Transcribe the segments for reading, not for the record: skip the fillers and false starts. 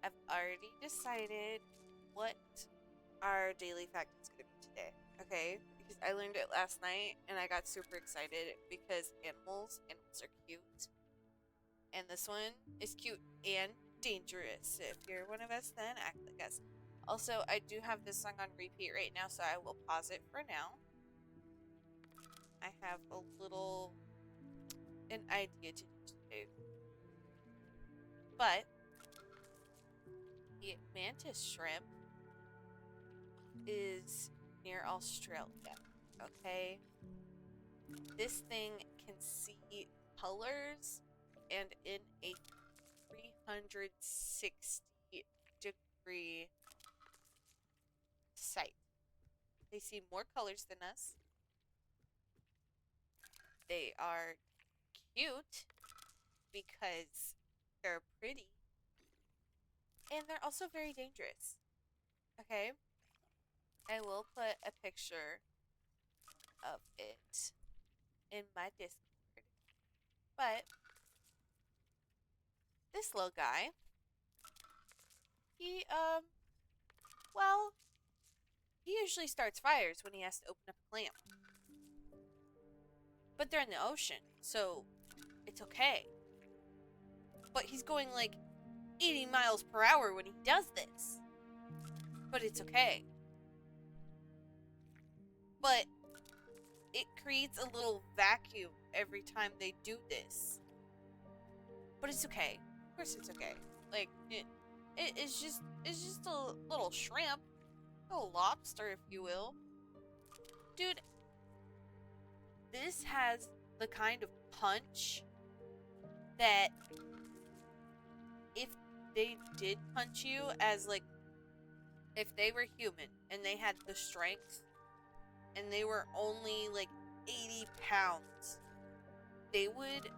I've already decided what our daily fact is going to be today. Okay? Because I learned it last night and I got super excited because animals are cute. And this one is cute and dangerous. If you're one of us, then act like us. Also, I do have this song on repeat right now, so I will pause it for now. I have an idea to do. But the mantis shrimp is near Australia. Okay? This thing can see colors and in a 360-degree sight. They see more colors than us. They are cute because they're pretty. And they're also very dangerous. Okay? I will put a picture of it in my Discord. But this little guy, he well, he usually starts fires when he has to open up a clam. But they're in the ocean, so it's okay. But he's going like 80 miles per hour when he does this. But it's okay. But it creates a little vacuum every time they do this. But it's okay. Of course it's okay. Like, it's just a little shrimp. A little lobster, if you will. Dude, this has the kind of punch that if they did punch you as, like, if they were human and they had the strength and they were only, like, 80 pounds, they would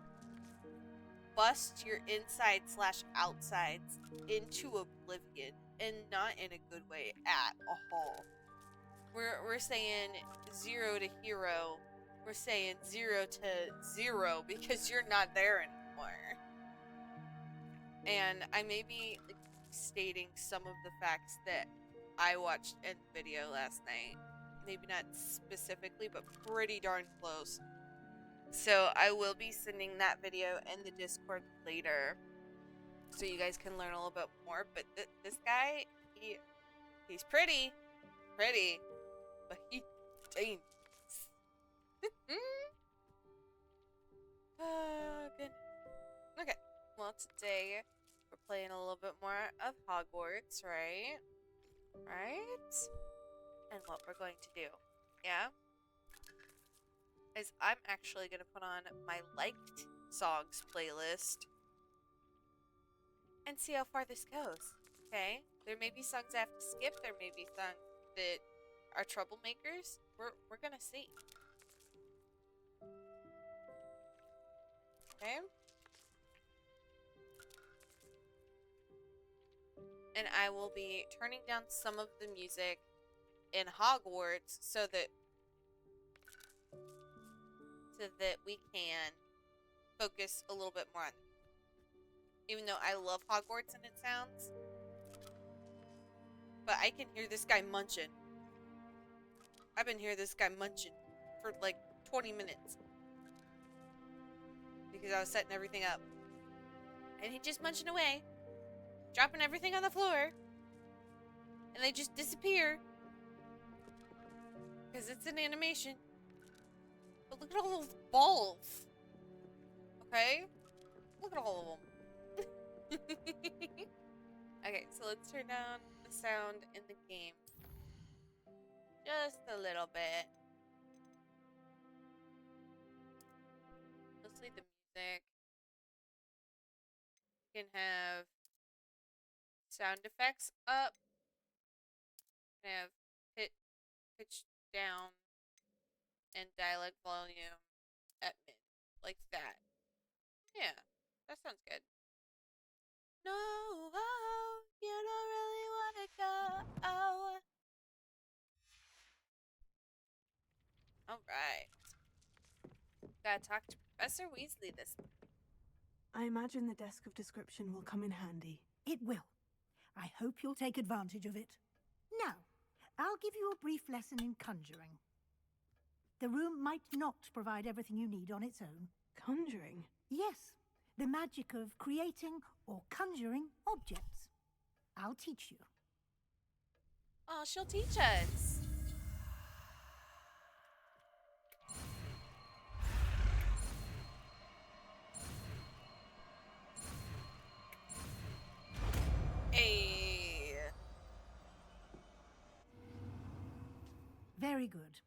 bust your inside/outsides into oblivion, and not in a good way at all. We're saying 0 to hero. We're saying 0 to 0 because you're not there anymore. And I may be like, stating some of the facts that I watched in the video last night. Maybe not specifically, but pretty darn close. So I will be sending that video in the Discord later, so you guys can learn a little bit more. But this guy, he's pretty, but he's dangerous. Good. Okay. Well, today we're playing a little bit more of Hogwarts, right? Right? And what we're going to do, yeah, is I'm actually going to put on my liked songs playlist and see how far this goes, okay? There may be songs I have to skip. There may be songs that are troublemakers. We're going to see. Okay? And I will be turning down some of the music in Hogwarts so that we can focus a little bit more on it. Even though I love Hogwarts and its sounds, but I can hear this guy munching. I've been hearing this guy munching for like 20 minutes because I was setting everything up, and he just munching away, dropping everything on the floor, and they just disappear because it's an animation. But look at all those balls. Okay? Look at all of them. Okay, so let's turn down the sound in the game just a little bit. Mostly the music. You can have sound effects up. You can have pitch down and dialect volume at mid. Like that. Yeah, that sounds good. No, oh, you don't really want to go. Oh. Alright. Gotta talk to Professor Weasley this. I imagine the desk of description will come in handy. It will. I hope you'll take advantage of it. Now, I'll give you a brief lesson in conjuring. The room might not provide everything you need on its own. Conjuring? Yes, the magic of creating or conjuring objects. I'll teach you. Oh, she'll teach us. Hey. Very good.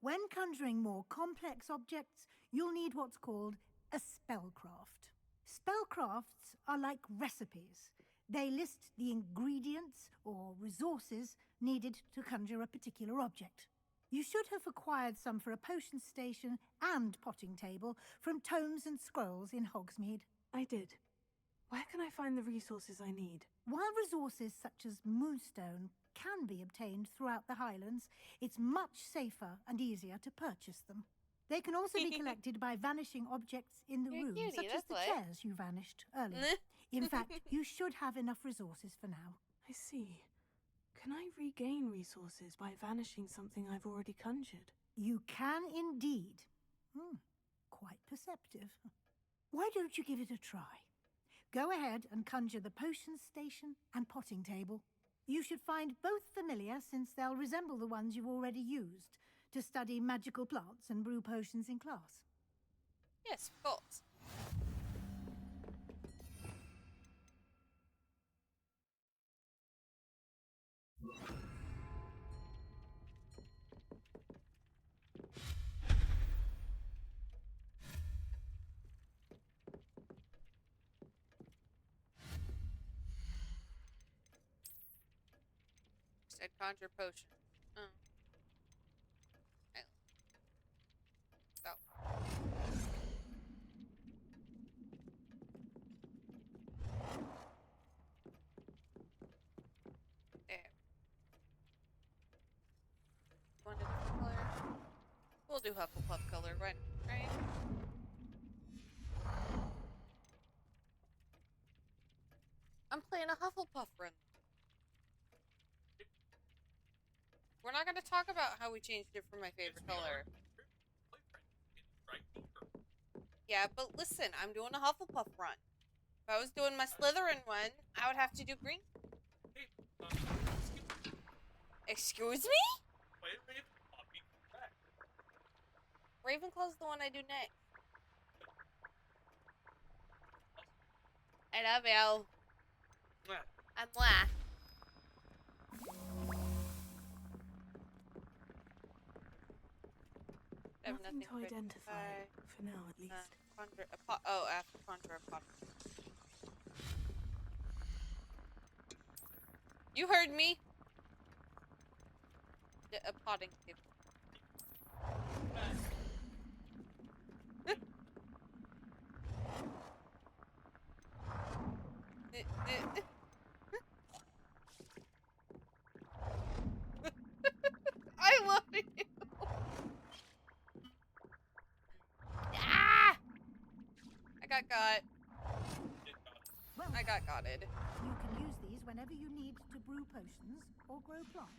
When conjuring more complex objects, you'll need what's called a spellcraft. Spellcrafts are like recipes. They list the ingredients or resources needed to conjure a particular object. You should have acquired some for a potion station and potting table from tomes and scrolls in Hogsmeade. I did. Where can I find the resources I need? While resources such as moonstone can be obtained throughout the Highlands, it's much safer and easier to purchase them. They can also be collected by vanishing objects in the room, cutie, such as the chairs you vanished earlier. In fact, you should have enough resources for now. I see. Can I regain resources by vanishing something I've already conjured? You can indeed. Quite perceptive. Why don't you give it a try? Go ahead and conjure the potion station and potting table. You should find both familiar, since they'll resemble the ones you've already used to study magical plants and brew potions in class. Yes, of course. Said conjure potion. Oh. So. There. Want a different color? We'll do Hufflepuff color, right? I'm playing a Hufflepuff run. We're not going to talk about how we changed it from my favorite color. Yeah, but listen, I'm doing a Hufflepuff run. If I was doing my Slytherin one, I would have to do green. Excuse me? Ravenclaw's the one I do next. I love you. I'm Mwah. I have Nothing to identify, for now at least. After conjure a pot. You heard me. A potting table. I love you. Ah! I got got. Well, I got gotted. you can use these whenever you need to brew potions or grow plants.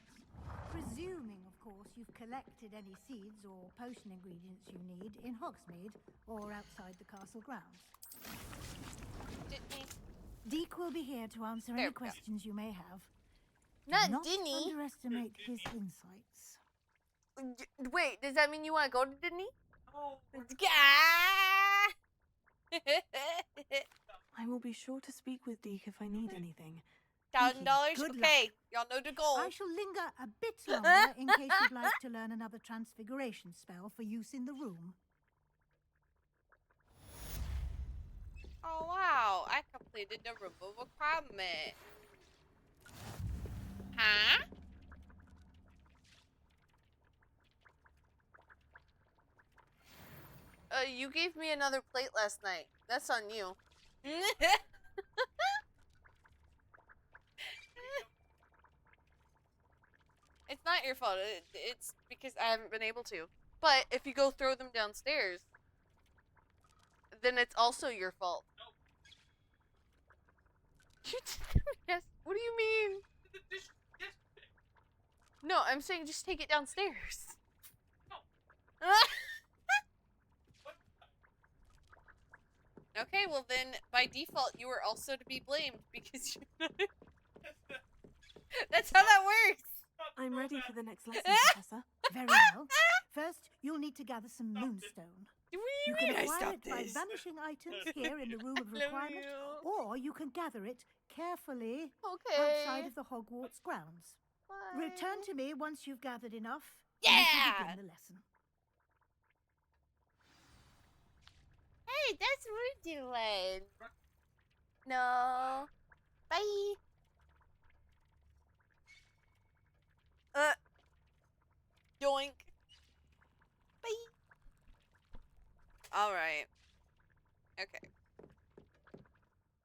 Presuming, of course, you've collected any seeds or potion ingredients you need in Hogsmeade or outside the castle grounds. Deek will be here to answer any questions you may have. Not Do Dinny. not underestimate his insights. Wait, does that mean you want to go to Dinny? Oh. I will be sure to speak with Deke if I need anything. $1,000? Good Okay, luck. y'all know the goal. I shall linger a bit longer in case you'd like to learn another transfiguration spell for use in the room. Oh wow, I completed the remove requirement. Huh? You gave me another plate last night. That's on you. It's not your fault. It's because I haven't been able to. But if you go throw them downstairs, then it's also your fault. Yes. What do you mean? No, I'm saying just take it downstairs. Okay, well then, by default, you are also to be blamed because you. That's how that works. I'm ready for the next lesson, Professor. Very well. First, you'll need to gather some moonstone. What do You you can mean I acquire stopped it by this? vanishing items here in the room of I love requirement, you. or you can gather it carefully Okay. outside of the Hogwarts grounds. Fine. Return to me once you've gathered enough, and we can Yeah. begin the lesson. Hey, that's what we're doing. No. Bye. Yoink. Bye. Alright. Okay.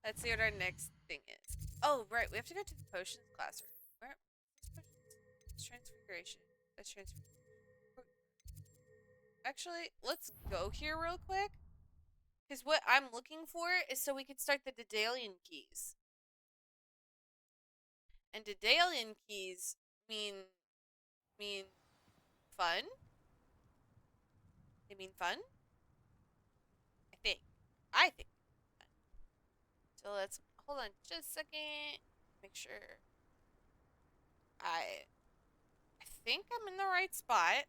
Let's see what our next thing is. Oh, right. We have to go to the potions classroom. Where? It's transfiguration. That's transfiguration. Actually, let's go here real quick. Because what I'm looking for is so we can start the Daedalian keys. And Daedalian keys mean fun? They mean fun? I think. So let's hold on just a second. Make sure. I think I'm in the right spot.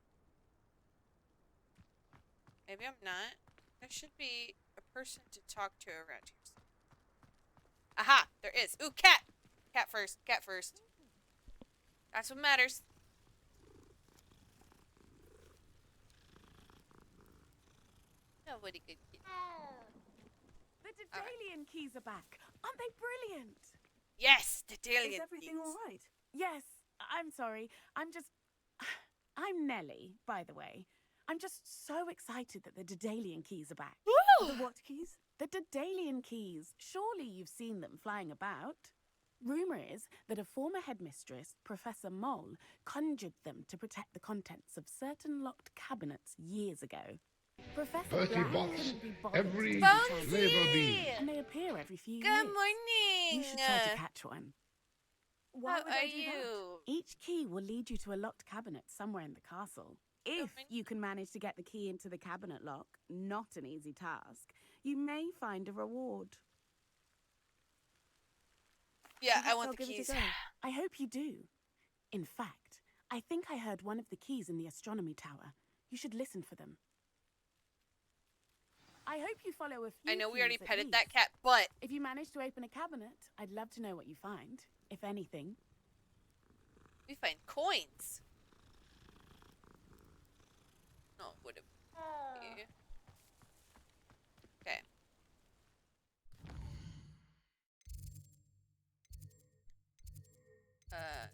Maybe I'm not. There should be a person to talk to around here. Aha! There is. Ooh, cat! Cat first. Cat first. That's what matters. Nobody could get. The Daedalian keys are back. Aren't they brilliant? Yes! Daedalian Is everything keys. all right? Yes. I'm sorry. I'm Nellie, by the way. I'm just so excited that the Daedalian keys are back. Woo! The what keys? The Daedalian keys. Surely you've seen them flying about. Rumour is that a former headmistress, Professor Mole, conjured them to protect the contents of certain locked cabinets years ago. Professor 30 Black bucks couldn't be bothered every to Bonesy! flavor bean. and they appear every few Good years. morning! You should try to catch one. Why How would are I do that? you? Each key will lead you to a locked cabinet somewhere in the castle. If you can manage to get the key into the cabinet lock, not an easy task, you may find a reward. Yeah, I Perhaps want I'll the give it a keys. go. I hope you do. In fact, I think I heard one of the keys in the astronomy tower. You should listen for them. I hope you follow a few. I know we already keys at petted that least. cat, but If you manage to open a cabinet, I'd love to know what you find, if anything. we find coins. No, would have. Okay.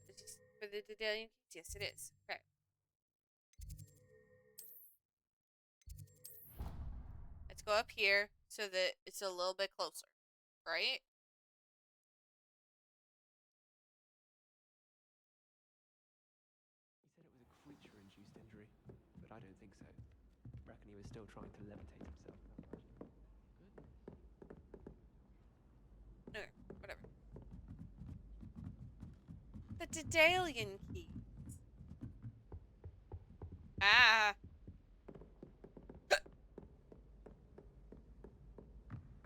Is this for the Daedalian keys? Yes, it is. Okay. Let's go up here so that it's a little bit closer, right? He said it was a creature-induced injury, but I don't think so. Reckon he was still trying to levitate himself. Okay, whatever. The Daedalian keys. Ah.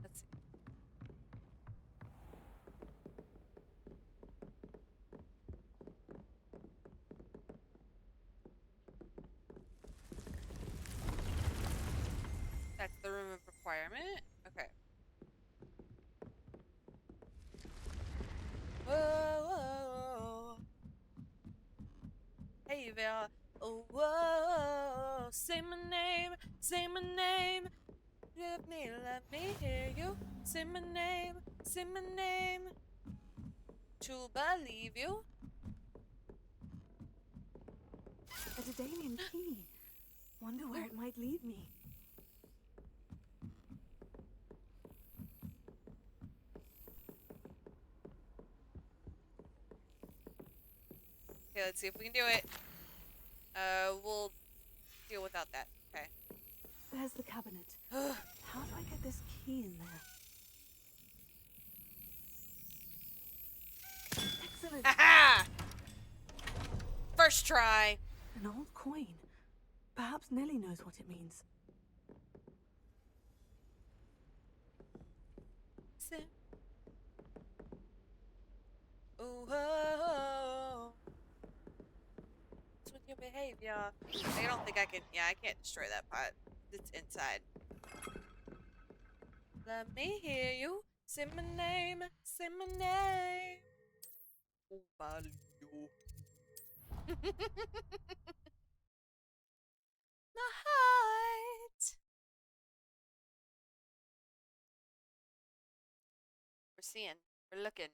Let's see. That's the room of requirement. Okay. Whoa, whoa. Hey there. Oh, whoa. Say my name. Say my name. Let me hear you. Say my name. Say my name. To believe you. A Daedalian key. Wonder where it might lead me. Okay, let's see if we can do it. We'll deal without that. Okay. There's the cabinet. How do I get this key in there? covered. Ha! First try. An old coin. Perhaps Nellie knows what it means. Ooh, oh. What's with your behavior? I don't think I can. Yeah, I can't destroy that pot. It's inside. Let me hear you say my name. Say my name. Oh, Balio. The height. We're seeing. We're looking.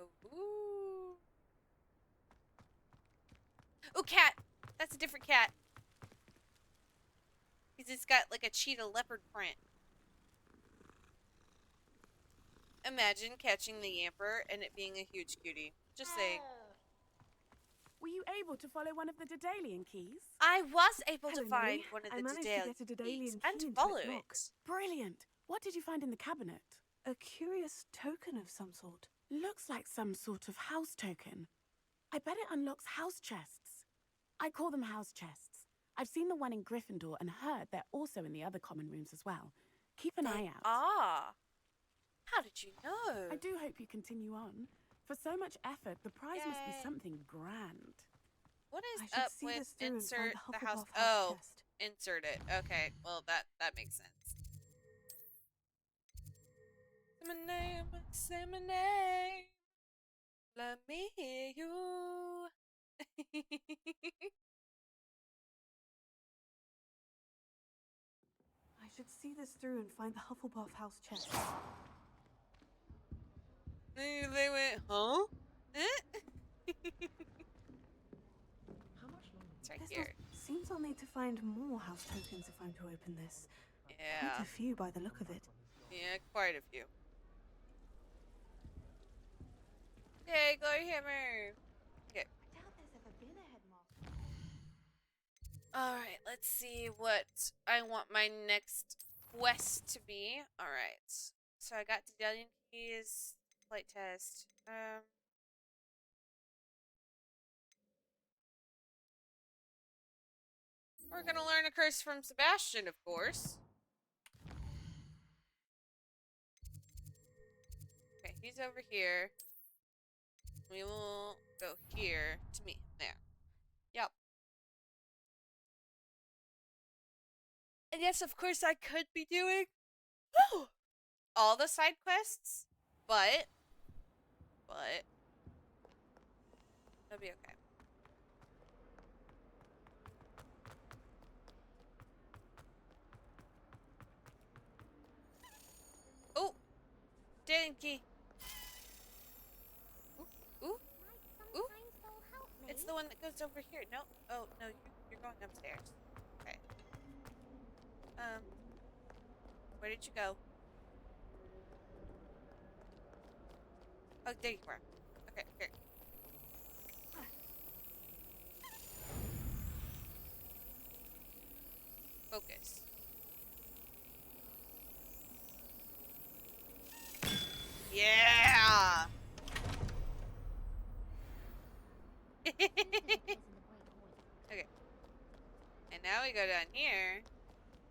Ooh. Ooh, cat. That's a different cat. Because it's got like a cheetah leopard print. Imagine catching the yamper and it being a huge cutie. Just saying. Were you able to follow one of the Daedalian keys? I was able to Hello, find Nellie. one of I the managed to Daedalian get a Daedalian keys key and into follow its it. lock. Brilliant. What did you find in the cabinet? A curious token of some sort. Looks like some sort of house token. I bet it unlocks house chests. I call them house chests. I've seen the one in Gryffindor and heard they're also in the other common rooms as well. Keep an eye out. Ah. How did you know? I do hope you continue on. For so much effort, the prize must be Yay. something grand. What I is should up see with this through and find insert the the house? Hufflepuff house Oh, chest. insert it. Okay, well that makes sense. Say my name, say my name. Let me hear you. I should see this through and find the Hufflepuff house chest. They went, huh? How much longer? It's right There's here. seems I'll need to find more house tokens if I'm to open this. Yeah. Quite a few by the look of it. Yeah, quite a few. Yay, glory hammer! Okay. I doubt there's ever been a headmaster. Alright, let's see what I want my next quest to be. Alright. So I got Daedalian keys, flight test. We're gonna learn a curse from Sebastian, of course. Okay, he's over here. We will go here to meet him there. Yep. And yes, of course, I could be doing all the side quests, but it'll be okay. Oh, Dinky. Ooh, ooh, ooh. It's the one that goes over here. No, oh no, you're going upstairs. Okay. Where did you go? Oh, there you are. Okay, here. Focus. Yeah! Okay. And now we go down here.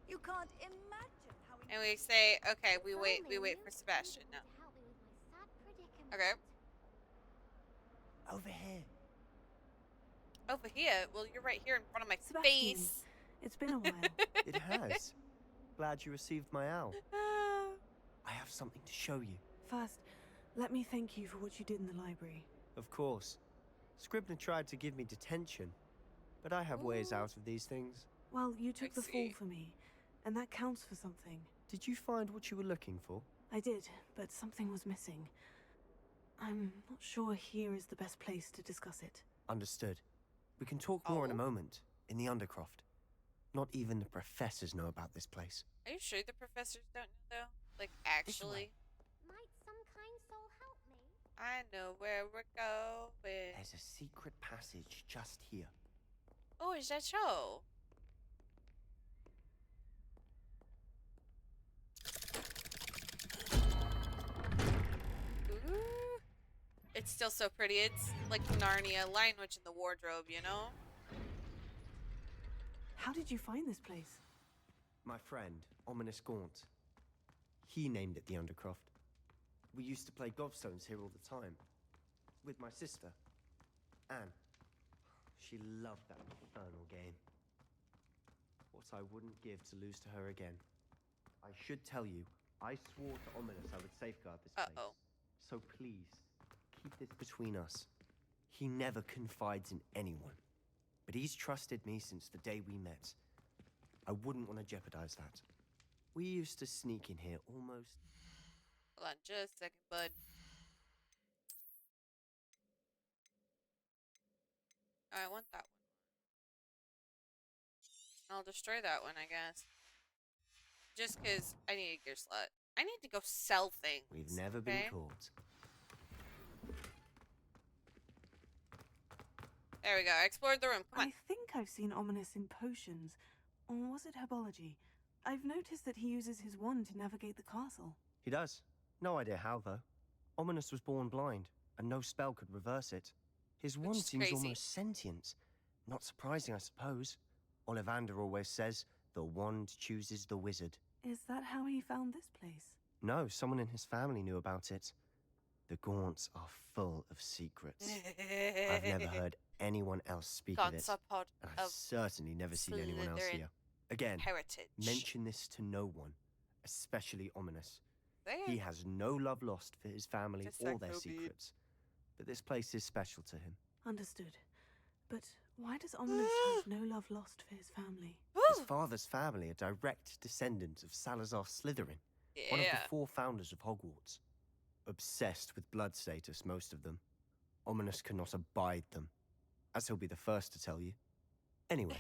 You can't imagine how And we say, okay, we wait for Sebastian. No. Okay. Over here. Over here? Well, you're right here in front of my Sebastian. face. It's been a while. It has. Glad you received my owl. I have something to show you. First, let me thank you for what you did in the library. Of course. Scribner tried to give me detention, but I have ways out of these things. Well, you took the fall see. for me, and that counts for something. Did you find what you were looking for? I did, but something was missing. I'm not sure here is the best place to discuss it. Understood. We can talk more in a Oh. moment, in the Undercroft. Not even the professors know about this place. Are you sure the professors don't know, though? Like, actually? Might some kind soul help me? I know where we're going. There's a secret passage just here. Oh, is that so? Ooh. It's still so pretty. It's like Narnia, Lion Witch in the Wardrobe, you know? How did you find this place? My friend, Ominous Gaunt. He named it the Undercroft. We used to play gobstones here all the time. With my sister, Anne. She loved that infernal game. What I wouldn't give to lose to her again. I should tell you, I swore to Ominous I would safeguard this place. So please, keep this between us. He never confides in anyone. But he's trusted me since the day we met. I wouldn't want to jeopardize that. We used to sneak in here almost... Hold on just a second, bud. Oh, I want that one. I'll destroy that one, I guess. Just because I need a gear slot. I need to go sell things. We've never been caught. There we go. I explored the room. Come on. I think I've seen Ominous in potions. Or was it herbology? I've noticed that he uses his wand to navigate the castle. He does. No idea how, though. Ominous was born blind, and no spell could reverse it. His wand seems crazy. almost sentient. Not surprising, I suppose. Ollivander always says, the wand chooses the wizard. Is that how he found this place? No, someone in his family knew about it. The Gaunts are full of secrets. I've never heard anyone else speak of it. Gaunts are part And I've of certainly never seen anyone else Slytherin here. Again, heritage. mention this to no one, especially Ominous. There. He has no love lost for his family Just or like their Toby. secrets. But this place is special to him. Understood. But why does Ominous have no love lost for his family? His father's family are direct descendants of Salazar Slytherin, one of the 4 founders of Hogwarts. Obsessed with blood status, most of them. Ominous cannot abide them, as he'll be the first to tell you. Anyway,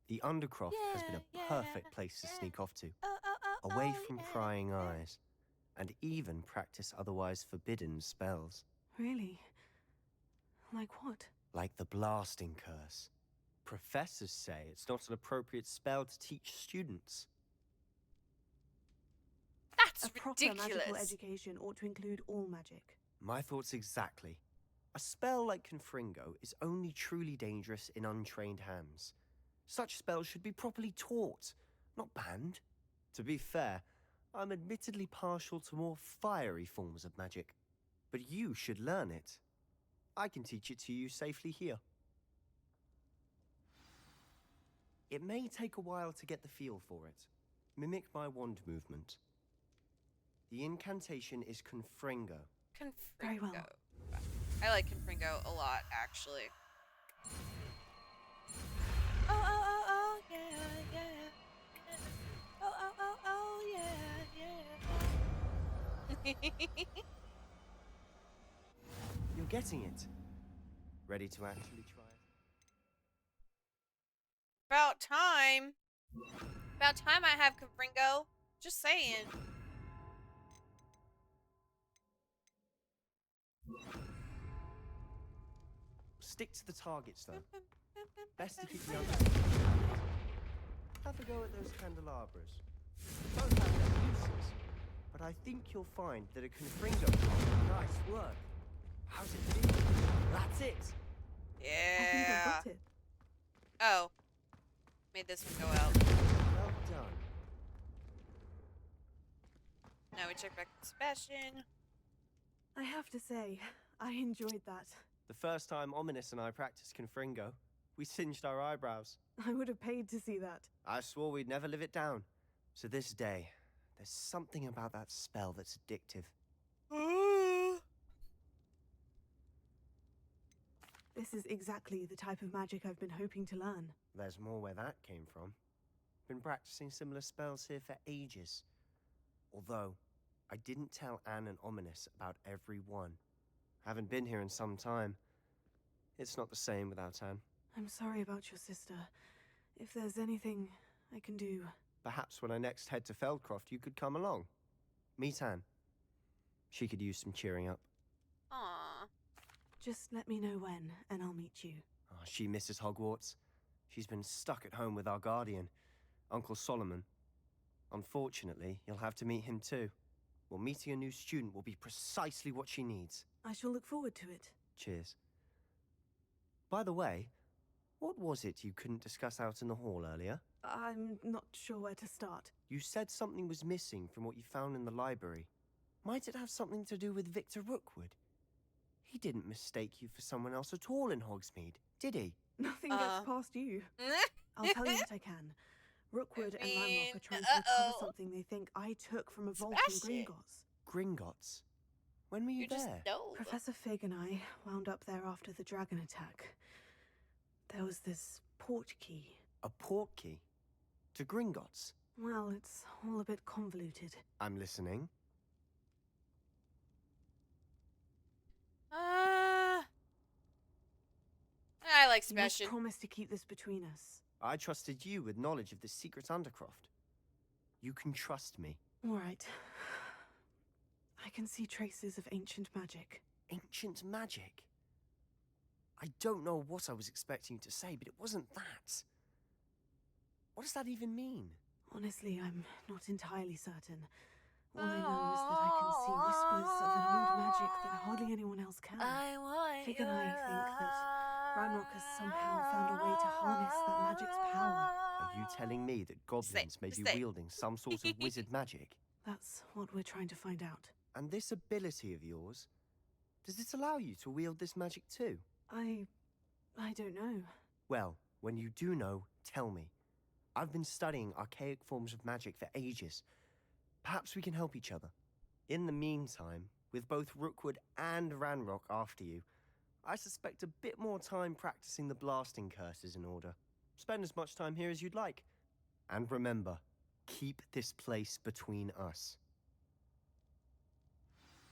the Undercroft has been a perfect place to sneak off to, away from prying eyes, and even practice otherwise forbidden spells. Really? Like what? Like the blasting curse. Professors say it's not an appropriate spell to teach students. That's A proper magical ridiculous. education ought to include all magic. My thoughts exactly. A spell like Confringo is only truly dangerous in untrained hands. Such spells should be properly taught, not banned. To be fair, I'm admittedly partial to more fiery forms of magic. But you should learn it. I can teach it to you safely here. It may take a while to get the feel for it. Mimic my wand movement. The incantation is Confringo. Confringo. Very well. I like Confringo a lot, actually. Oh, yeah, yeah. Oh, yeah, yeah. You're getting it. Ready to actually try it? About time. About time I have Confringo. Just saying. Stick to the targets, though. Best to keep the others. Have a go at those candelabras. Both have their uses, but I think you'll find that a Confringo... Nice work. How's it feel? That's it. I think I Yeah. got it. Oh. Made this one go out. Well done. Now we check back with Sebastian. I have to say, I enjoyed that. The first time Ominous and I practiced Confringo, we singed our eyebrows. I would have paid to see that. I swore we'd never live it down. To this day, there's something about that spell that's addictive. This is exactly the type of magic I've been hoping to learn. There's more where that came from. Been practicing similar spells here for ages. Although, I didn't tell Anne and Ominous about every one. Haven't been here in some time. It's not the same without Anne. I'm sorry about your sister. If there's anything I can do... Perhaps when I next head to Feldcroft, you could come along. Meet Anne. She could use some cheering up. Aww. Just let me know when, and I'll meet you. Oh, she misses Hogwarts. She's been stuck at home with our guardian, Uncle Solomon. Unfortunately, you'll have to meet him too. Well, meeting a new student will be precisely what she needs. I shall look forward to it. Cheers. By the way, what was it you couldn't discuss out in the hall earlier? I'm not sure where to start. You said something was missing from what you found in the library. Might it have something to do with Victor Rookwood? He didn't mistake you for someone else at all in Hogsmeade, did he? Nothing gets past you. I'll tell you what I can. Rookwood and Ranrock are trying to recover something they think I took from a vault in Gringotts. Gringotts? When were you just there? know. Professor Fig and I wound up there after the dragon attack. There was this port key. A port key? To Gringotts? Well, it's all a bit convoluted. I'm listening. I like You must Sebastian. promise to keep this between us. I trusted you with knowledge of the secret Undercroft. You can trust me. All right. I can see traces of ancient magic. Ancient magic? I don't know what I was expecting you to say, but it wasn't that. What does that even mean? Honestly, I'm not entirely certain. All I know is that I can see whispers of an old magic that hardly anyone else can. Fig and I think that Ranrock has somehow found a way to harness that magic's power. Are you telling me that goblins may be wielding some sort of wizard magic? That's what we're trying to find out. And this ability of yours, does it allow you to wield this magic too? I don't know. Well, when you do know, tell me. I've been studying archaic forms of magic for ages. Perhaps we can help each other. In the meantime, with both Rookwood and Ranrock after you, I suspect a bit more time practicing the blasting curses in order. Spend as much time here as you'd like. And remember, keep this place between us.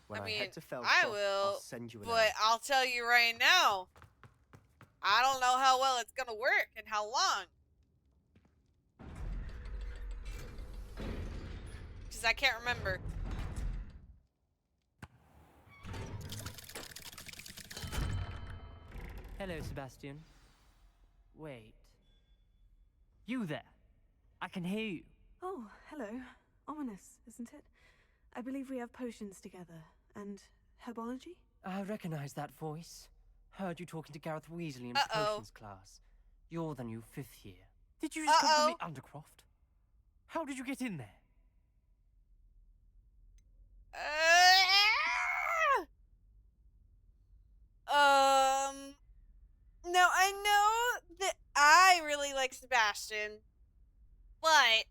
When I head to Feldcroft, I will, I'll send you an but I'll tell you right now, I don't know how well it's gonna work and how long. Because I can't remember. Hello, Sebastian. Wait. You there? I can hear you. Oh, hello. Ominous, isn't it? I believe we have potions together. And herbology? I recognize that voice. Heard you talking to Gareth Weasley in Uh-oh. potions class. You're the new 5th year. Did you just come from the Undercroft? How did you get in there? Now I know that I really like Sebastian, but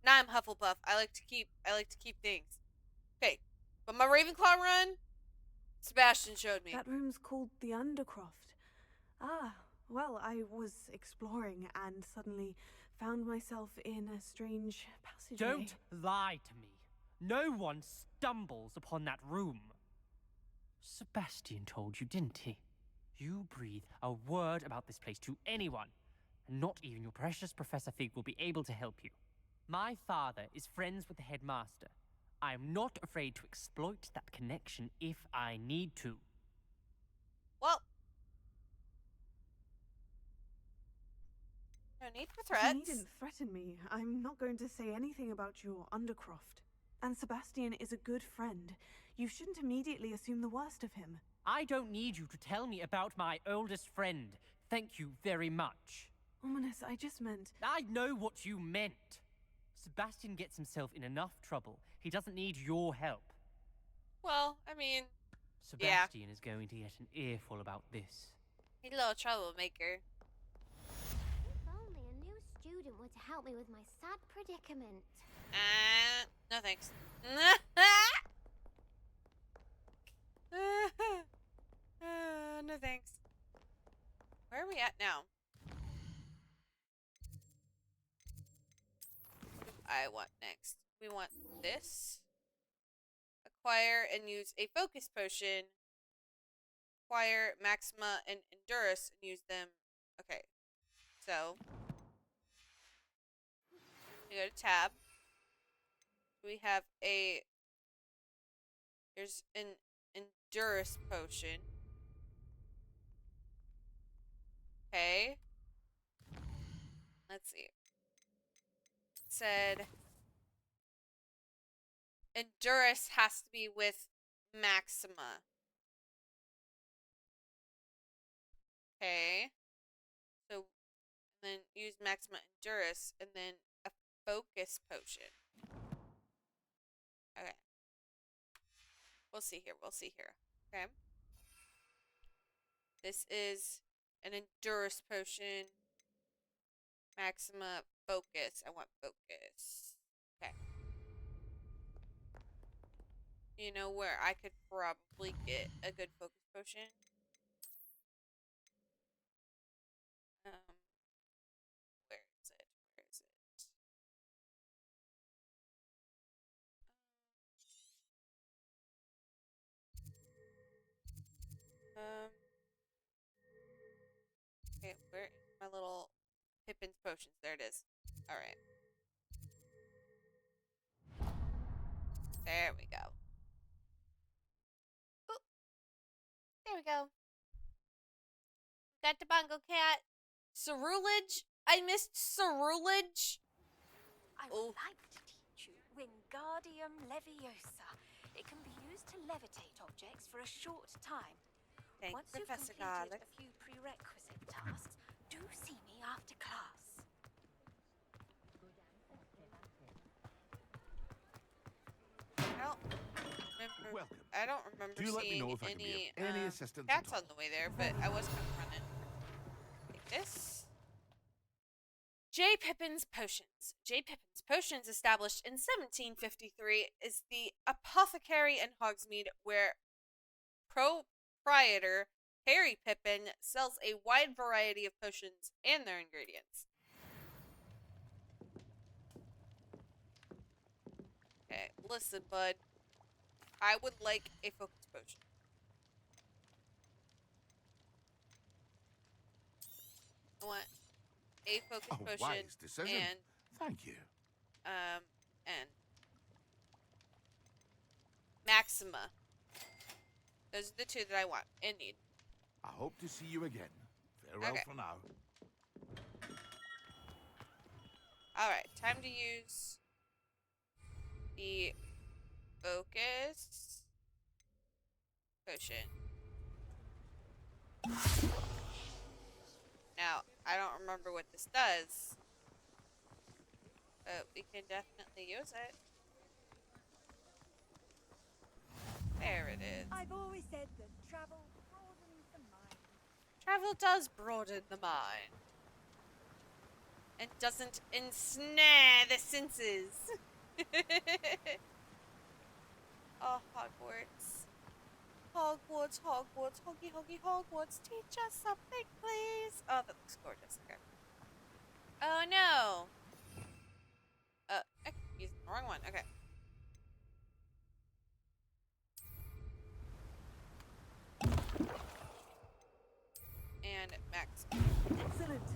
now I'm Hufflepuff. I like to keep things. Okay, but my Ravenclaw run, Sebastian showed me. That room's called the Undercroft. Ah, well, I was exploring and suddenly found myself in a strange passageway. Don't lie to me. No one stumbles upon that room. Sebastian told you, didn't he? You breathe a word about this place to anyone, and not even your precious Professor Fig will be able to help you. My father is friends with the headmaster. I am not afraid to exploit that connection if I need to. Well, no need for threats. You needn't threaten me. I'm not going to say anything about your Undercroft. And Sebastian is a good friend. You shouldn't immediately assume the worst of him. I don't need you to tell me about my oldest friend. Thank you very much. Ominous, I just meant... I know what you meant. Sebastian gets himself in enough trouble. He doesn't need your help. Well, I mean, Sebastian is going to get an earful about this. he's a little troublemaker. If only a new student were to help me with my sad predicament. No thanks. No thanks. Where are we at now? What do I want next? We want this. Acquire and use a focus potion. Acquire Maxima and Endurus and use them. Okay. So. We go to tab. We have a. There's an Endurus potion. Okay. Let's see. It said Endurus has to be with Maxima. Okay. So, then use Maxima Endurus, and then a focus potion. Okay. We'll see here. We'll see here. Okay. This is an Endurus potion. Maxima focus. I want focus. Okay. You know where I could probably get a good focus potion? Where is it? Where is it? Okay, where is my little Pippin's potions? There it is. Alright. There we go. Ooh, there we go. Got the bongo cat. Cerulege? I missed Cerulege. I would like to teach you Wingardium Leviosa. It can be used to levitate objects for a short time. Thanks, Once Professor you've completed Garlic. a few prerequisite tasks, do see me after class. Welcome. I don't remember Do let me seeing know if I can be any of any assistance cats at all. on the way there, but I was kind of running. Like this. J. Pippin's Potions. J. Pippin's Potions, established in 1753, is the apothecary in Hogsmeade where proprietor Harry Pippin sells a wide variety of potions and their ingredients. Okay, listen, bud. I would like a focus potion. I want a focus potion Wise decision. and Thank you. and Maxima. Those are the two that I want and need. I hope to see you again. Farewell Okay. for now. Alright, time to use the focus potion. Now, I don't remember what this does, but we can definitely use it. There it is. I've always said that travel broadens the mind. Travel does broaden the mind. And doesn't ensnare the senses. Oh, Hogwarts. Hogwarts, Hogwarts, hoggy, hoggy, Hogwarts. Teach us something, please. Oh, that looks gorgeous. Okay. Oh, no. I used the wrong one. Okay. And Max. Excellent.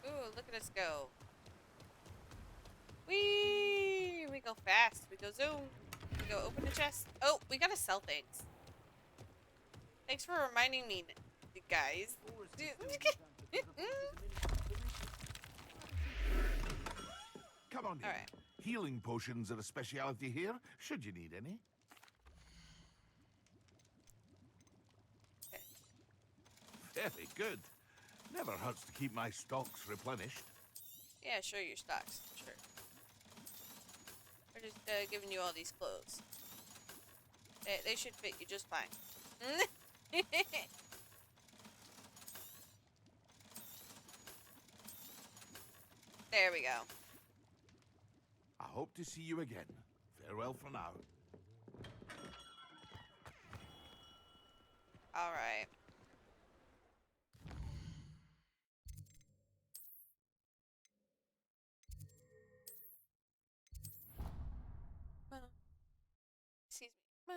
Ooh, look at us go. Whee! We go fast. We go zoom. We go open the chest. Oh, we gotta sell things. Thanks for reminding me, guys. Come on in. All right. Healing potions are a speciality here, should you need any. Okay. Very good. Never hurts to keep my stocks replenished. Yeah, sure, your stocks. Sure. We're just giving you all these clothes. They should fit you just fine. There we go. I hope to see you again. Farewell for now. All right. Excuse me.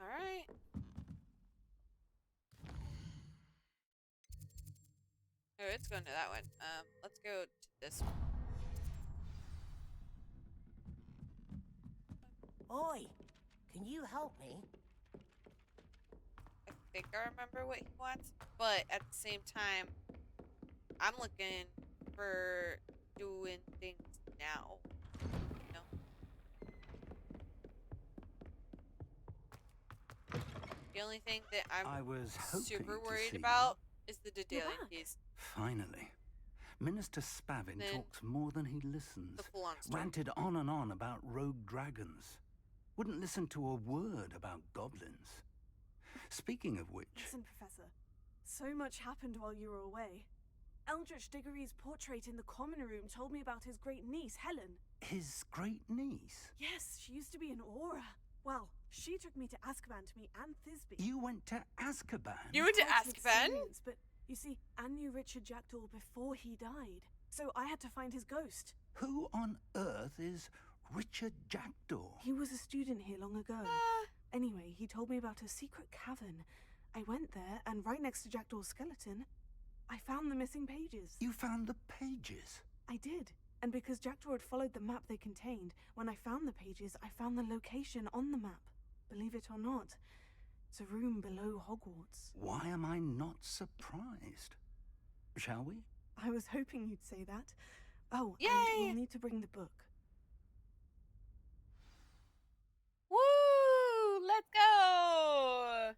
All right. Oh, it's going to that one. Let's go to this one. Oi, can you help me? think I remember what he wants, but at the same time, I'm looking for doing things now. You know? The only thing that I was hoping super to worried see about is the You're Daedalian back. keys. Finally. Minister Spavin Then talks more than he listens. The full-on story. Ranted on and on about rogue dragons. Wouldn't listen to a word about goblins. Speaking of which... Listen, Professor. So much happened while you were away. Eldritch Diggory's portrait in the common room told me about his great niece, Helen. His great niece? Yes, she used to be an aura. Well, she took me to Azkaban to meet Anne Thisbe. You went to Azkaban? You went to Quite an Azkaban? experience, but you see, Anne knew Richard Jackdaw before he died. So I had to find his ghost. Who on earth is Richard Jackdaw? He was a student here long ago. Anyway, he told me about a secret cavern. I went there, and right next to Jackdaw's skeleton, I found the missing pages. You found the pages? I did. And because Jackdaw had followed the map they contained, when I found the pages, I found the location on the map. Believe it or not, it's a room below Hogwarts. Why am I not surprised? Shall we? I was hoping you'd say that. Oh, Yay! and you'll need to bring the book. Woo! Let's go!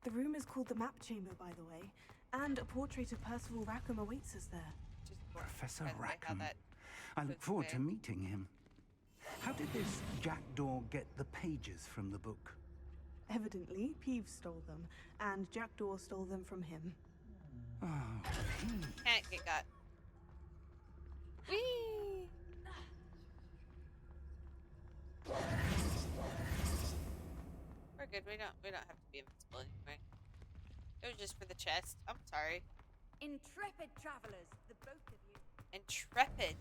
The room is called the Map Chamber, by the way, and a portrait of Percival Rackham awaits us there. Professor Because I had Rackham. that I look forward to today. meeting him. How did this Jackdaw get the pages from the book? Evidently, Peeves stole them, and Jackdaw stole them from him. Oh, Can't get got. Whee! We're good. We don't have to be invincible anyway. It was just for the chest. I'm sorry. Intrepid travelers, the both of you. Intrepid.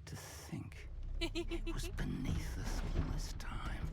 to think it was beneath us all this time.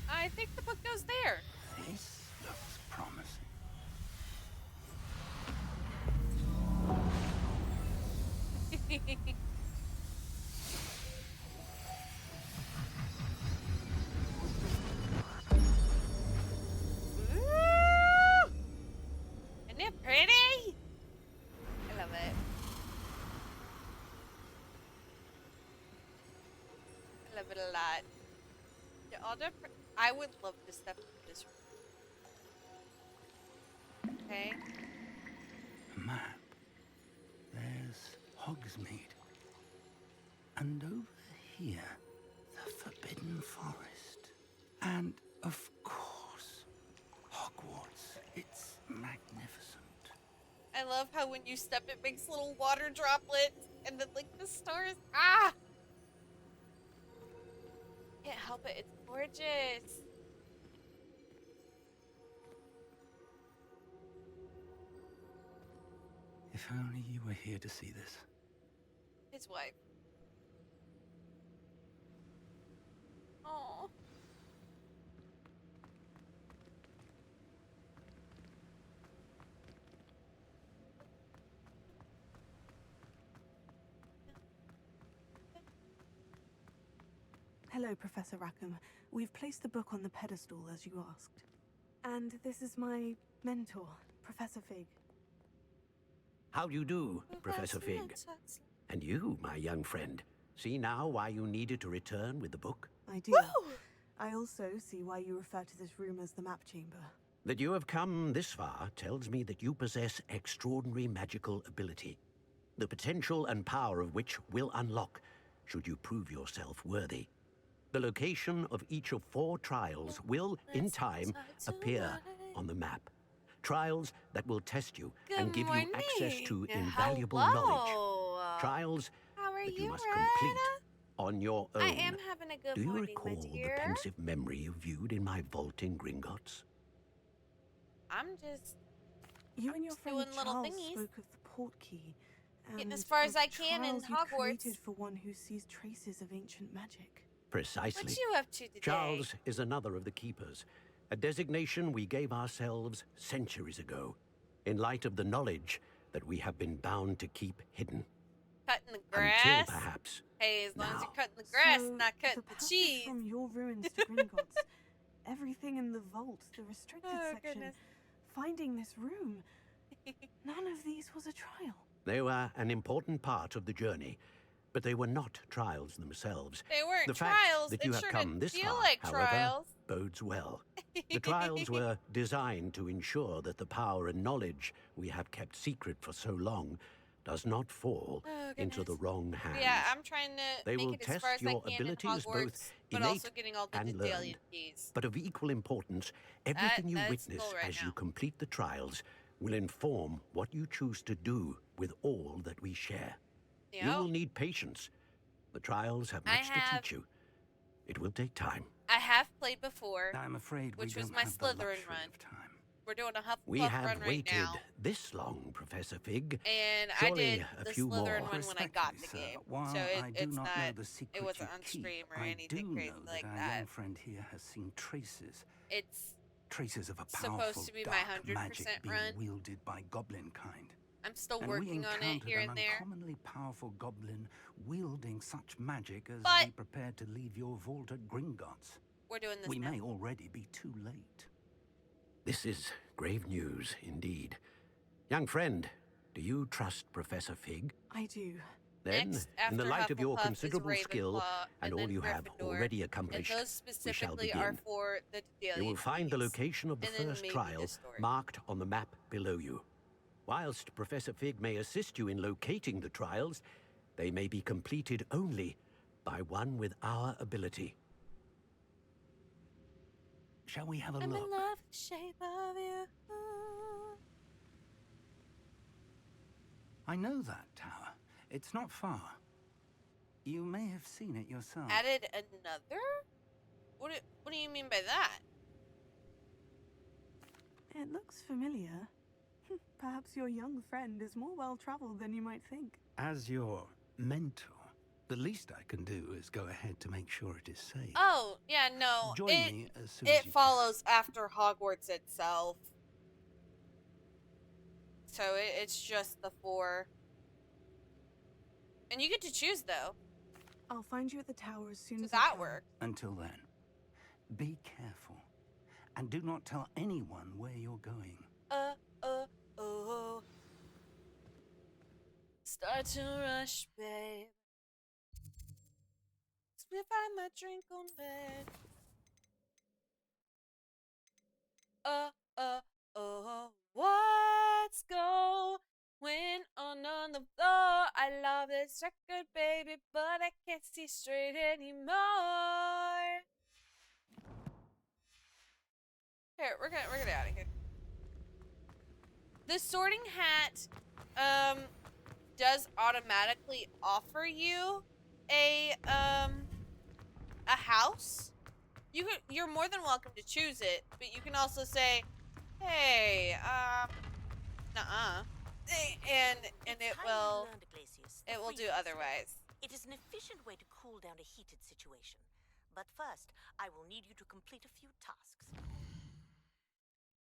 I think the book goes there. This looks promising. Ooh! Isn't it pretty? I love it. I love it a lot. The other, I would love to step in this room. Okay. A map. There's Hogsmeade. And over here, the Forbidden Forest. And, of course, Hogwarts. It's magnificent. I love how when you step, it makes little water droplets, and then like the stars. Ah! Can't help it. It's gorgeous. If only you were here to see this. His wife. Oh. Hello, Professor Rackham. We've placed the book on the pedestal, as you asked. And this is my mentor, Professor Fig. How do you do, Professor Fig? And you, my young friend. See now why you needed to return with the book? I do. I also see why you refer to this room as the Map Chamber. That you have come this far tells me that you possess extraordinary magical ability, the potential and power of which will unlock, should you prove yourself worthy. The location of each of 4 trials will, in time, appear on the map. Trials that will test you and give you access to invaluable knowledge. Trials How are that you must Red? complete On your own, I am having a good do you morning, recall my the dear. pensive memory you viewed in my vault in Gringotts? I'm just You and your friend doing little Charles thingies. spoke of the portkey. Getting And as far as of I can in trials you'd Hogwarts. created for one who sees traces of ancient magic. Precisely. What you up to today? Charles is another of the keepers, a designation we gave ourselves centuries ago, in light of the knowledge that we have been bound to keep hidden. Cutting the grass? Until perhaps. Hey, as long as now. you're cutting the grass, So, not cutting the the passage cheese. from your ruins to Gringotts, everything in the vault, the restricted section, Goodness. finding this room, none of these was a trial. They were an important part of the journey, but they were not trials themselves. They weren't The fact trials. that It you have sure come didn't this feel far, like however, trials. bodes well. The trials were designed to ensure that the power and knowledge we have kept secret for so long does not fall into the wrong hands. Yeah, I'm trying to They make will it as test far as I your can in abilities Hogwarts, both but innate also getting all the and Daedalian learned. keys. But of equal importance, everything you That's witness cool right as now. you complete the trials will inform what you choose to do with all that we share. You will need patience. The trials have much to teach you. It will take time. I have played before, I'm afraid which we was don't my have the Slytherin luxury run. of time. We're doing a Hufflepuff We run have right waited now, this long, Professor Fig. and Surely I did a the few Slytherin more. one when I got the Respectfully, game, sir, while so I do it's not not. know the secret It wasn't you on keep, stream or I anything do crazy know like that our that. young friend here has seen traces. It's Traces of a powerful supposed to be my dark 100% magic being run. wielded by goblin kind. I'm still And working we on it encountered here an and there. uncommonly powerful goblin wielding such magic as But we prepared to leave your vault at Gringotts. We're doing this We now. may already be too late. This is grave news indeed. Young friend, do you trust Professor Fig? I do. Then, Next, in the after light of your Hufflepuff, is considerable skill Ravenclaw, and all then you have Gryffindor, already and accomplished, those we shall specifically begin. are for the Daedalian You will find the keys, location of the and then first maybe trial this story. marked on the map below you. Whilst Professor Fig may assist you in locating the trials, they may be completed only by one with our ability. Shall we have a I'm look? in love with the shape of you. I know that tower. It's not far. You may have seen it yourself. Added another? What do you mean by that? It looks familiar. Perhaps your young friend is more well-traveled than you might think. As your mentor, the least I can do is go ahead to make sure it is safe. Oh, yeah, no. Join me as soon as It you follows after Hogwarts itself. So it's just the 4. And you get to choose, though. I'll find you at the tower as soon So as I that can. works. Until then, be careful. And do not tell anyone where you're going. Oh. Start to rush, babe. We find my drink on bed. What's going on the floor? I love this record, baby, but I can't see straight anymore. Here, we're gonna get out of here. The Sorting Hat, does automatically offer you a house. You're more than welcome to choose it, but you can also say, hey, nuh-uh. And it will do otherwise. It is an efficient way to cool down a heated situation. But first, I will need you to complete a few tasks.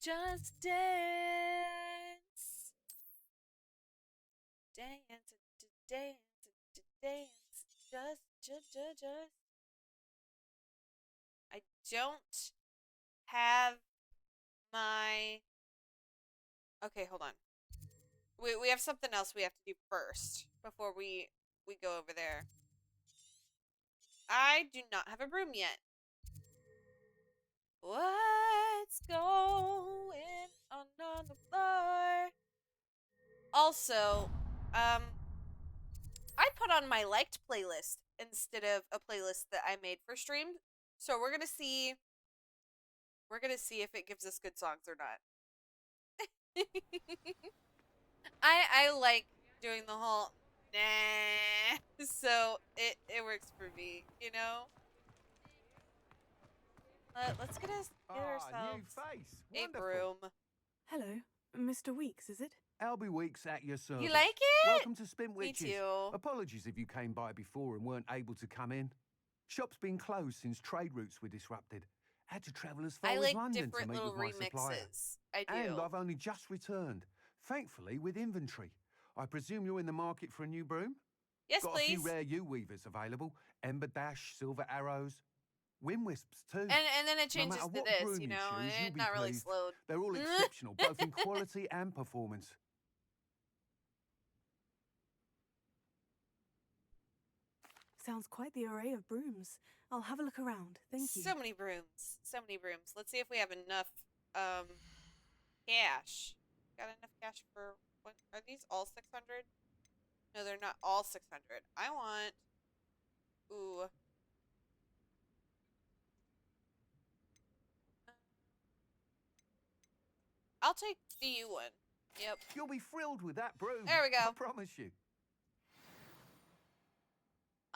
Just dance. Dance. Just. I don't have my... Okay, hold on. We have something else we have to do first before we go over there. I do not have a broom yet. What's going on the floor? Also, I put on my liked playlist instead of a playlist that I made for stream. So we're gonna see if it gives us good songs or not. I like doing the whole Nah. So it works for me, you know? Let's get ourselves new face. a Wonderful. broom. Hello, Mr. Weeks, is it? Albie Weeks at your service. You like it? Welcome to Spintwitches. Me too. Apologies if you came by before and weren't able to come in. Shop's been closed since trade routes were disrupted. Had to travel as far I as like London to different meet little with my supplier. remixes. I do. And I've only just returned, thankfully with inventory. I presume you're in the market for a new broom? Yes, Got please. a few rare U-weavers available. Ember Dash, Silver Arrows, Wind Wisps too. And then it changes matter to what this, broom you you know, choose, you'll it's be not really pleased. slowed. They're all exceptional, both in quality and performance. Sounds quite the array of brooms. I'll have a look around. Thank you. So many brooms. So many brooms. Let's see if we have enough cash. Got enough cash for what? Are these all 600? No, they're not all 600. I want ooh. I'll take the U one. Yep. You'll be thrilled with that broom. There we go. I promise you.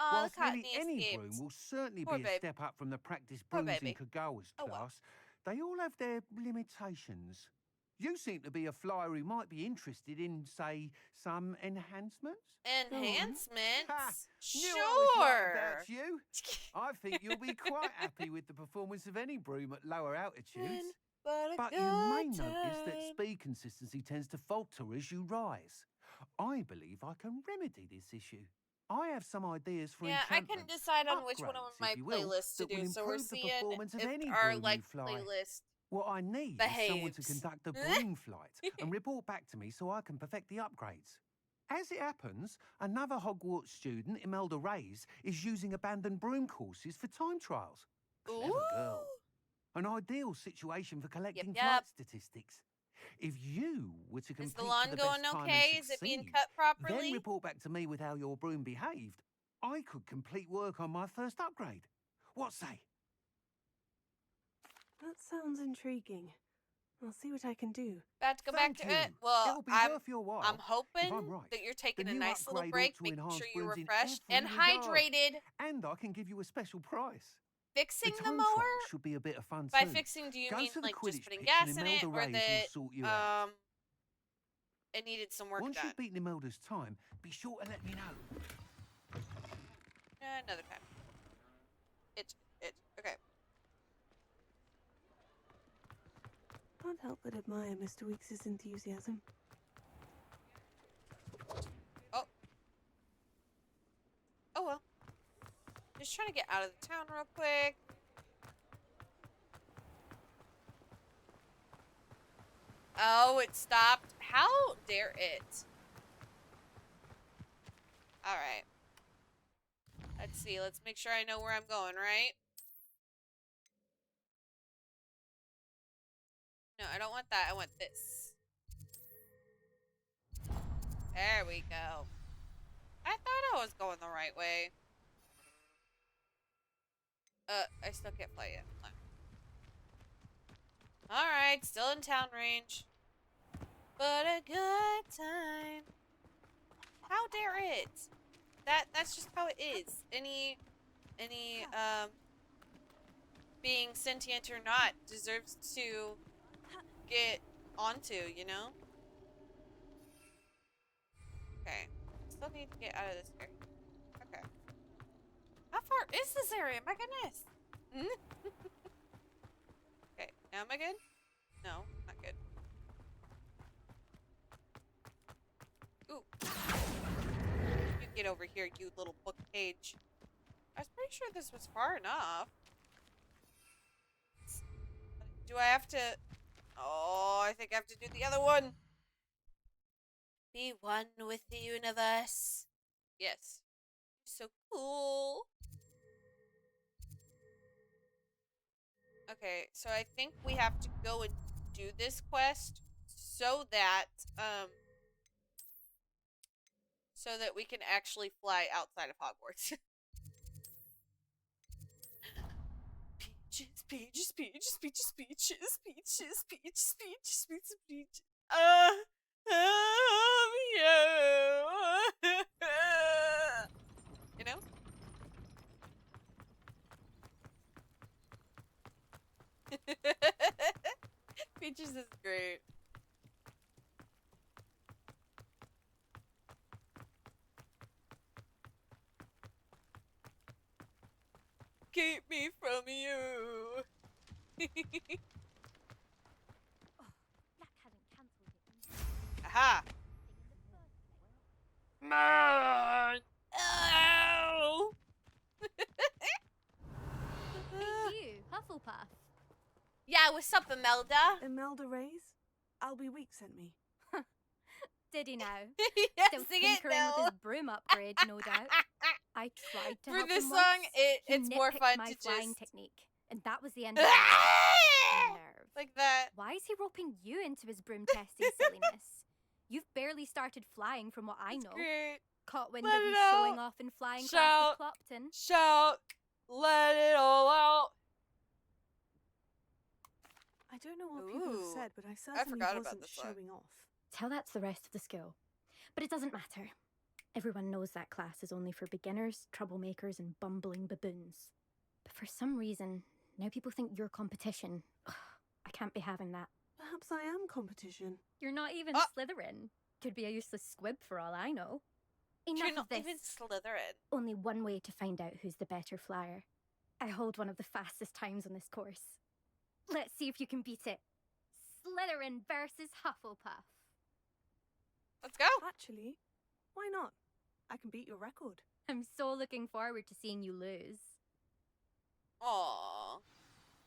Oh, Whilst the cotton nearly any escaped. broom will certainly Poor be a babe. step up from the practice Poor brooms in baby. Kagawa's Oh, class, well. they all have their limitations. You seem to be a flyer who might be interested in, say, some enhancements. Enhancements? Ha! Knew I was right Sure. about you. I think you'll be quite happy with the performance of any broom at lower altitudes. But you may notice that speed consistency tends to falter as you rise. I believe I can remedy this issue. I have some ideas for Yeah, I enchantments, couldn't decide on which one of upgrades, my if you will, playlists to that will do, so we're improve the seeing performance of if any our broom like you fly. playlist What I need is someone to behaves. conduct the broom flight and report back to me so I can perfect the upgrades. As it happens, another Hogwarts student, Imelda Reyes, is using abandoned broom courses for time trials. Clever girl. An ideal situation for collecting flight statistics. If you were to compete Is the lawn for the going best time okay? and Is it being succeed, cut properly? then report back to me with how your broom behaved, I could complete work on my first upgrade. What say? That sounds intriguing. I'll see what I can do. About to go back to Thank it. you. Well, It'll be I'm worth your while. I'm hoping If I'm right, that you're taking the a new nice little upgrade break, ought to making enhance sure you're brooms in refreshed every and regard. hydrated. And I can give you a special price. Fixing the the time mower? trial should be a bit of fun By too. fixing, do you Go mean to the like just Quidditch putting pitch gas and in it, Imelda or Reyes that will sort you out. it needed some work Once done? you've beaten Imelda's time, be sure to let me know. Another time. Itch. Okay. Can't help but admire Mr. Weeks' enthusiasm. Oh well. Just trying to get out of the town real quick. Oh, it stopped. How dare it? Alright. Let's see. Let's make sure I know where I'm going, right? No, I don't want that. I want this. There we go. I thought I was going the right way. I still can't fly yet. Alright, still in town range. But a good time. How dare it? That's just how it is. Any being sentient or not deserves to get onto, you know? Okay. Still need to get out of this area. Okay. How far is this area? My goodness. Okay, now am I good? No, not good. Ooh. You get over here, you little book page. I was pretty sure this was far enough. Do I have to... Oh, I think I have to do the other one. Be one with the universe. Yes. So cool. Okay, so I think we have to go and do this quest so that we can actually fly outside of Hogwarts. Peaches, peaches, peaches, peaches, peaches, peaches, peaches, peaches, peaches, peaches. of you. You know? Peaches is great. Keep me from you. Aha! Man! Ow! Hey, you, Hufflepuff. Yeah, what's up, Imelda? Imelda Reyes? Albie Week sent me. Did he now? Yes, Still sing it tinkering with now. his broom upgrade, no doubt. I tried to For help this him song, once. He it's more nitpicked fun my to flying just technique, and that was the end of it. Nerve. like that. Why is he roping you into his broom testing silliness? You've barely started flying, from what I know. Great. Caught wind Let of it you out. showing off in flying class Shout. with Clopton. Shout, let it all out. I don't know what people have Ooh, said, but I certainly forgot about wasn't this song. showing off. Tell that to the rest of the school. But it doesn't matter. Everyone knows that class is only for beginners, troublemakers, and bumbling baboons. But for some reason, now people think you're competition. Ugh, I can't be having that. Perhaps I am competition. You're not even Slytherin. Could be a useless squib for all I know. Enough You're not of this. even Slytherin. Only one way to find out who's the better flyer. I hold one of the fastest times on this course. Let's see if you can beat it. Slytherin versus Hufflepuff. Let's go. Actually, why not? I can beat your record. I'm so looking forward to seeing you lose. Aww.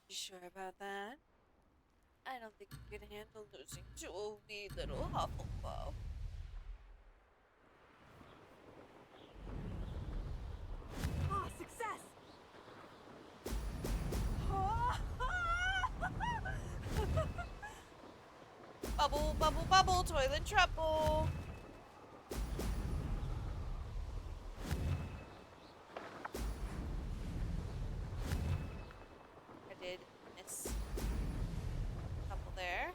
You sure about that? I don't think you can handle losing to a wee little Hufflepuff. Ah, success! Bubble, bubble, bubble, toilet trouble. I did miss a couple there.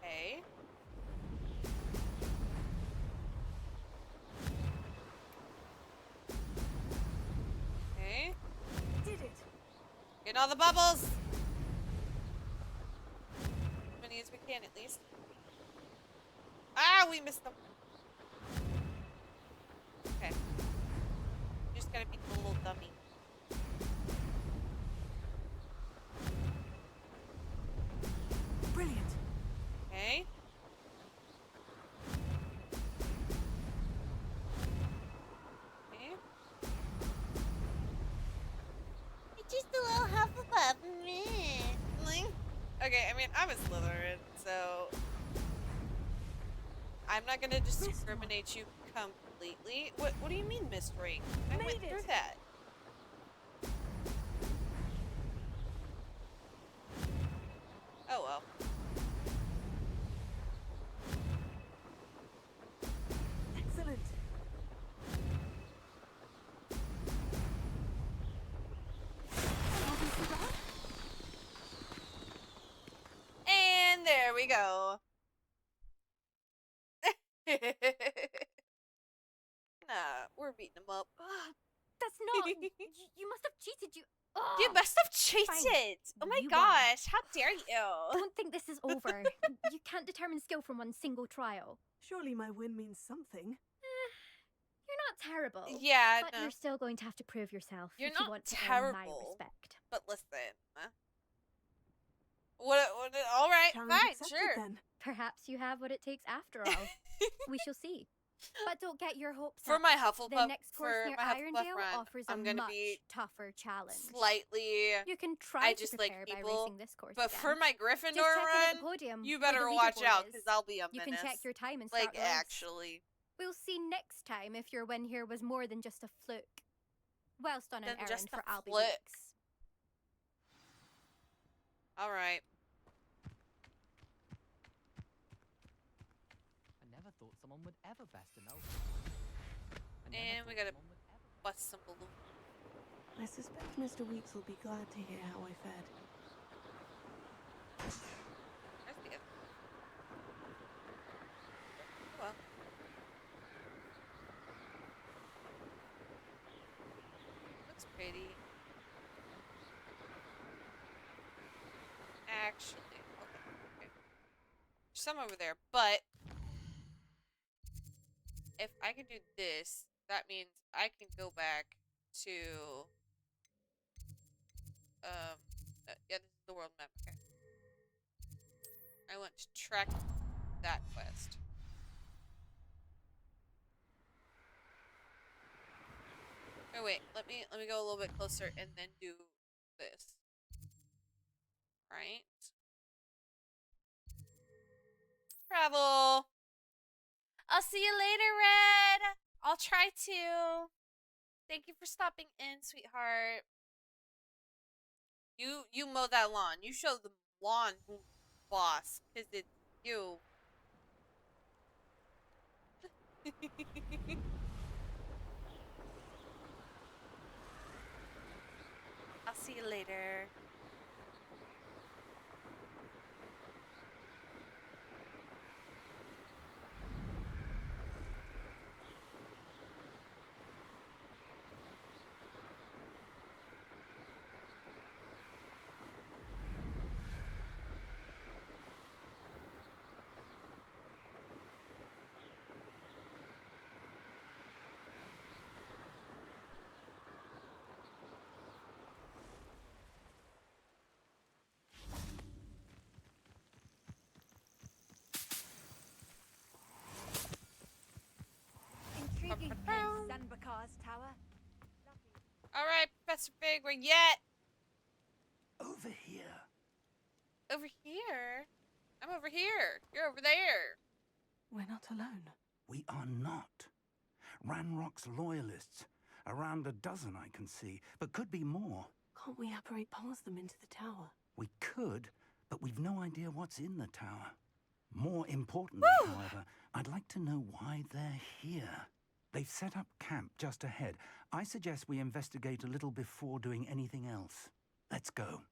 Okay. Okay. Did it! Getting all the bubbles. As many as we can, at least. Ah, we missed them. Okay. You just gotta beat the little dummy. Brilliant. Okay. Okay. It's just a little Hufflepuff. Okay, I mean, I'm a Slytherin, so I'm not gonna discriminate you completely. What do you mean, Miss Ring? I went through that. Oh well. Excellent. And there we go. Nah, we're beating them up. That's not. You must have cheated. You must have cheated. Fine. Oh my You gosh, how dare you? Don't think this is over. You can't determine skill from one single trial. Surely my win means something. You're not terrible. Yeah, but no. you're still going to have to prove yourself You're if not you want to earn my terrible. respect. But listen. What all right, Challenge fine, accepted, sure. then. Perhaps you have what it takes after all. We shall see. But don't get your hopes For up. my Hufflepuff, The next course for near my Hufflepuff Irondale run, offers I'm a gonna much be tougher challenge. slightly. You can try I to just prepare like by people, racing this course but again. for my Just Gryffindor check in at the run, podium you where better the watch leaderboard out is. because I'll be a You menace. can check your time and start like the race. actually. We'll see next time if your win here was more than just a fluke. Whilst on an Than just errand for a Albie fluke. Weeks. All right. I never thought someone would ever best an elf. And we gotta bust some balloons. I suspect Mr. Weeks will be glad to hear how I fared. There's the other. pretty. Actually, okay. There's some over there, but if I can do this, that means I can go back to yeah, this is the world map. Okay. I want to track that quest. Oh wait, let me go a little bit closer and then do this. Right? Travel. I'll see you later, Red. I'll try to. Thank you for stopping in, sweetheart. You mow that lawn. You show the lawn boss, cause it's you. I'll see you later. Intriguing place, Zanbakar's tower. Alright, Professor Fig, where yet? Over here. Over here? I'm over here. You're over there. We're not alone. We are not. Ranrock's loyalists. Around a dozen I can see, but could be more. Can't we apparate past them into the tower? We could, but we've no idea what's in the tower. More importantly, however, I'd like to know why they're here. They've set up camp just ahead. I suggest we investigate a little before doing anything else. Let's go.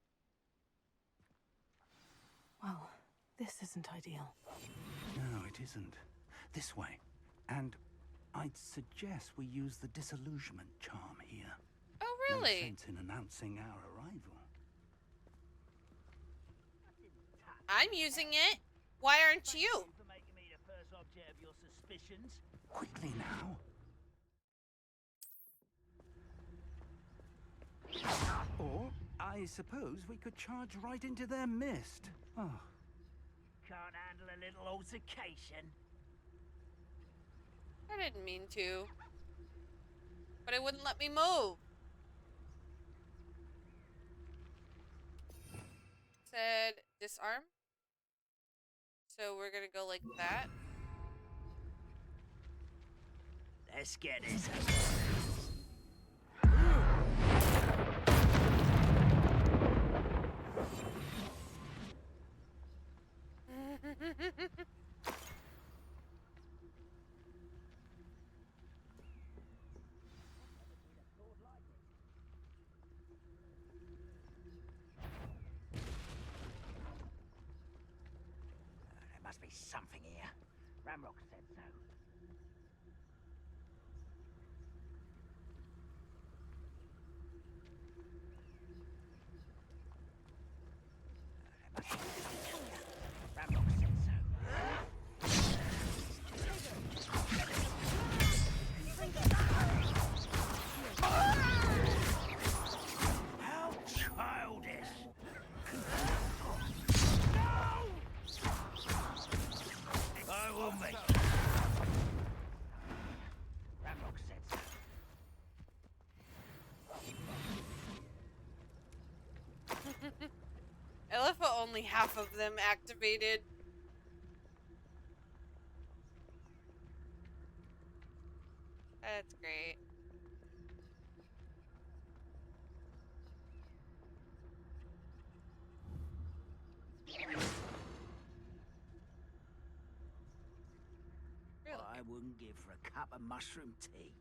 Well, this isn't ideal. No, it isn't. This way. And I'd suggest we use the disillusionment charm here. Oh, No really? sense in announcing our arrival. I'm using it. Why aren't you? For making me the first object of your suspicions. Quickly now. Or, I suppose we could charge right into their mist. Oh. Can't handle a little altercation. I didn't mean to. But it wouldn't let me move. Said disarm. So we're gonna go like that. Let's get this. There must be something here. Ramrock said so. Ramrock said so. How childish! I will make it. Ramrock said so. I love how only half of them activated. That's great. Really? I wouldn't give for a cup of mushroom tea.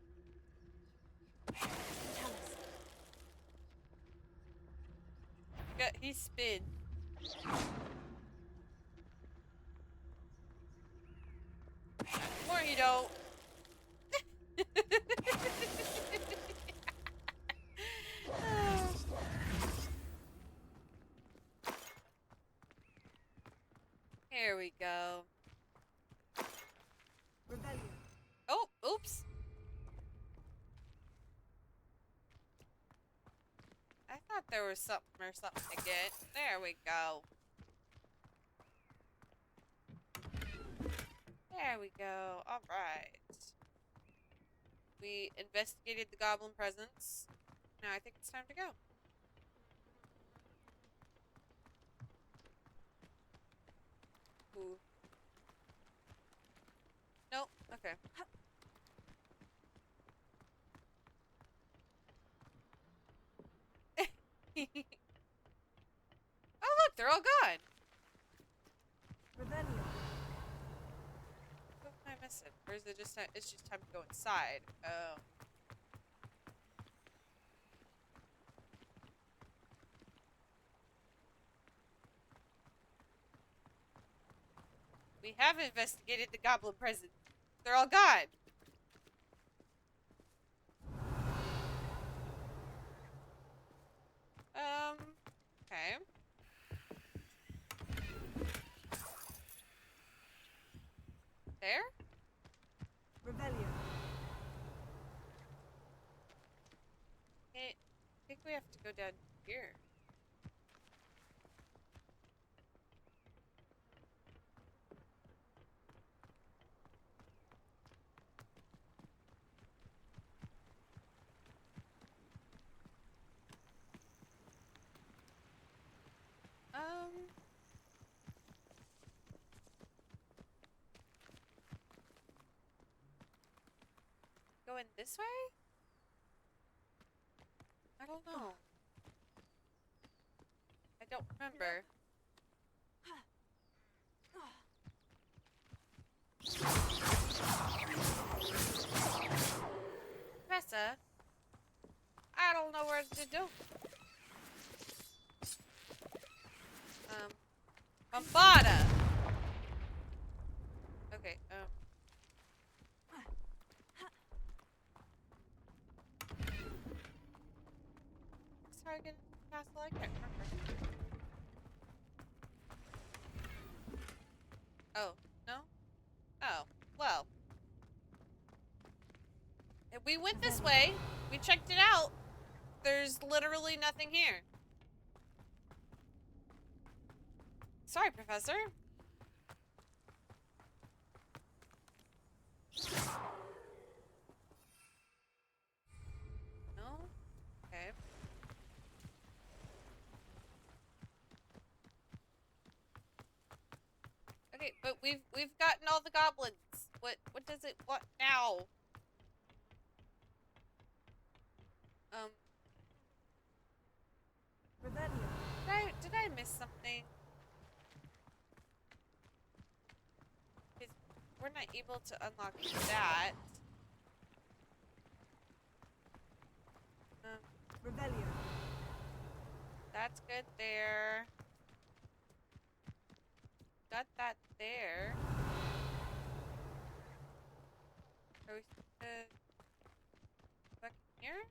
He spin. Or you don't. Here we go. Rebellion. Oh, oops. I thought there was something or something to get. There we go. There we go. Alright. We investigated the goblin presence. Now I think it's time to go. Ooh. Nope. Okay. Oh look, they're all gone. Rebellion. What am I missing? Or is it just time? It's just time to go inside. Oh. We have investigated the goblin prison. They're all gone. Okay. There? Rebellion. I think we have to go down here. Going this way? I don't know. I don't remember. Professor, I don't know what to do. Bombada! Okay, Sorry, I get castle, I can't remember. Oh, no? Oh, well. If we went this way, we checked it out. There's literally nothing here. Sorry, Professor. No? Okay. Okay, but we've gotten all the goblins. What does it want now? Rebellion. Did I miss something? We're not able to unlock that. Rebellion. That's good there. Got that there. Are we back here?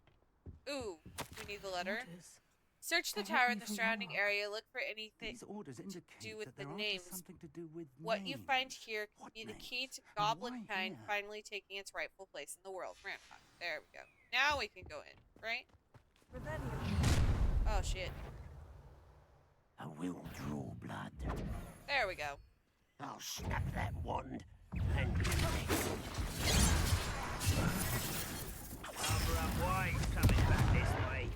Ooh, we need the letter. Search the tower and the surrounding area. Look for anything These orders to indicate do with that the they're after names. something to do with What you names. find here could be the names? key to And goblin why kind here? finally taking its rightful place in the world. Rampart. There we go. Now we can go in, right? Rebellion. Oh shit. I will draw blood. There we go. I'll snap that wand and cover up white coming back this way.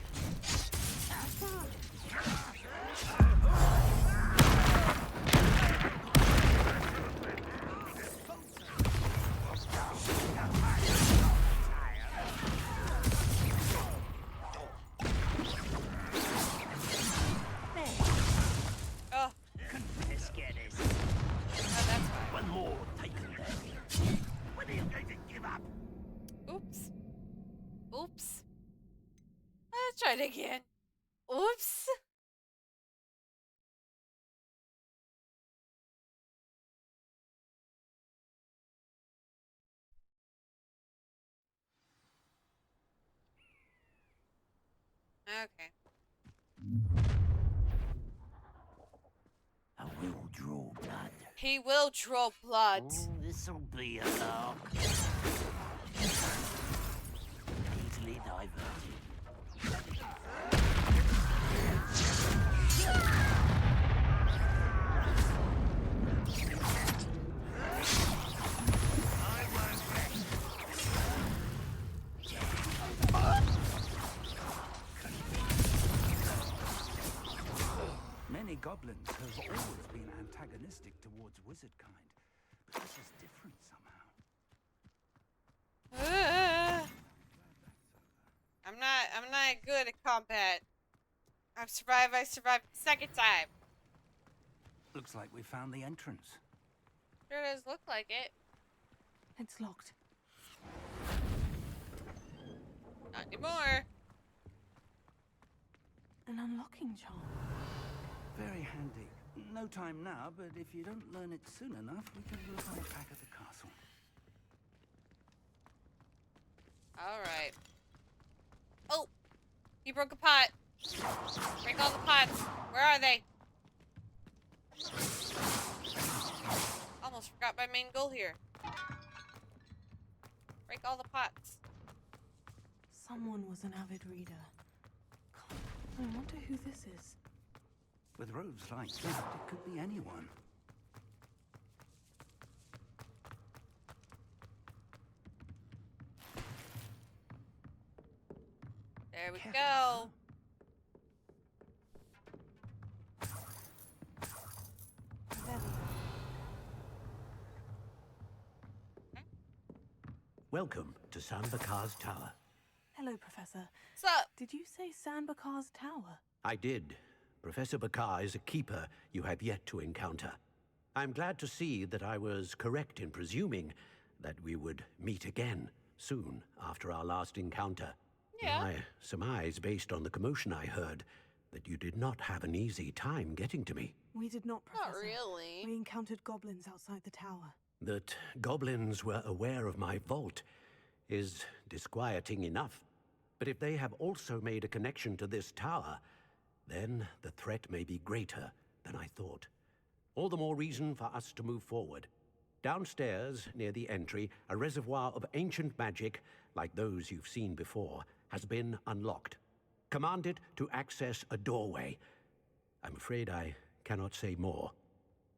Oh. Let's get this. Oh, that's fine. One more taken there. When are you going to give up? Oops. Oops. Let's try it again. Oops. Okay. I will draw blood. He will draw blood. This'll be a lark. Easily diverted. Many goblins have always been antagonistic towards wizard kind, but this is different somehow. I'm not good at combat. I survived the second time. Looks like we found the entrance. Sure does look like it. It's locked. Not anymore. An unlocking charm. Very handy. No time now, but if you don't learn it soon enough, we can look on it back at the castle. Alright. Oh! He broke a pot. Break all the pots. Where are they? Almost forgot my main goal here. Break all the pots. Someone was an avid reader. God, I wonder who this is. With robes like that, it could be anyone. There we go. Welcome to Sanbakar's Tower. Hello, Professor. What's up? Did you say Sanbakar's Tower? I did. Professor Bakar is a keeper you have yet to encounter. I'm glad to see that I was correct in presuming that we would meet again soon after our last encounter. Yeah. I surmise, based on the commotion I heard, that you did not have an easy time getting to me. We did not, Professor. Not really. We encountered goblins outside the tower. That goblins were aware of my vault is disquieting enough. But if they have also made a connection to this tower, then the threat may be greater than I thought. All the more reason for us to move forward. Downstairs, near the entry, a reservoir of ancient magic, like those you've seen before, has been unlocked. Command it to access a doorway. I'm afraid I cannot say more.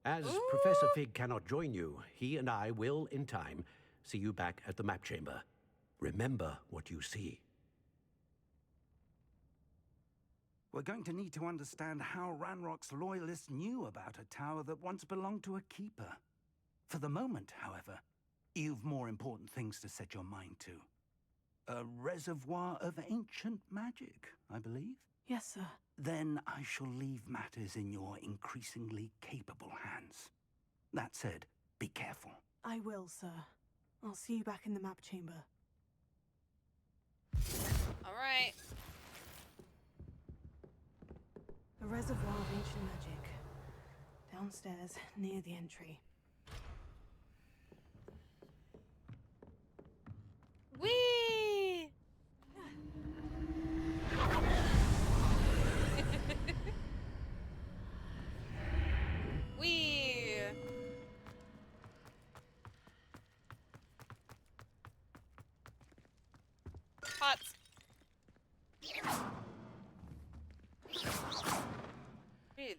As Professor Fig cannot join you, he and I will, in time, see you back at the map chamber. Remember what you see. We're going to need to understand how Ranrock's loyalists knew about a tower that once belonged to a keeper. For the moment, however, you've more important things to set your mind to. A reservoir of ancient magic, I believe? Yes, sir. Then I shall leave matters in your increasingly capable hands. That said, be careful. I will, sir. I'll see you back in the map chamber. All right. A reservoir of ancient magic. Downstairs, near the entry. Whee! Whee! Pots. Breathe.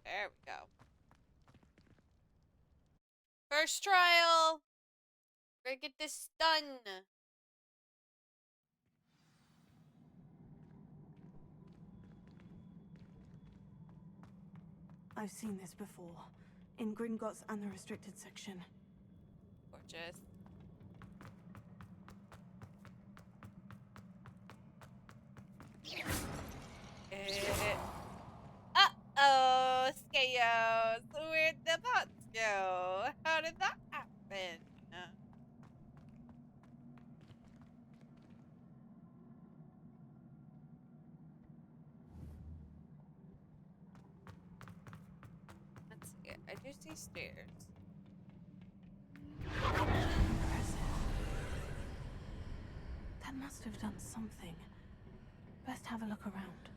There we go. First trial. We're gonna get this done. I've seen this before. In Gringotts and the restricted section. Gorgeous. Uh-oh, Scales. Where'd the pots go? How did that happen? Let's see. I do see stairs. Impressive. That must have done something. Best have a look around.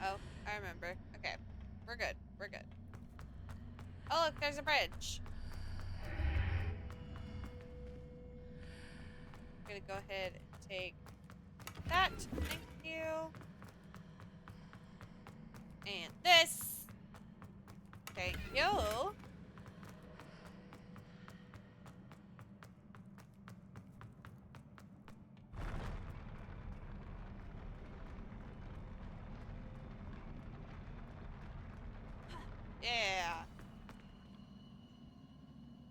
Oh, I remember. Okay. We're good. We're good. Oh, look, there's a bridge. I'm gonna go ahead and take that. Thank you. And this. Thank you. Yeah.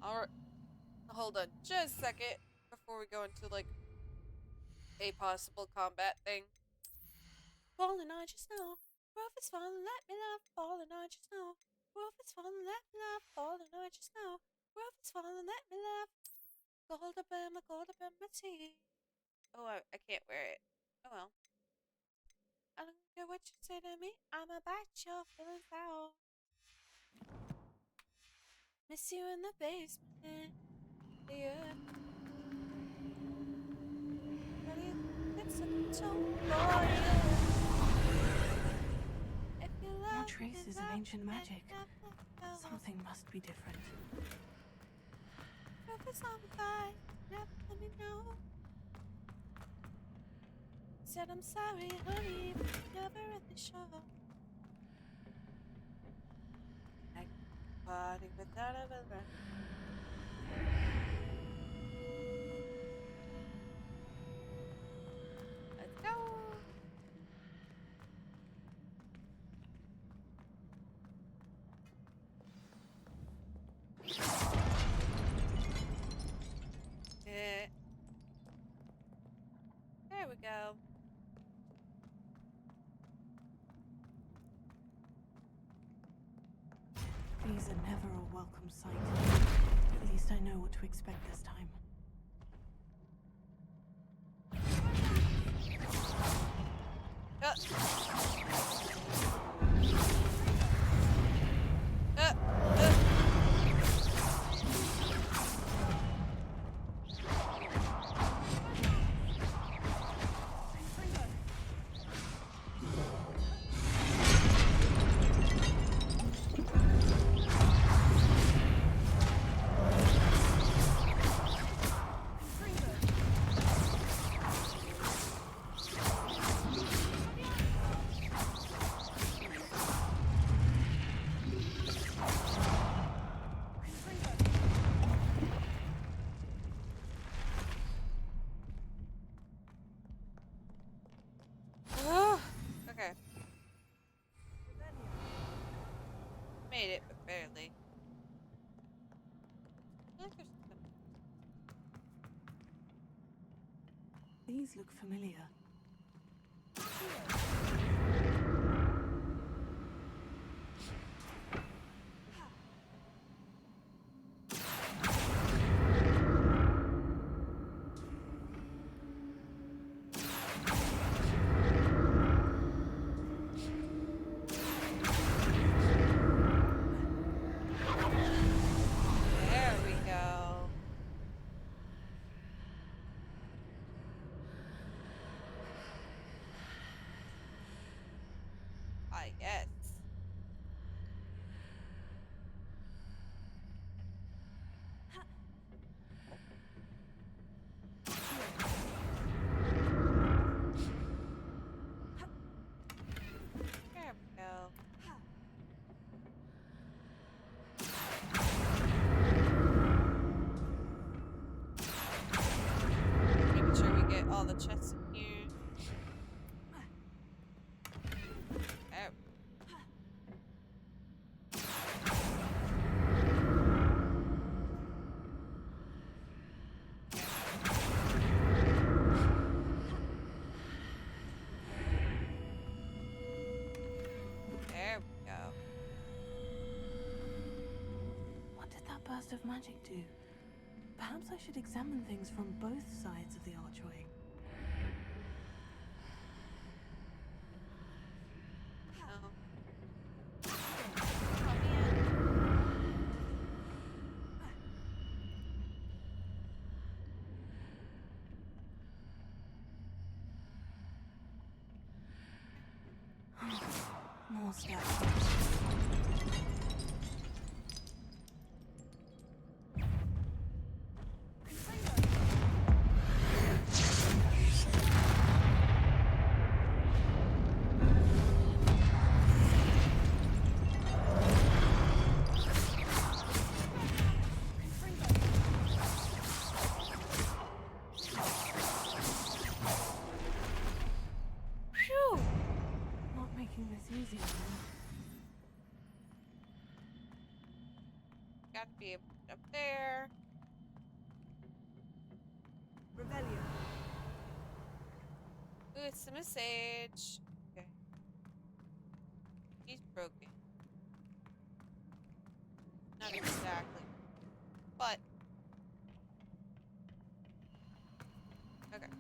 Alright. Hold on just a second before we go into, like, a possible combat thing. Falling, I just know. Roof is falling, let me love. Falling, I just know. Roof is falling, let me love. Falling, I just know. Roof is falling, let me love. Gold up in my tea. Oh, I can't wear it. Oh well. I don't care what you say to me. I'ma bite your feelings out. Miss you in the basement. Yeah. Ready? It's a tool for you. If you love No traces of ancient magic. Something must be different. If it's on fire, never let me know. Said I'm sorry, honey, but you never really show. I party without a villain. Let's go. There we go. These are never a welcome sight. At least I know what to expect this time. Okay. Made it, but barely. I feel like there's something. These look familiar. There we go. Ah, yes. There we go. Making sure we get all the chests in here. There. There we go. What did that burst of magic do? Perhaps I should examine things from both sides of the archway. Oh. More steps. Phew! Not making this easier. Gotta be able to get up there. Revelio. Ooh, it's a message. Okay. He's broken. Not exactly. But. Okay.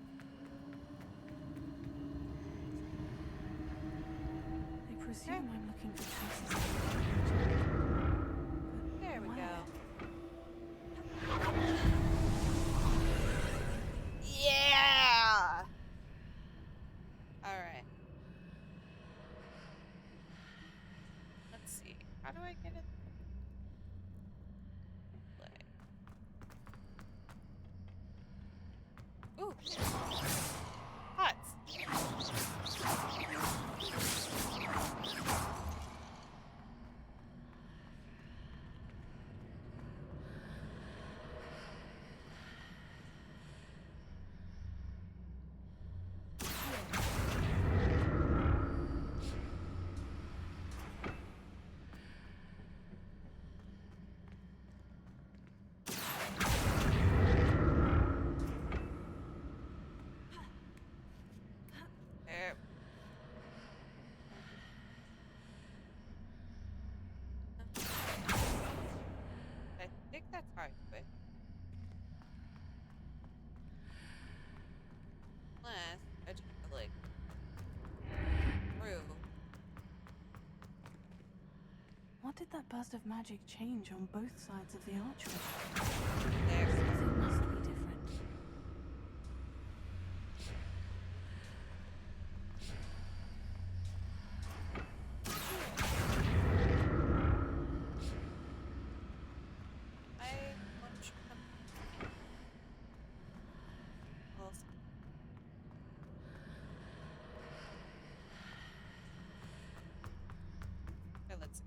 I presume I'm looking for traces of There we where? go. Yeah! Alright. Let's see. How do I get it? Play. Ooh. Pots. There. I think that's hard, but unless I just have to, like through. What did that burst of magic change on both sides of the archway? There. Something must be different. I want you to come. Well, okay, let's see.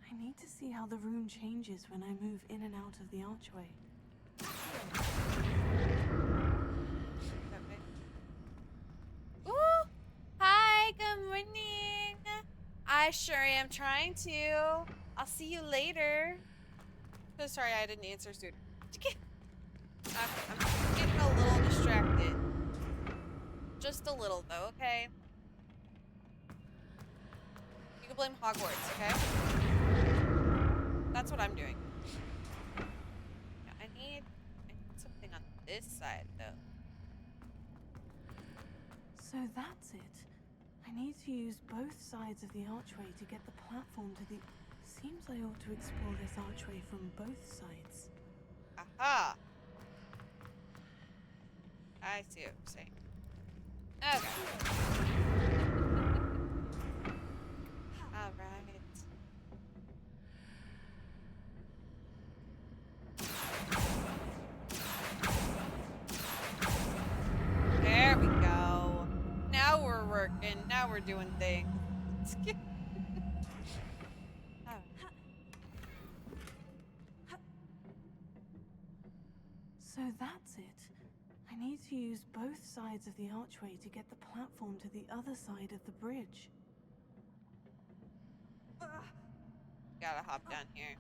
I need to see how the room changes when I move in and out of the archway. Okay. Ooh! Hi, good morning. I sure am trying to. I'll see you later. So sorry I didn't answer sooner. I'm getting a little distracted. Just a little, though, okay? You can blame Hogwarts, okay? That's what I'm doing. Yeah, I need something on this side, though. So that's it. I need to use both sides of the archway to get the platform to the... Seems I ought to explore this archway from both sides. Aha! I see what you're saying. Okay. Alright. There we go. Now we're working. Now we're doing things. So that's it. I need to use both sides of the archway to get the platform to the other side of the bridge. Gotta hop down here.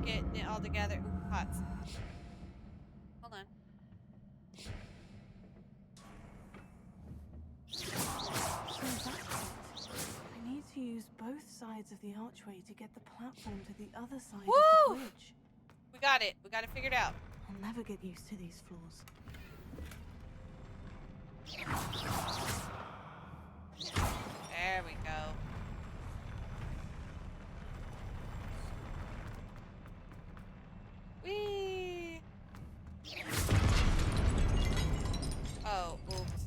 Getting it all together. Ooh, pots. Hold on. use both sides of the archway to get the platform to the other side Woo! of the bridge. We got it. We got it figured out. I'll never get used to these floors. There we go. Whee! Oh, oops.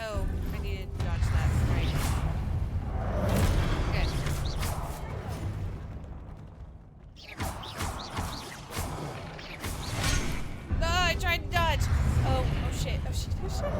Oh, I needed to dodge that. Right. Okay. No, I tried to dodge. Oh shit. Oh shit. Oh shit.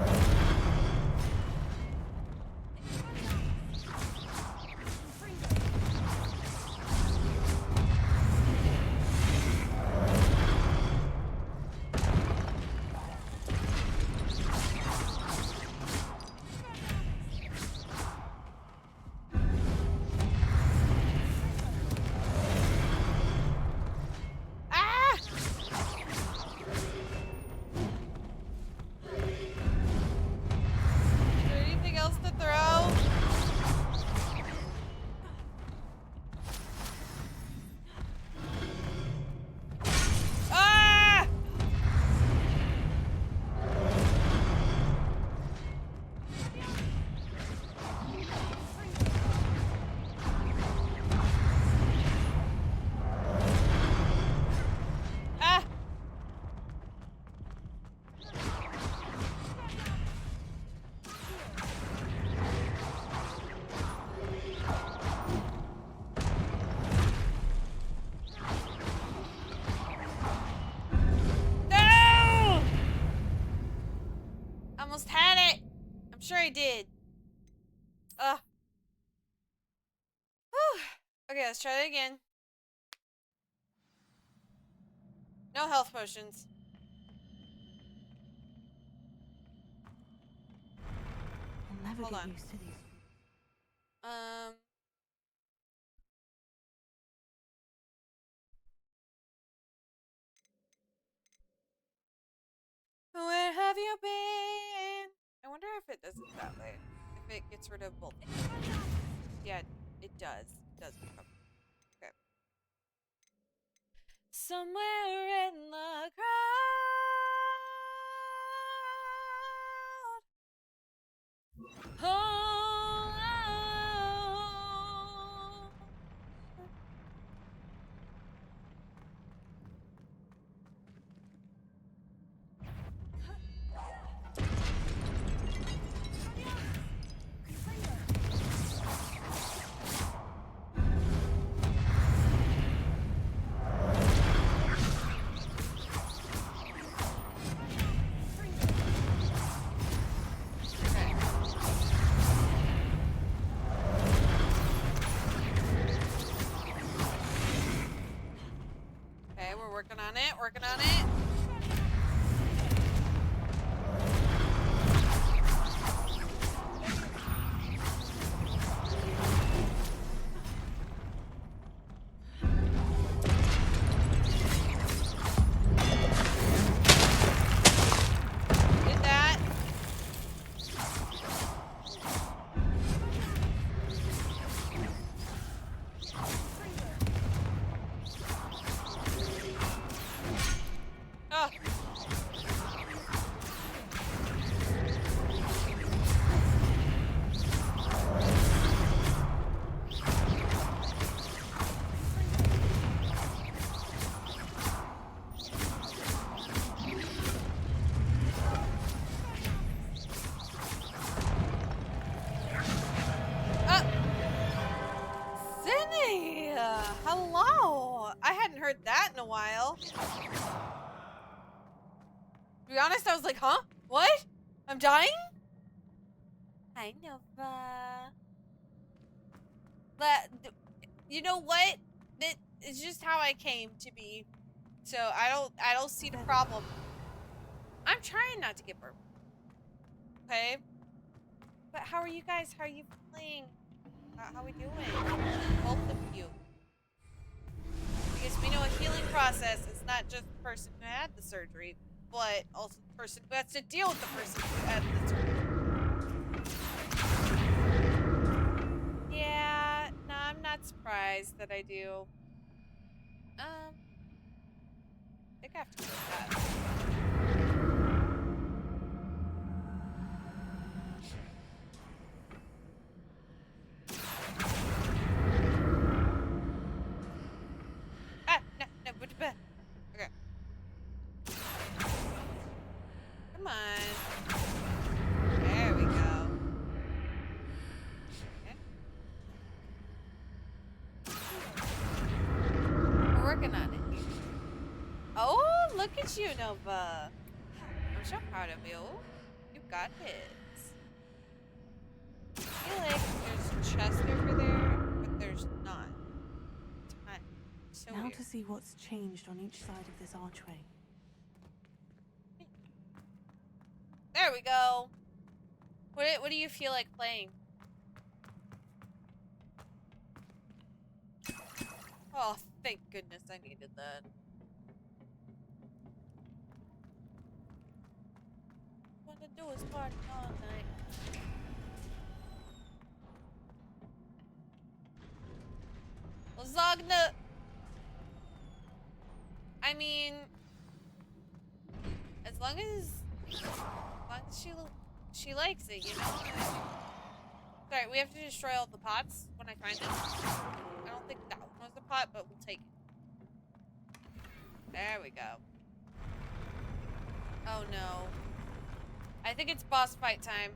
Almost had it. I'm sure I did. Okay, let's try it again. No health potions. I'll never Hold get on. used to these. Where have you been? I wonder if it does it that way. If it gets rid of both. Yeah, it does. It does. Okay. Somewhere in the crowd. Oh. Working on it, working on it. Did that. Oh. Zinni! Hello! I hadn't heard that in a while. To be honest, I was like, huh? What? I'm dying? Hi, Nova. But, you know what? It's just how I came to be. So I don't see the problem. I'm trying not to get burnt. Okay? But how are you guys? How are you feeling? How are we doing? Both of you. Because we know a healing process is not just the person who had the surgery. but also the person who has to deal with the person at the tournament. Yeah, no, I'm not surprised that I do. I think I have to go with that. No, okay. Come on. There we go. Okay. We're working on it. Oh, look at you, Nova. I'm so proud of you. You got this. I feel like there's a chest over there, but there's not. So now weird. to see what's changed on each side of this archway. There we go. What do you feel like playing? Oh, thank goodness I needed that. What to do is party all night. Lasagna. I mean, as long as she likes it, you know. Sorry, we have to destroy all the pots when I find it. I don't think that one was the pot, but we'll take it. There we go. Oh no. I think it's boss fight time.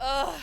Ugh.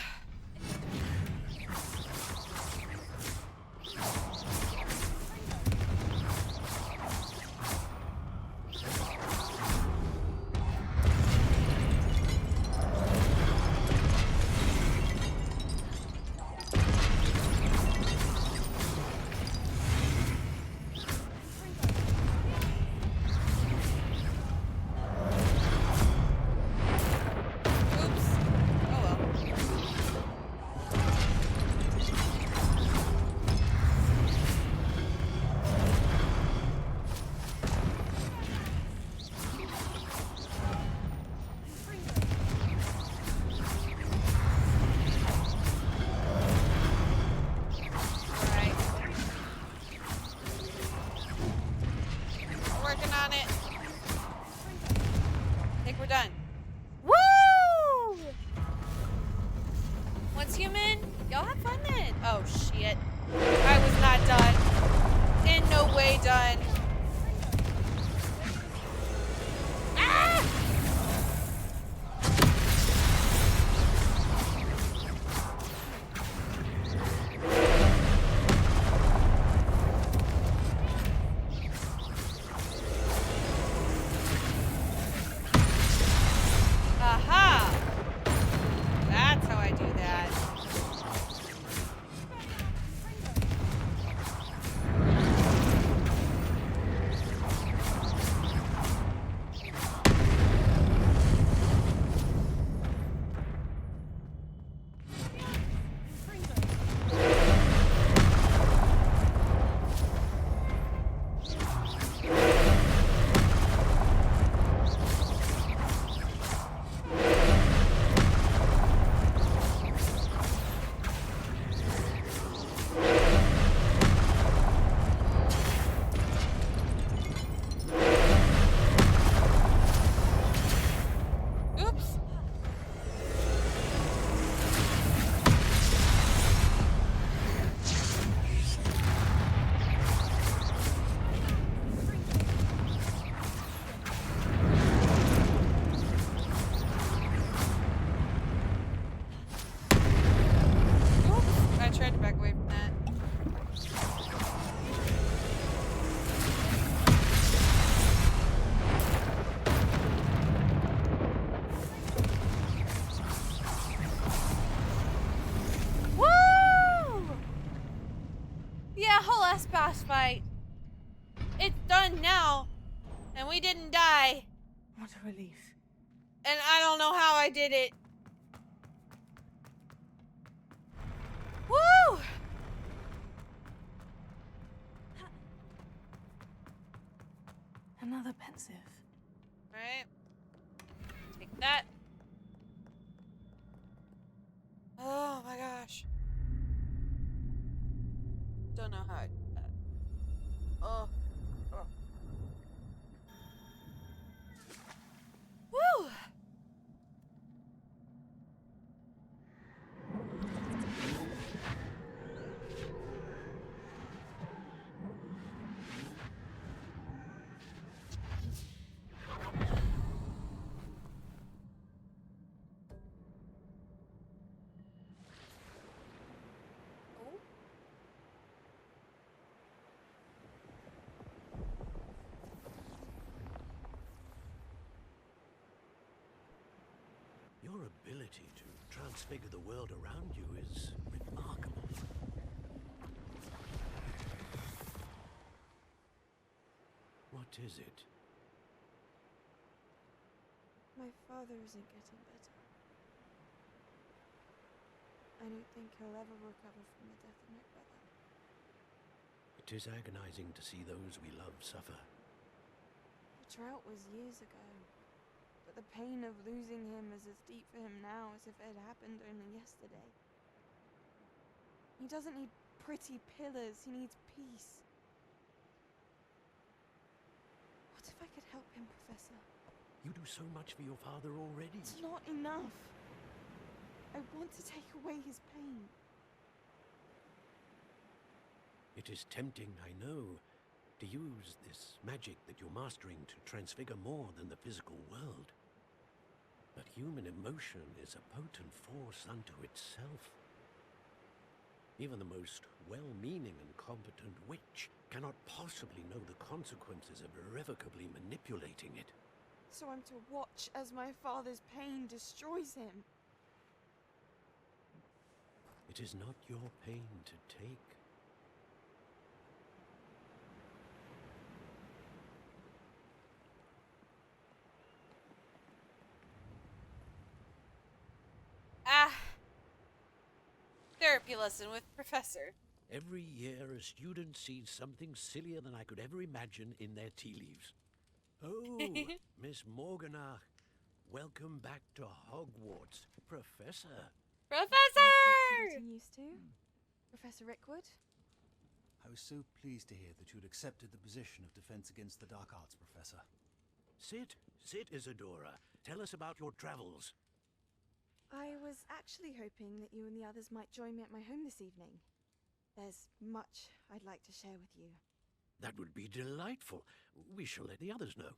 Boss fight. It's done now, and we didn't die. What a relief. And I don't know how I did it. Woo! Another pensive. Right. Take that. Oh my gosh. Don't know how I did that. Oh. Oh. Woo! Your ability to transfigure the world around you is remarkable. What is it? My father isn't getting better. I don't think he'll ever recover from the death of my brother. It is agonizing to see those we love suffer. The drought was years ago. But the pain of losing him is as deep for him now as if it had happened only yesterday. He doesn't need pretty pillars, he needs peace. What if I could help him, Professor? You do so much for your father already. It's not enough. I want to take away his pain. It is tempting, I know, to use this magic that you're mastering to transfigure more than the physical world. But human emotion is a potent force unto itself. Even the most well-meaning and competent witch cannot possibly know the consequences of irrevocably manipulating it. So I'm to watch as my father's pain destroys him. It is not your pain to take. Therapy lesson with Professor. Every year a student sees something sillier than I could ever imagine in their tea leaves. Oh, Miss Morganach, welcome back to Hogwarts, Professor. Professor! Used to? Professor Rickwood? I was so pleased to hear that you'd accepted the position of Defense Against the Dark Arts, Professor. Sit, Isadora. Tell us about your travels. I was actually hoping that you and the others might join me at my home this evening. There's much I'd like to share with you. That would be delightful. We shall let the others know.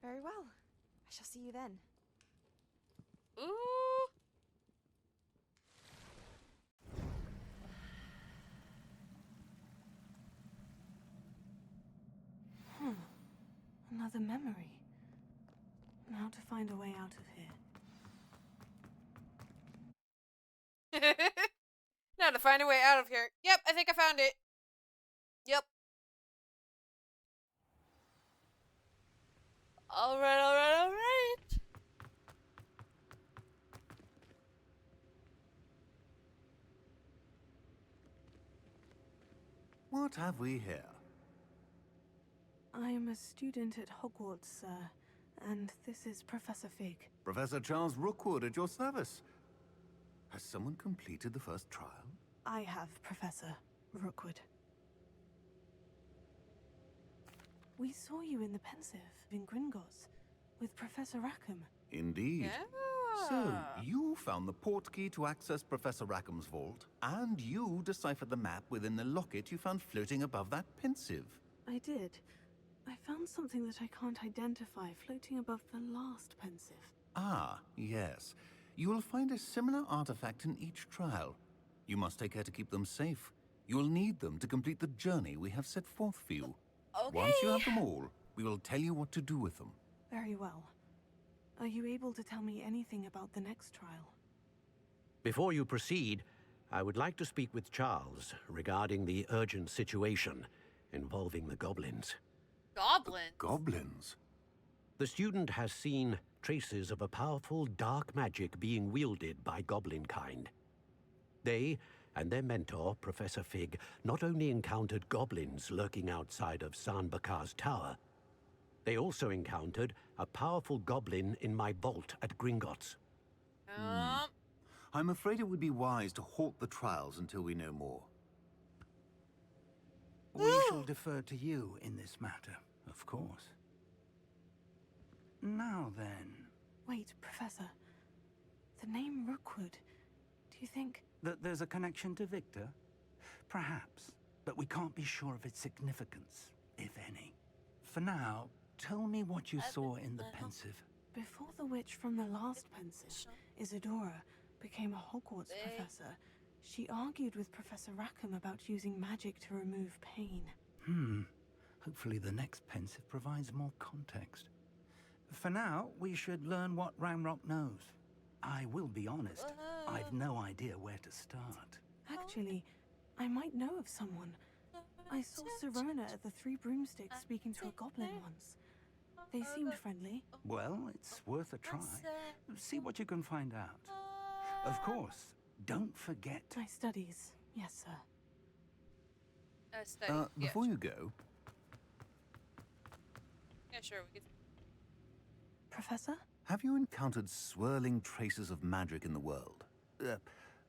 Very well. I shall see you then. Ooh. Another memory. Now to find a way out of here. Now to find a way out of here. Yep, I think I found it. Yep. Alright. What have we here? I am a student at Hogwarts, sir, and this is Professor Fig. Professor Charles Rookwood at your service. Has someone completed the first trial? I have, Professor Rookwood. We saw you in the Pensive in Gringotts with Professor Rackham. Indeed. Yeah. So, you found the portkey to access Professor Rackham's vault, and you deciphered the map within the locket you found floating above that Pensive. I did. I found something that I can't identify floating above the last Pensive. Ah, yes. You will find a similar artifact in each trial. You must take care to keep them safe. You will need them to complete the journey we have set forth for you. Okay. Once you have them all, we will tell you what to do with them. Very well. Are you able to tell me anything about the next trial? Before you proceed, I would like to speak with Charles regarding the urgent situation involving the goblins. Goblins? Goblins? The student has seen traces of a powerful dark magic being wielded by goblin kind. They and their mentor, Professor Fig, not only encountered goblins lurking outside of San Bakar's tower, They also encountered a powerful goblin in my vault at Gringotts. I'm afraid it would be wise to halt the trials until we know more. We shall defer to you in this matter, of course. Now then... Wait, Professor. The name Rookwood. Do you think... That there's a connection to Victor? Perhaps, but we can't be sure of its significance, if any. For now, tell me what you saw in the pensive. Before the witch from the last pensive, Isadora, became a Hogwarts professor, she argued with Professor Rackham about using magic to remove pain. Hopefully the next pensive provides more context. For now, we should learn what Ramrock knows. I will be honest, I've no idea where to start. Actually, I might know of someone. I saw Sirona at the Three Broomsticks speaking to a goblin once. They seemed friendly. Well, it's worth a try. See what you can find out. Of course, don't forget... My studies, yes, sir. Before you go... Yeah, sure, we could... Professor? Have you encountered swirling traces of magic in the world?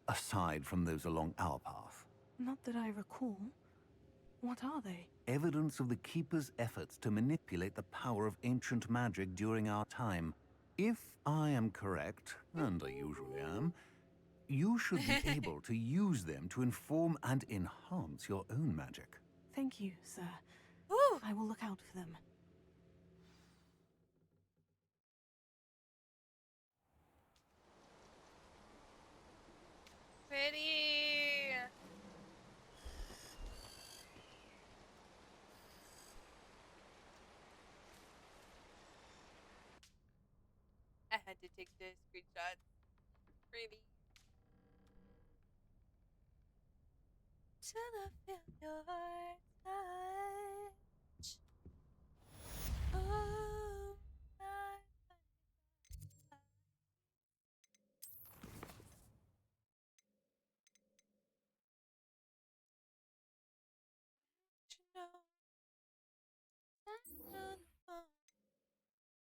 Aside from those along our path? Not that I recall. What are they? Evidence of the Keeper's efforts to manipulate the power of ancient magic during our time. If I am correct, and I usually am, you should be able to use them to inform and enhance your own magic. Thank you, sir. I will look out for them. Pretty. I had to take the screenshot. Pretty. Till I feel your touch. Oh,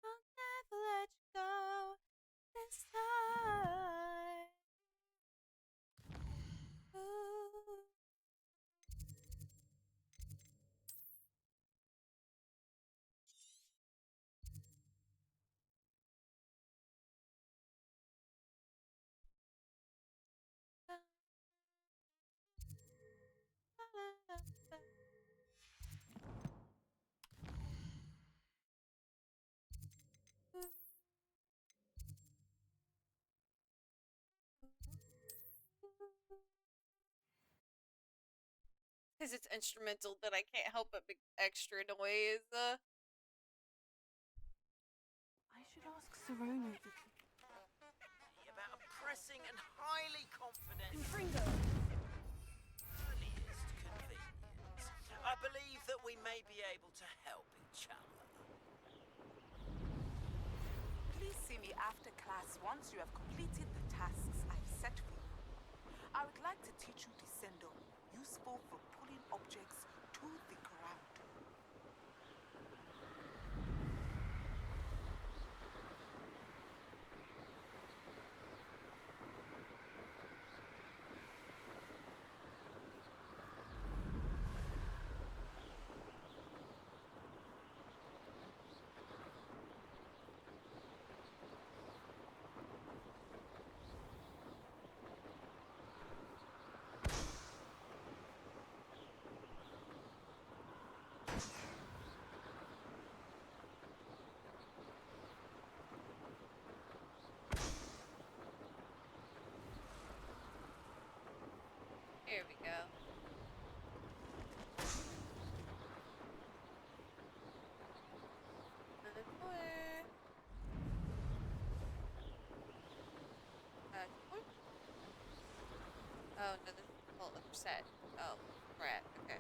I'll never let you go this time. Ooh. Because it's instrumental that I can't help but make extra noise. I should ask Sirona the... About a pressing and highly confident... Confringo! Earliest convenience. I believe that we may be able to help each other. Please see me after class once you have completed the tasks I've set for you. I would like to teach you Descendo, useful for pulling objects to the ground. Here we go. Another more. What? Oh, no, this is the whole other set. Oh, crap. Okay.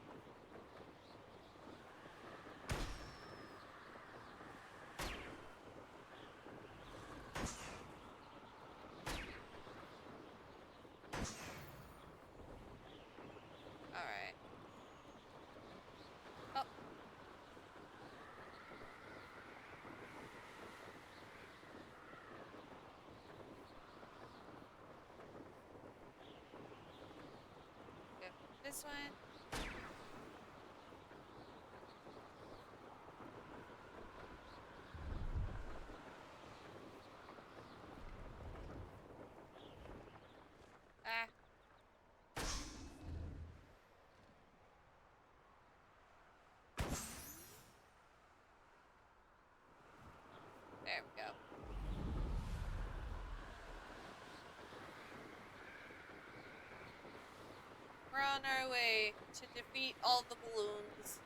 Alright. Oh. this one? Ah. There we go. We're on our way to defeat all the balloons.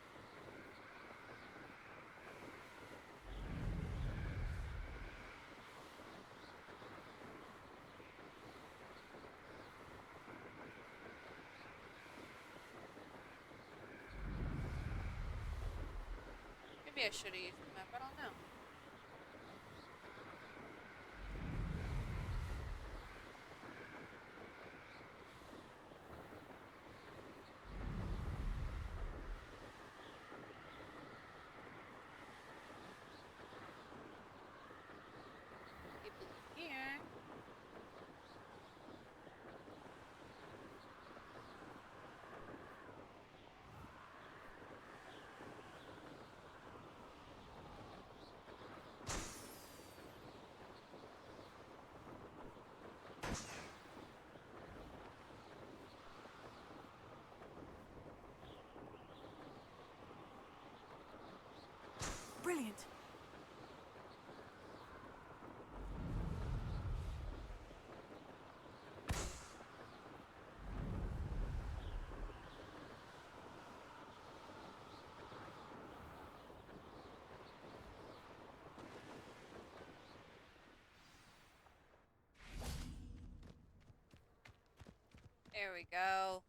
Maybe I should have used the map, I don't know. Here. Brilliant. There we go.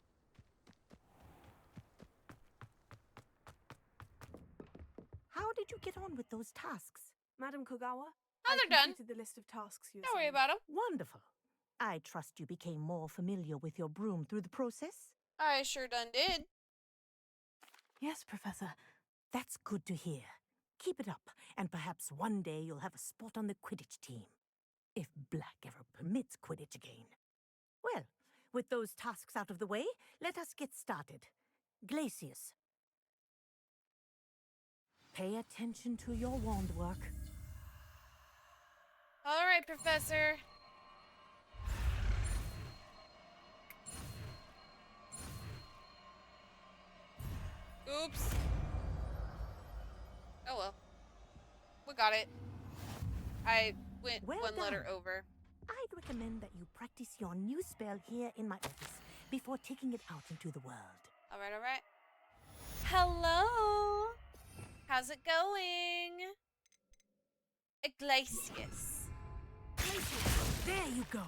How did you get on with those tasks? Madam Kogawa? Oh, they're done. The list of tasks you Don't worry about them. Wonderful. I trust you became more familiar with your broom through the process? I sure done did. Yes, Professor. That's good to hear. Keep it up, and perhaps one day you'll have a spot on the Quidditch team. If Black ever permits Quidditch again. Well, with those tasks out of the way, let us get started. Glacius. Pay attention to your wand work. All right, Professor. Oops. Oh well. We got it. I went Well one done. letter over. I'd recommend that you practice your new spell here in my office before taking it out into the world. All right, all right. Hello. How's it going? Glacius. There you go.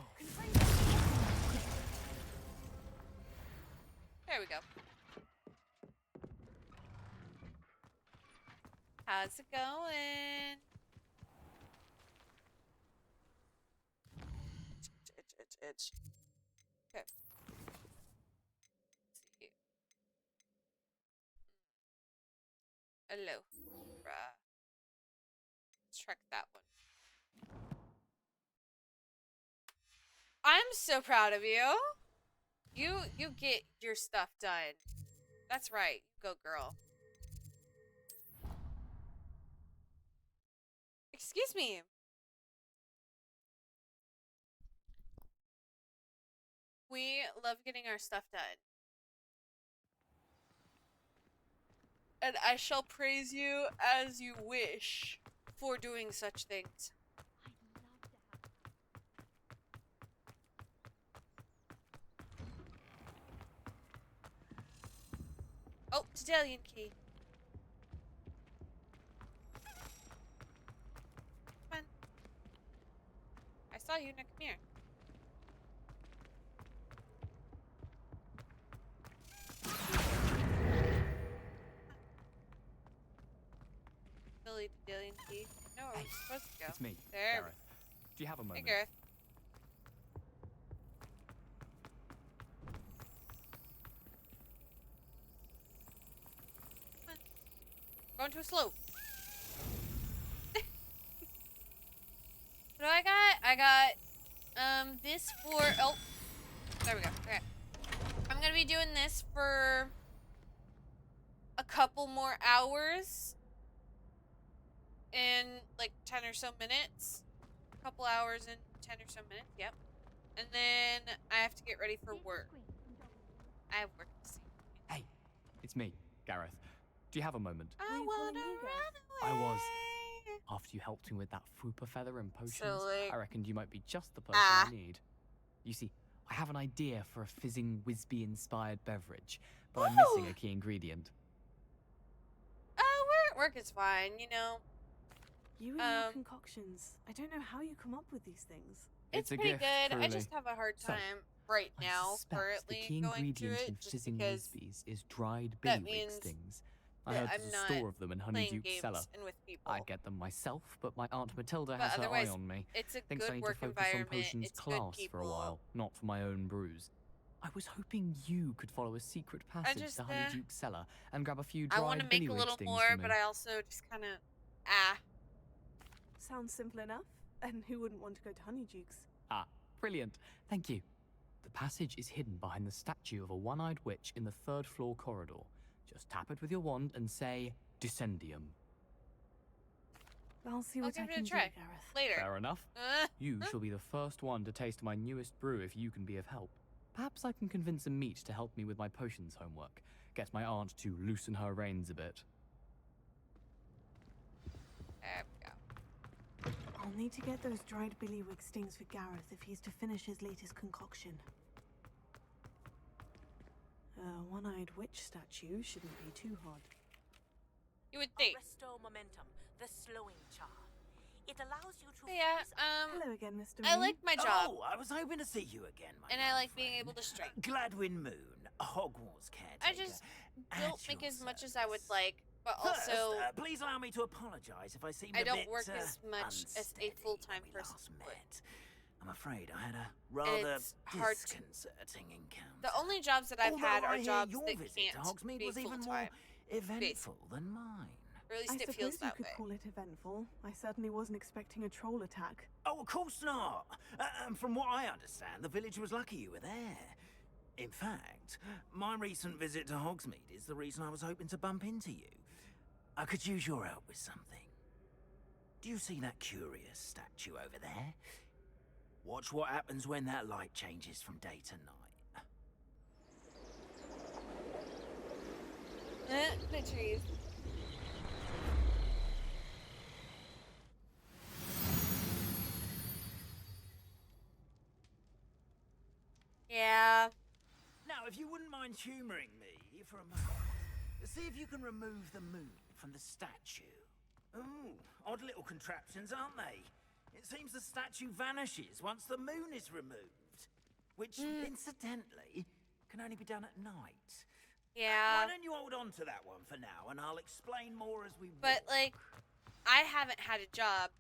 There we go. How's it going? Itch. Okay. Let's see. Hello. Let's track that one. I'm so proud of you. You get your stuff done. That's right. Go, girl. Excuse me. We love getting our stuff done. And I shall praise you as you wish for doing such things. Oh, Tedalian key. Come on. I saw you. Now come here. Silly Tedalian key. No, where we're supposed to go. It's me, There. Gareth. Do you have a moment? Hey, Gareth. Come on. Going too slow. What do I got? I got, this for, oh, there we go. Okay. I'm I'm gonna be doing this for a couple more hours in like 10 or so minutes. A couple hours and 10 or so minutes, yep. And then I have to get ready for work. I have work to see. Hey, it's me, Gareth. Do you have a moment? I wanna run away. I was. After you helped me with that fupa feather and potions, Silly. I reckoned you might be just the person I need. You see, I have an idea for a fizzing Whizbee-inspired beverage, but I'm missing a key ingredient. Work is fine, you know. You and your concoctions. I don't know how you come up with these things. It's a pretty gift, good. I truly. just have a hard So, time right now the currently key going to ingredient in it just fizzing because Whizbees is dried that billywig means stings. I that heard I'm there's not a store of them in playing Honeyduke's games cellar. and with people. I'd get them myself, but my Aunt Matilda But has her eye otherwise, on me. it's a Thinks I good need work to focus on environment. potions It's good class for a people. while, not for my own brews. I was hoping you could follow a secret passage just, to Honeyduke's cellar and grab a few dried I want to make a billywig little stings more, for me. but I also just kind of Sounds simple enough. And who wouldn't want to go to Honeyduke's? Ah, brilliant. Thank you. The passage is hidden behind the statue of a one-eyed witch in the third-floor corridor. Just tap it with your wand and say, Descendium. I'll see I'll what I give it can a do, try Gareth. later. Fair enough. You shall be the first one to taste my newest brew if you can be of help. Perhaps I can convince a meat to help me with my potions homework. Get my aunt to loosen her reins a bit. There we go. I'll need to get those dried billywig stings for Gareth if he's to finish his latest concoction. A one-eyed witch statue shouldn't be too hard. You would think. Restore momentum, the slowing charm. It allows you to. Yeah, Hello again, Mr. I like my job. Oh, I was hoping to see you again, my And I like being able to strike. Gladwin Moon, a Hogwarts caretaker. I just don't make as much as I would like, but First, also please allow me to apologize if I seem I a don't bit, work as much as a full-time person would. I'm afraid I had a rather it's hard to- disconcerting encounter. The only jobs that I've Although had I are hear jobs your that visit can't to Hogsmeade be was even more full-time. eventful than mine. Or at least I it suppose feels you that could way. call it eventful. I certainly wasn't expecting a troll attack. Oh, of course not. From what I understand, the village was lucky you were there. In fact, my recent visit to Hogsmeade is the reason I was hoping to bump into you. I could use your help with something. Do you see that curious statue over there? Watch what happens when that light changes from day to night. The trees. Yeah. Now, if you wouldn't mind humoring me for a moment, see if you can remove the moon from the statue. Ooh, odd little contraptions, aren't they? It seems the statue vanishes once the moon is removed, which, incidentally, can only be done at night. Yeah. Why don't you hold on to that one for now, and I'll explain more as we But, walk. like, I haven't had a job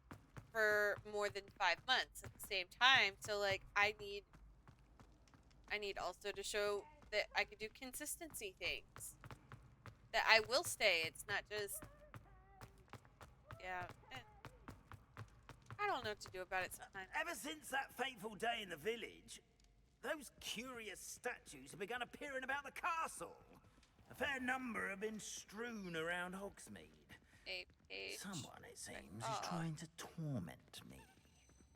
for more than 5 months at the same time, so, like, I need also to show that I can do consistency things. That I will stay. It's not just... Yeah. I don't know what to do about it sometimes. Ever since that fateful day in the village, those curious statues have begun appearing about the castle. A fair number have been strewn around Hogsmeade. Someone, it seems, is trying to torment me.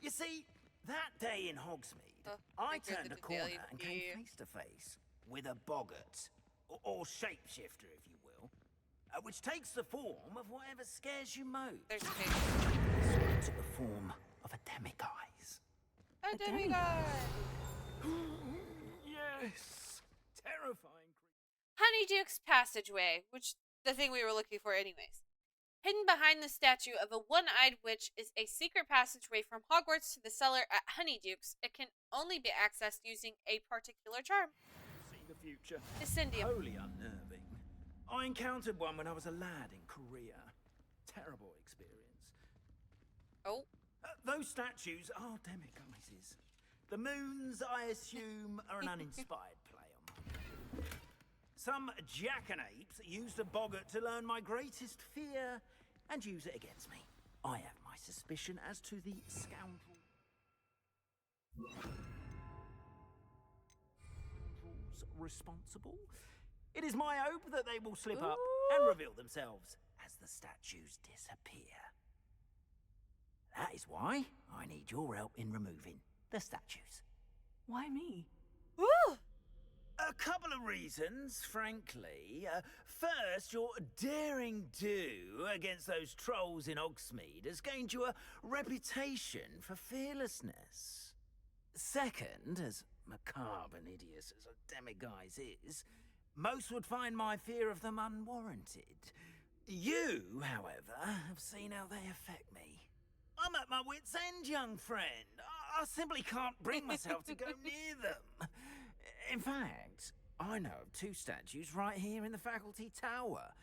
You see, that day in Hogsmeade, I turned a corner and came face to face with a boggart, or shapeshifter, if you will, which takes the form of whatever scares you most. There's a It took the form of a demiguise. A demiguise! Yes! Terrifying. Honeyduke's Passageway, which the thing we were looking for anyways. Hidden behind the statue of a one-eyed witch is a secret passageway from Hogwarts to the cellar at Honeyduke's. It can only be accessed using a particular charm. See the future. Descendium. Wholly unnerving. I encountered one when I was a lad in Korea. Terrible experience. Oh. Those statues are demiguises. The moons, I assume, are an uninspired play on my. Some jackanapes used a boggart to learn my greatest fear and use it against me. I have my suspicion as to the scoundrel's responsible. It is my hope that they will slip up and reveal themselves as the statues disappear. That is why I need your help in removing the statues. Why me? Woo! A couple of reasons, frankly. First, your daring do against those trolls in Hogsmeade has gained you a reputation for fearlessness. Second, as macabre and hideous as a demiguise is, most would find my fear of them unwarranted. You, however, have seen how they affect me. I'm at my wit's end, young friend. I simply can't bring myself to go near them. In fact, I know of 2 statues right here in the faculty tower.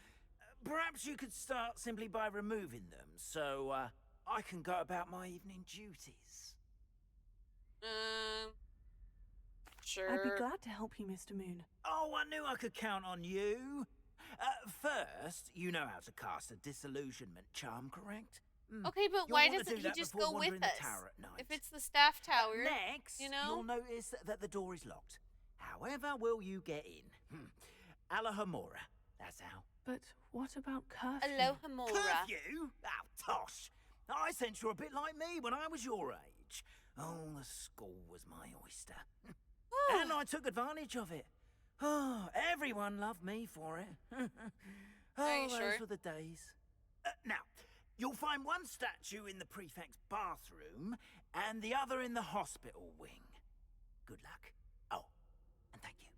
Perhaps you could start simply by removing them, so I can go about my evening duties. Sure. I'd be glad to help you, Mr. Moon. Oh, I knew I could count on you. First, you know how to cast a disillusionment charm, correct? Okay, but You'll why want to doesn't do he that just before go wandering with the us? tower at night. If it's the staff tower, Next, you know? you'll notice that the door is locked. However will you get in? Alohomora, that's how. But what about curfew? Alohomora. Curfew? Oh, tosh. I sense you're a bit like me when I was your age. Oh, the school was my oyster. And I took advantage of it. Oh, everyone loved me for it. Are you those sure? were the days. Now, you'll find one statue in the prefect's bathroom and the other in the hospital wing. Good luck. Oh, and thank you.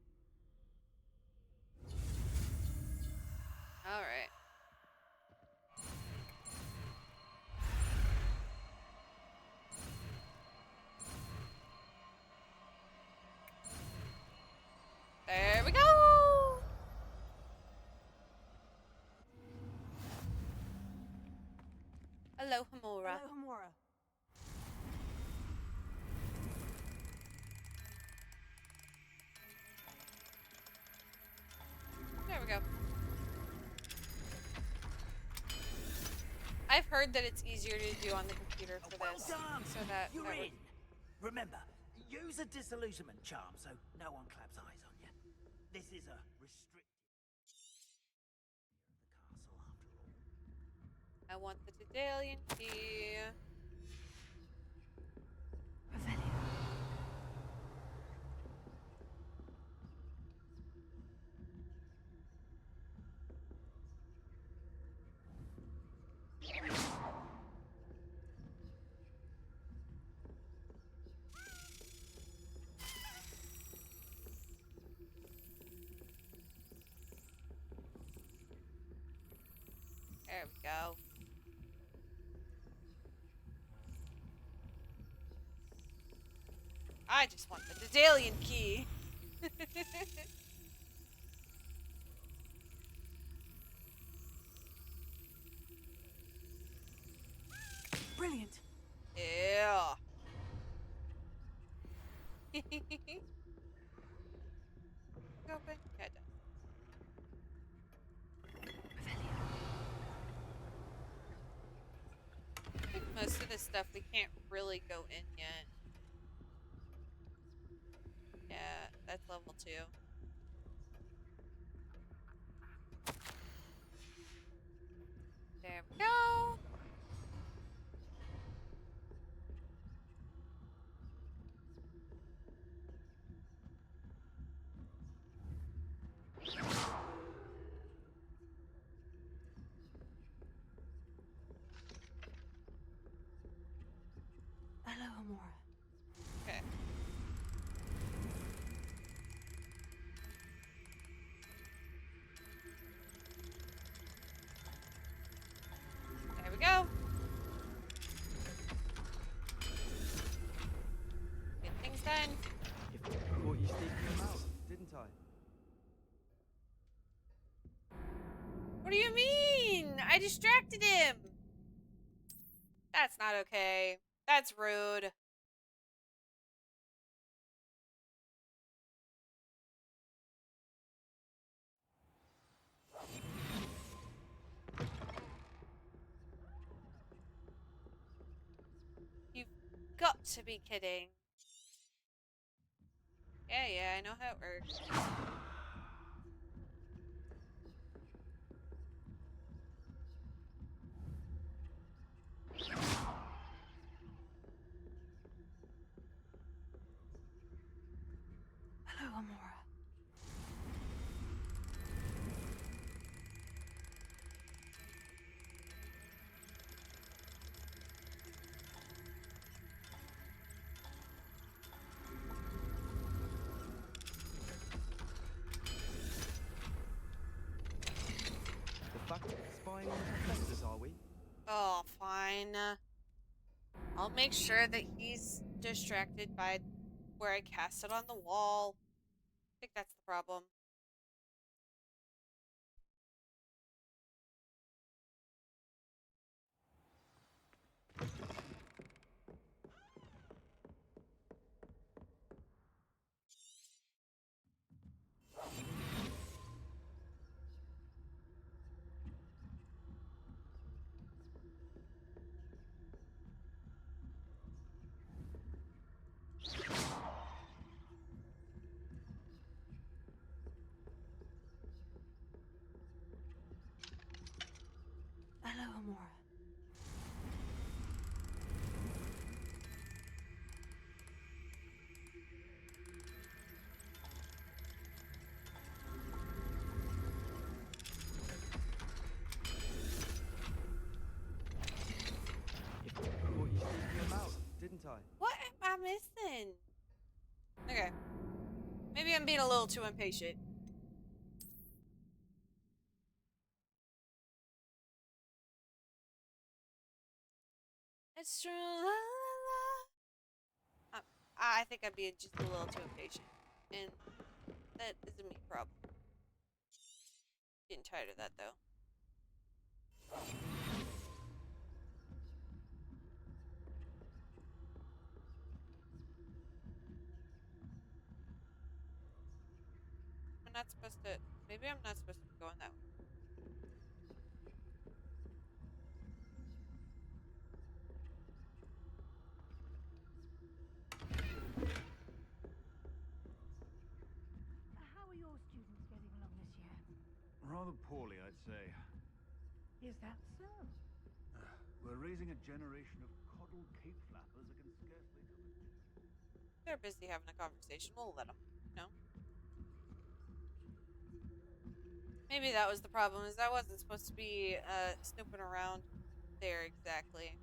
All right. There we go. Alohomora. Alohomora. There we go. I've heard that it's easier to do on the computer for Well this. done. So that You're that in. would... Remember, use a disillusionment charm so no one claps eyes on you. This is a restricted the castle after all. I want the Daedalian key. There we go. I just want the Daedalian key. Brilliant. Yeah. Open. Yeah, it does. I think most of this stuff we can't really go in yet. Yeah, that's level 2. There we go. Alohomora. Okay. There we go. Get things done. Caught you sneaking them out, didn't I? What do you mean? I distracted him. That's not okay. That's rude. You've got to be kidding. Yeah, I know how it works. Hello, Amora. The fact that we're spying on the professors, are we? Oh, fine. I'll make sure that he's distracted by where I cast it on the wall. I think that's the problem. Hello, Amora. What you speaking about, didn't I? What am I missing? Okay. Maybe I'm being a little too impatient. It's true. La, la, la. I think I'm being just a little too impatient. And that is a me problem. Getting tired of that, though. I'm not supposed to... Maybe I'm not supposed to be going that way. How are your students getting along this year? Rather poorly, I'd say. Is that so? We're raising a generation of coddled cape flappers that can scarcely tell the difference. They're busy having a conversation. We'll let them, you know? Maybe that was the problem, is I wasn't supposed to be snooping around there exactly.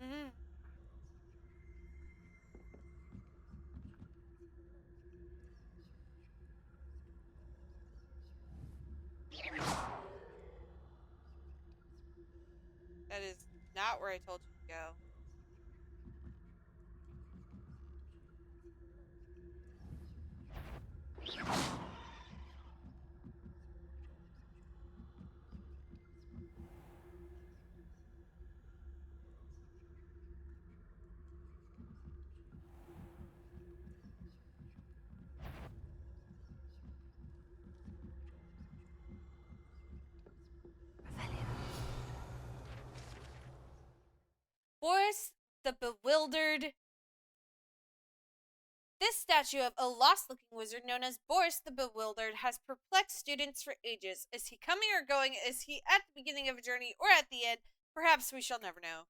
Mm-hmm. That is not where I told you to go. Boris the Bewildered. This statue of a lost-looking wizard known as Boris the Bewildered has perplexed students for ages. Is he coming or going? Is he at the beginning of a journey or at the end? Perhaps we shall never know.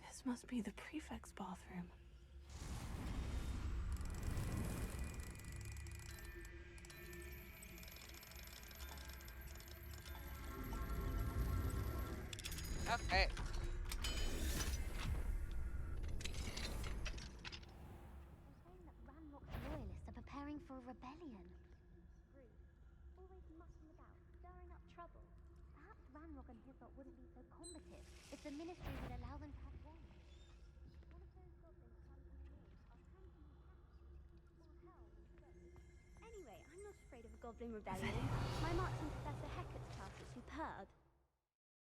This must be the prefect's bathroom. Okay. Loyalists are preparing for a rebellion. Rude. Always mucking about, stirring up trouble. Perhaps Ranrock and his lot wouldn't be so combative if the Ministry would allow them to have wands. What if those goblins chanting their names are Cantonese happy? Or hell instead? Anyway, I'm not afraid of a goblin rebellion. My marching Professor Hecat's class is superb.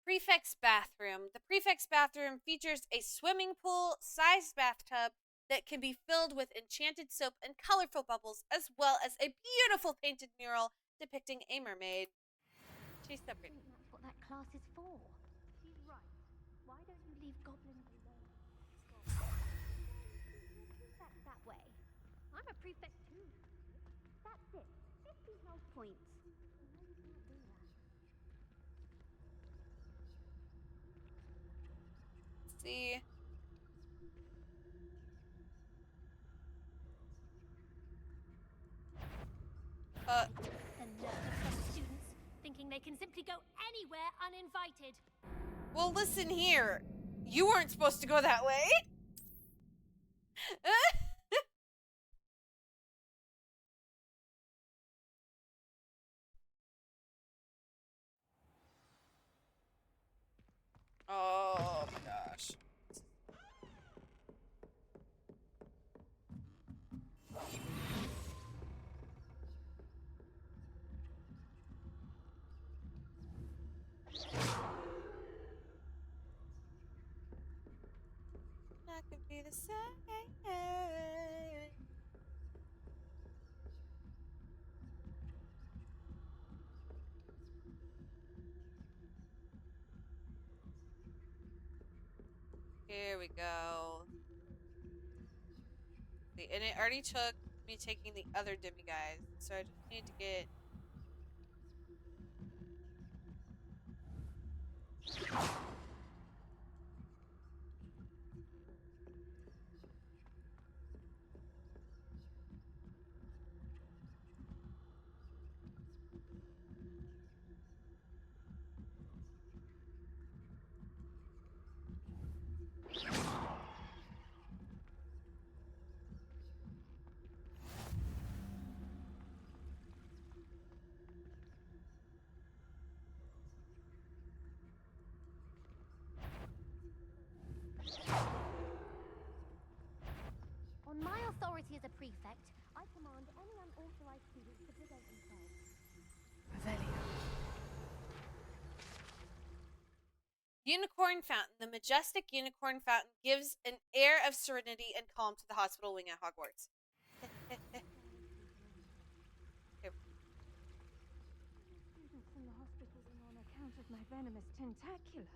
Prefect's bathroom. The prefect's bathroom features a swimming pool-sized bathtub that can be filled with enchanted soap and colorful bubbles, as well as a beautiful painted mural depicting a mermaid. She's so pretty. I think that's what that class is for. She's right. Why don't you leave goblins alone? Prefect that way. I'm a prefect too. That's it. 50 health points. No, you can't do that. See. The nerve of some students thinking they can simply go anywhere uninvited. Well, listen here. You weren't supposed to go that way. Oh my gosh. Not gonna be the same. Here we go. See, and it already took me taking the other demiguise, so I just need to get. On my authority as a prefect, I command any unauthorized students to present themselves. Revelio. Unicorn Fountain. The majestic Unicorn Fountain gives an air of serenity and calm to the hospital wing at Hogwarts. Students in the hospitals are on account of my venomous tentacula.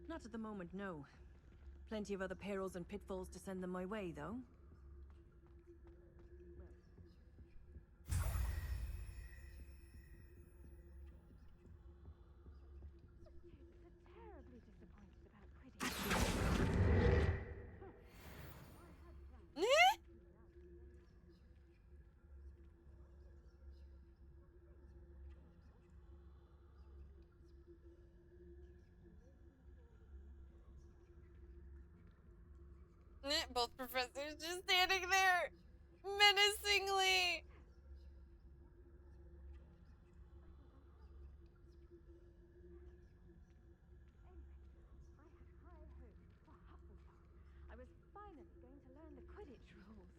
Not at the moment, no. Plenty of other perils and pitfalls to send them my way, though. Terribly disappointed about Quidditch. Both professors just standing there menacingly. I had high hopes for Hufflepuff. I was finally going to learn the Quidditch rules.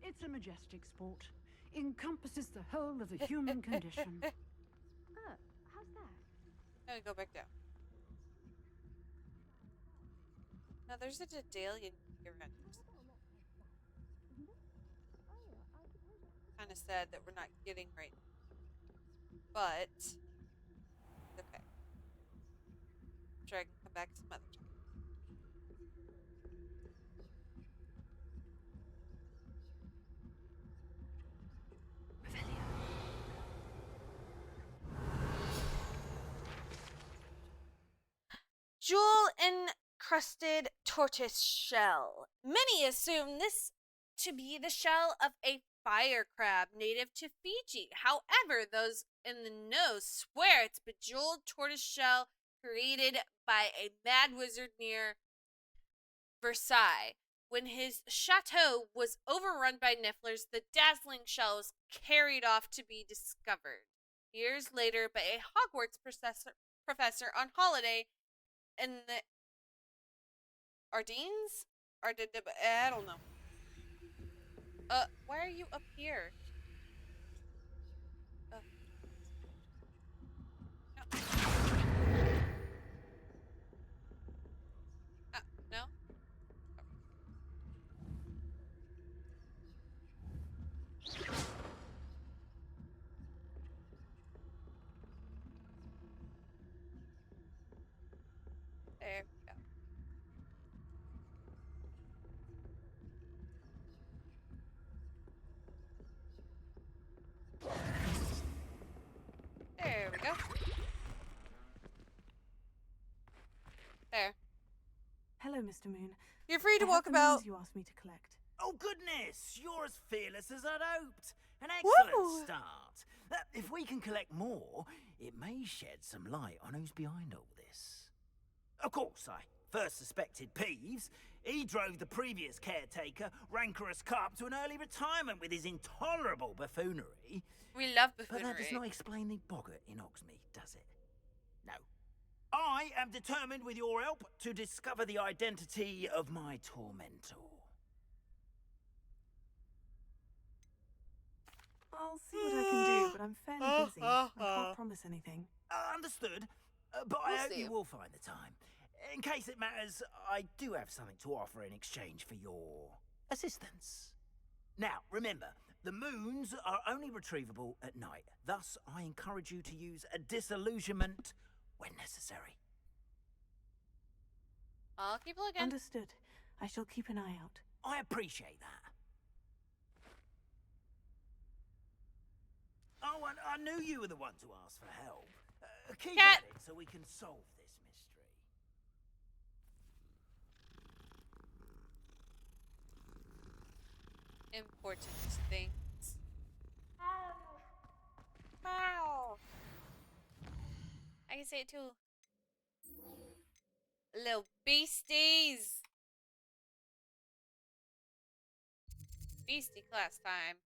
It's a majestic sport. Encompasses the whole of the human condition. How's that? Let me go back down. Now there's a Daedalian here around here. Kind of sad that we're not getting right now. But it's okay. I'm sure I can come back some other time. Jewel-encrusted tortoise shell. Many assume this to be the shell of a fire crab native to Fiji. However, those in the know swear it's bejeweled tortoise shell created by a mad wizard near Versailles. When his chateau was overrun by nifflers, the dazzling shell was carried off to be discovered years later by a Hogwarts professor on holiday in the Ardennes? I don't know. Why are you up here? Mr. Moon. You're free to I walk have the about. news you asked me to collect. Oh, goodness! You're as fearless as I'd hoped. An excellent Woo! start. If we can collect more, it may shed some light on who's behind all this. Of course, I first suspected Peeves. He drove the previous caretaker, Rancorous Carp, to an early retirement with his intolerable buffoonery. We love But buffoonery. that does not explain the boggart in Hogsmeade, does it? No. I am determined, with your help, to discover the identity of my tormentor. I'll see what I can do, but I'm fairly busy. I can't promise anything. Understood. But I We'll hope see. you will find the time. In case it matters, I do have something to offer in exchange for your assistance. Now, remember, the moons are only retrievable at night. Thus, I encourage you to use a disillusionment when necessary. I'll keep looking. Understood. I shall keep an eye out. I appreciate that. Oh, and I knew you were the one to ask for help. Keep Cat. at it so we can solve this mystery. Important things. Wow. I can say it too. Little beasties. Beastie class time.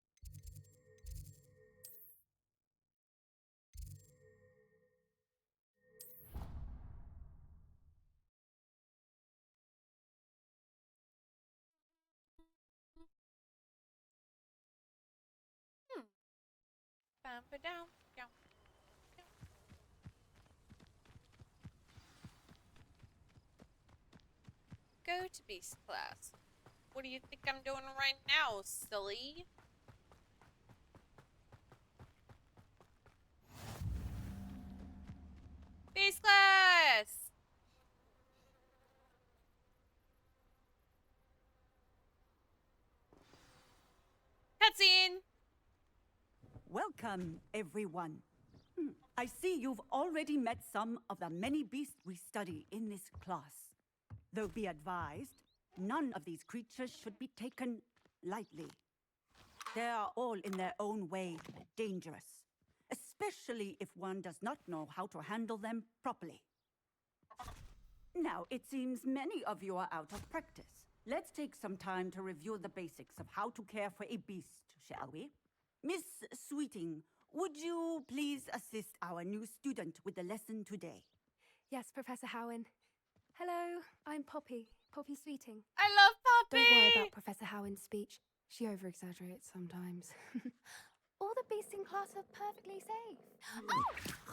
Bam, ba, down, down, down. Go to beast class. What do you think I'm doing right now, silly? Beast class! Cutscene! Welcome, everyone. I see you've already met some of the many beasts we study in this class. Though be advised, none of these creatures should be taken lightly. They are all in their own way dangerous, especially if one does not know how to handle them properly. Now, it seems many of you are out of practice. Let's take some time to review the basics of how to care for a beast, shall we? Miss Sweeting, would you please assist our new student with the lesson today? Yes, Professor Howen. Hello, I'm Poppy. Poppy Sweeting. I love Poppy! Don't worry about Professor Howen's speech. She over-exaggerates sometimes. All the beasts in class are perfectly safe.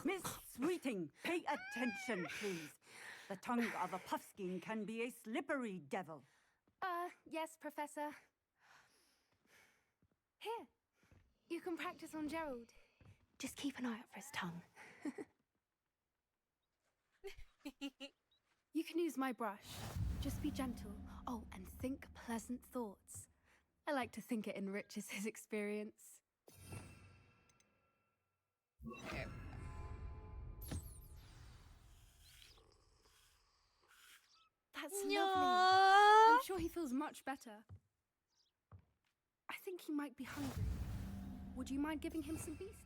Miss Sweeting, pay attention, please. The tongue of a puffskein can be a slippery devil. Yes, Professor. Here, you can practice on Gerald. Just keep an eye out for his tongue. You can use my brush. Just be gentle. Oh, and think pleasant thoughts. I like to think it enriches his experience. Okay. That's lovely. I'm sure he feels much better. I think he might be hungry. Would you mind giving him some beast?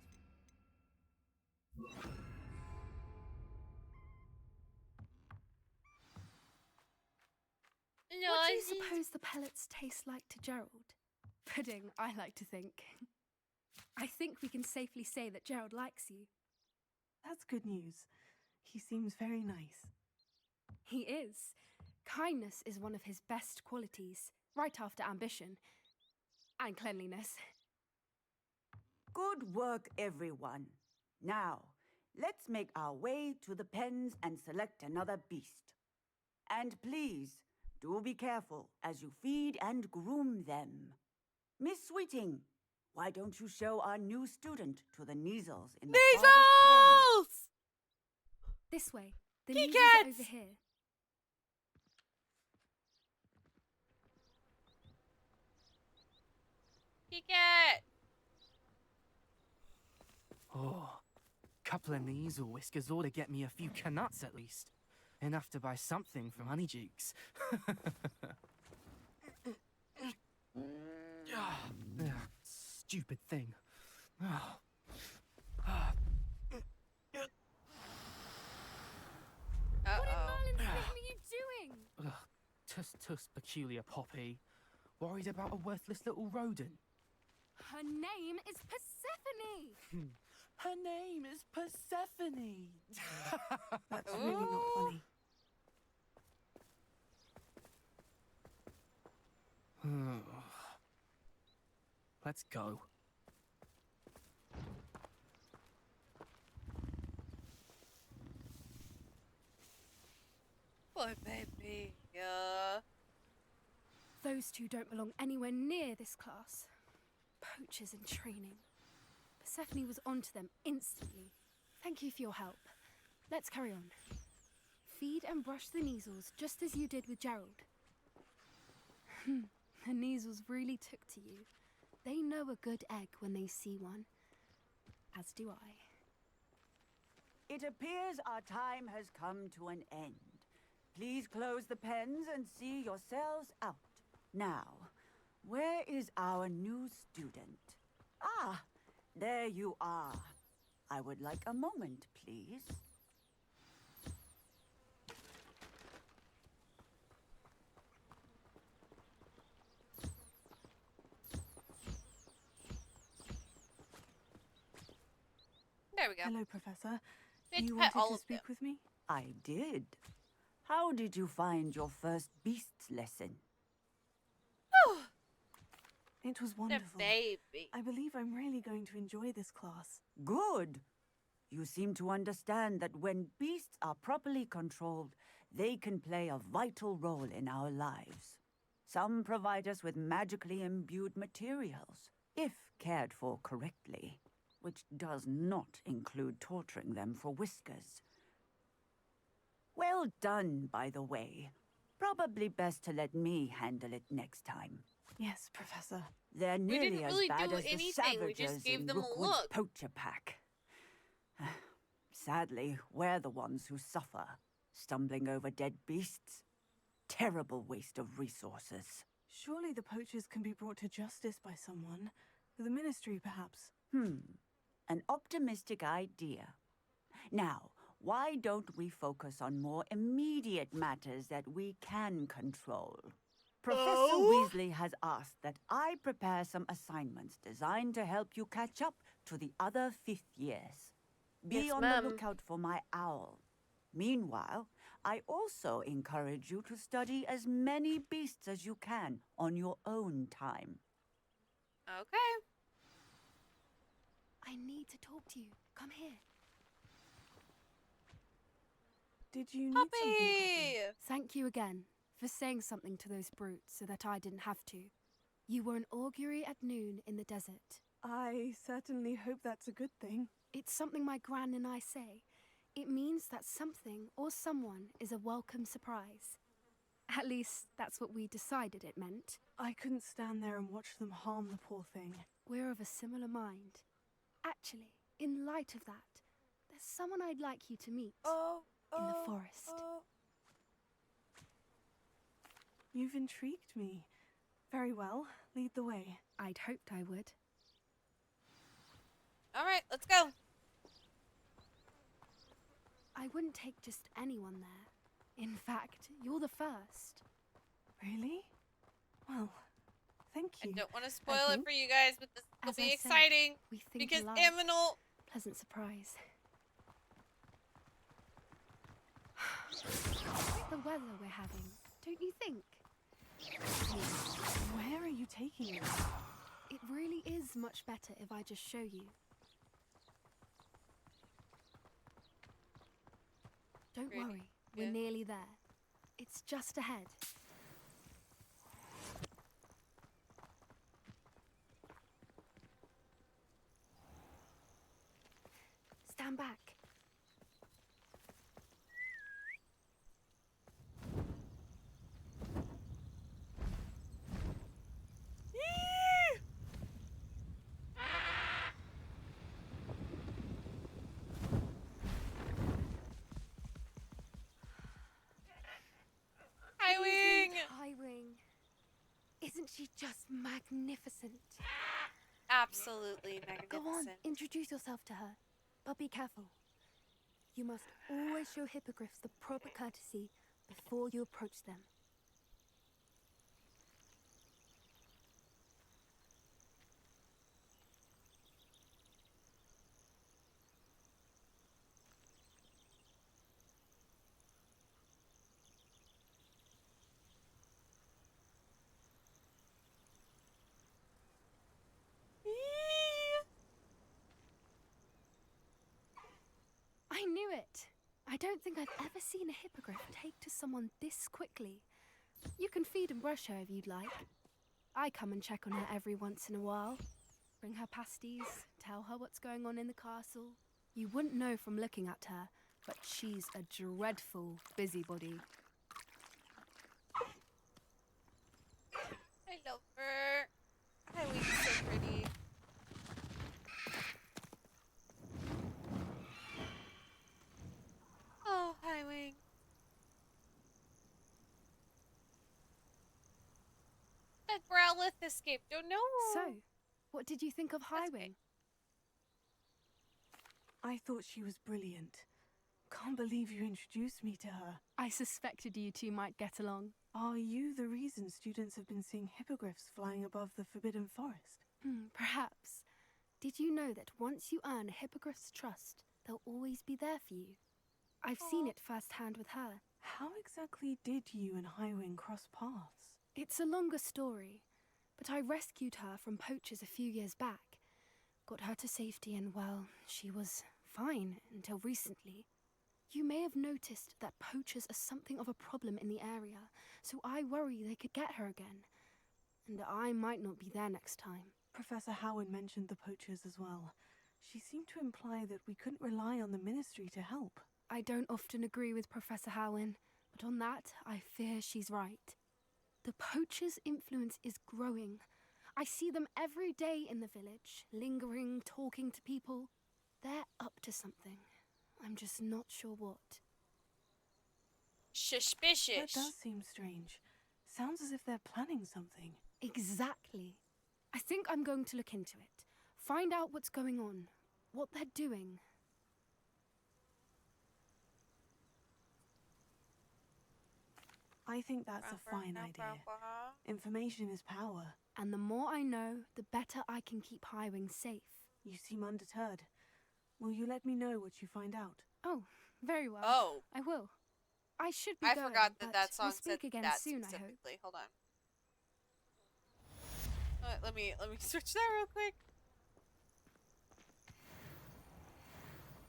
No, What do you suppose the pellets taste like to Gerald? Pudding, I like to think. I think we can safely say that Gerald likes you. That's good news. He seems very nice. He is. Kindness is one of his best qualities, right after ambition and cleanliness. Good work, everyone. Now, let's make our way to the pens and select another beast. And please, do be careful as you feed and groom them. Miss Sweeting, why don't you show our new student to the Neasels in the farthest pen? This way. The Key Neasels are cats! over here. Cat! Oh, couple of Neasel whiskers ought to get me a few canuts at least. Enough to buy something from Honeydukes. Stupid thing. What in Merlin's name are you doing? Tuss, peculiar poppy. Worried about a worthless little rodent. Her name is Persephone! Her name is Persephone! That's really not funny. Let's go. Poor baby. Those two don't belong anywhere near this class. Poachers in training. Persephone was onto them instantly. Thank you for your help. Let's carry on. Feed and brush the Neasels just as you did with Gerald. The Neasels really took to you. They know a good egg when they see one. As do I. It appears our time has come to an end. Please close the pens and see yourselves out. Now, where is our new student? Ah, there you are. I would like a moment, please. There we go. Hello, Professor. We had to You pet wanted all to of speak them. with me? I did. How did you find your first beasts lesson? It was wonderful. Baby. I believe I'm really going to enjoy this class. Good. You seem to understand that when beasts are properly controlled, they can play a vital role in our lives. Some provide us with magically imbued materials, if cared for correctly, which does not include torturing them for whiskers. Well done, by the way. Probably best to let me handle it next time. Yes, Professor. They're nearly didn't as really bad do as the anything, we just savages gave in them a Rookwood's look. poacher pack. Sadly, we're the ones who suffer, stumbling over dead beasts. Terrible waste of resources. Surely the poachers can be brought to justice by someone. The ministry, perhaps. An optimistic idea. Now, why don't we focus on more immediate matters that we can control? Professor Weasley has asked that I prepare some assignments designed to help you catch up to the other 5th years. Be Yes, on ma'am. the lookout for my owl. Meanwhile, I also encourage you to study as many beasts as you can on your own time. Okay. I need to talk to you. Come here. Did you need Puppy! something? Thank you again for saying something to those brutes so that I didn't have to. You were an augury at noon in the desert. I certainly hope that's a good thing. It's something my gran and I say. It means that something or someone is a welcome surprise. At least, that's what we decided it meant. I couldn't stand there and watch them harm the poor thing. We're of a similar mind. Actually, in light of that, there's someone I'd like you to meet. In the forest. You've intrigued me. Very well. Lead the way. I'd hoped I would. Alright, let's go. I wouldn't take just anyone there. In fact, you're the first. Really? Well, thank you. I don't want to spoil it for you guys, but this will As be I said, exciting. we think Because alike. Aminal... Pleasant surprise. The weather we're having, don't you think? Where are you taking me? It really is much better if I just show you. Don't Really? worry, we're Yeah. nearly there. It's just ahead. Stand back. Isn't she just magnificent? Absolutely magnificent. Go on, introduce yourself to her. But be careful. You must always show hippogriffs the proper courtesy before you approach them. I knew it! I don't think I've ever seen a hippogriff take to someone this quickly. You can feed and brush her if you'd like. I come and check on her every once in a while. Bring her pasties, tell her what's going on in the castle. You wouldn't know from looking at her, but she's a dreadful busybody. I love her. Highwing's so pretty. Oh, Highwing. That Growlithe escaped. Oh no. So, what did you think of Highwing? I thought she was brilliant. Can't believe you introduced me to her. I suspected you two might get along. Are you the reason students have been seeing hippogriffs flying above the Forbidden Forest? Perhaps. Did you know that once you earn a hippogriff's trust, they'll always be there for you? I've seen it firsthand with her. How exactly did you and Highwing cross paths? It's a longer story, but I rescued her from poachers a few years back. Got her to safety and, well, she was fine until recently. You may have noticed that poachers are something of a problem in the area, so I worry they could get her again. And I might not be there next time. Professor Howard mentioned the poachers as well. She seemed to imply that we couldn't rely on the Ministry to help. I don't often agree with Professor Howin, but on that, I fear she's right. The poachers' influence is growing. I see them every day in the village, lingering, talking to people. They're up to something. I'm just not sure what. Suspicious. That does seem strange. Sounds as if they're planning something. Exactly. I think I'm going to look into it. Find out what's going on, what they're doing. I think that's a fine idea. Information is power. And the more I know, the better I can keep Highwing safe. You seem undeterred. Will you let me know what you find out? Oh, very well. Oh. I will. I should be I going, forgot that but that song we'll speak said again that soon, specifically. Hold on. Let me switch that real quick.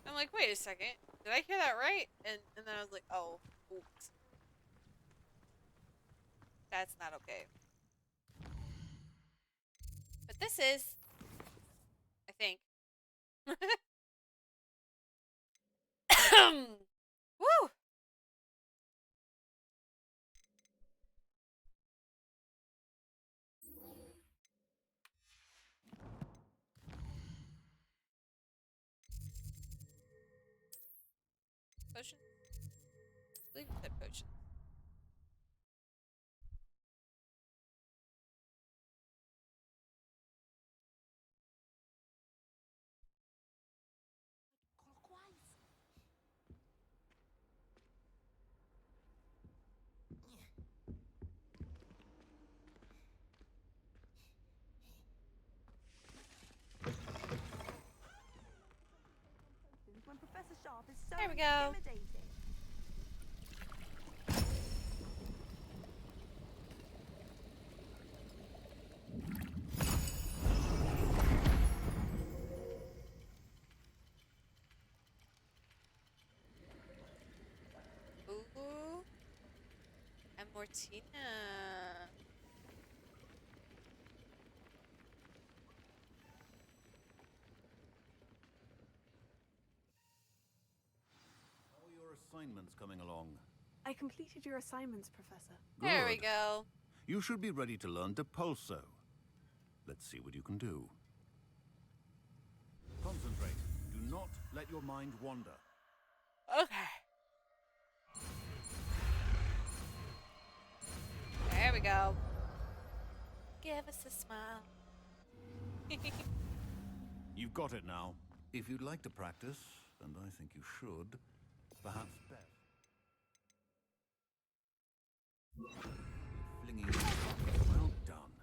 I'm like, wait a second. Did I hear that right? And then I was like, oh, oops. That's not okay. But this is, I think. Woo! Potion? I believe you said potion. When Professor Sharp is so There we go. intimidating. Ooh. And Mortina. How are your assignments coming along? I completed your assignments, Professor. There we Good. go. You should be ready to learn Depulso. Let's see what you can do. Concentrate. Do not let your mind wander. Okay. There we go. Give us a smile. You've got it now. If you'd like to practice, and I think you should, perhaps best. Flinging your bucket. Well done.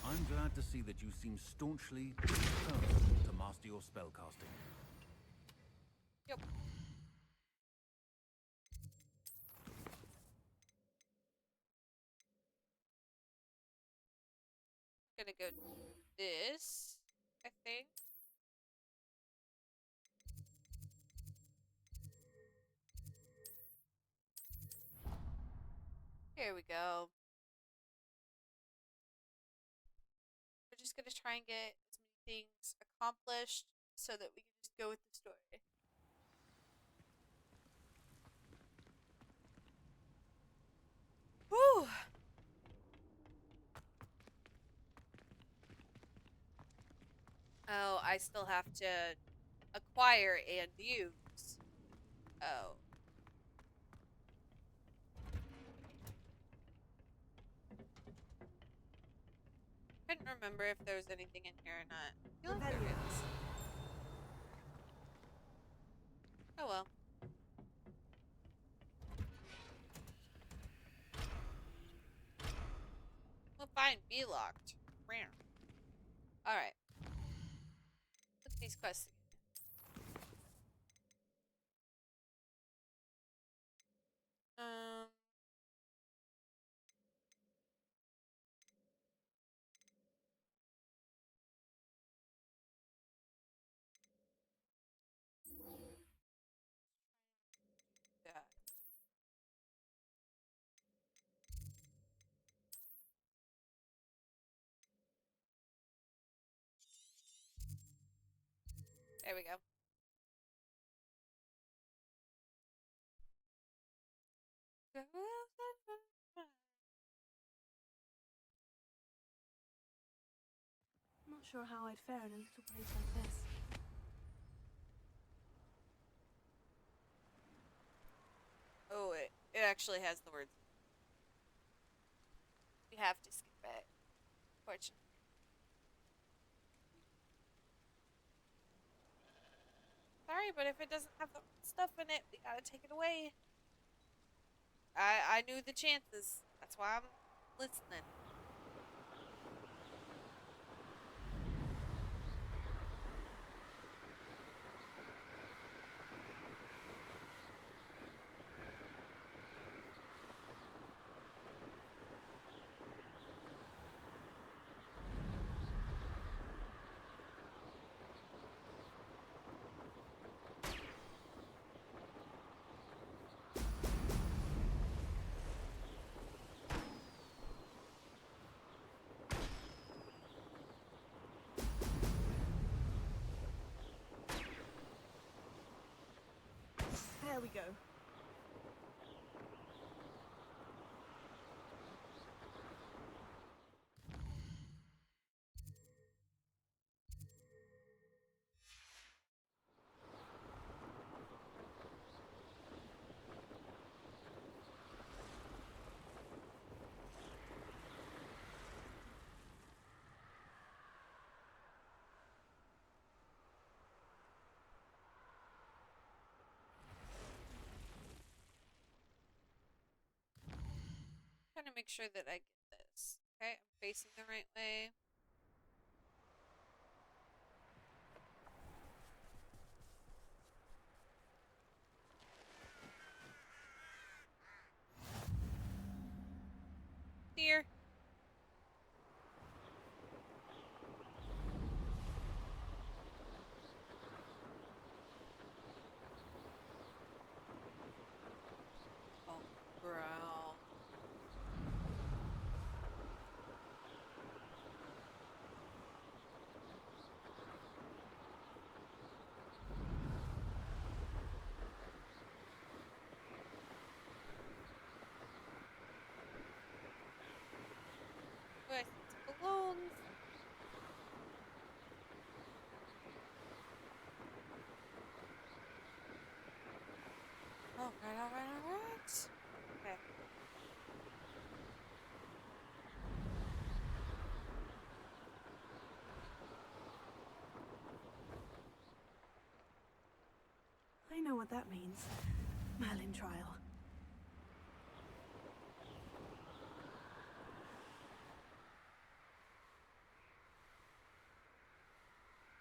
I'm glad to see that you seem staunchly determined to master your spellcasting. Yep. Gonna go this, I think. Here we go. We're just gonna try and get as many things accomplished so that we can just go with the story. Whew! Oh, I still have to acquire and use. Oh. Couldn't remember if there was anything in here or not. I feel like there is. Oh well. Well, fine. Be locked. Alright. Look at these quests again. Yeah. There we go. I'm not sure how I'd fare in a little place like this. Oh, it actually has the words. We have to skip back. Fortunately. Sorry, but if it doesn't have the stuff in it, we gotta take it away. I knew the chances. That's why I'm listening. There we go. Trying to make sure that I get this. Okay, I'm facing the right way. Dear. Oh, bro. Oh, I see some balloons. Alright. Okay. I know what that means. Merlin trial.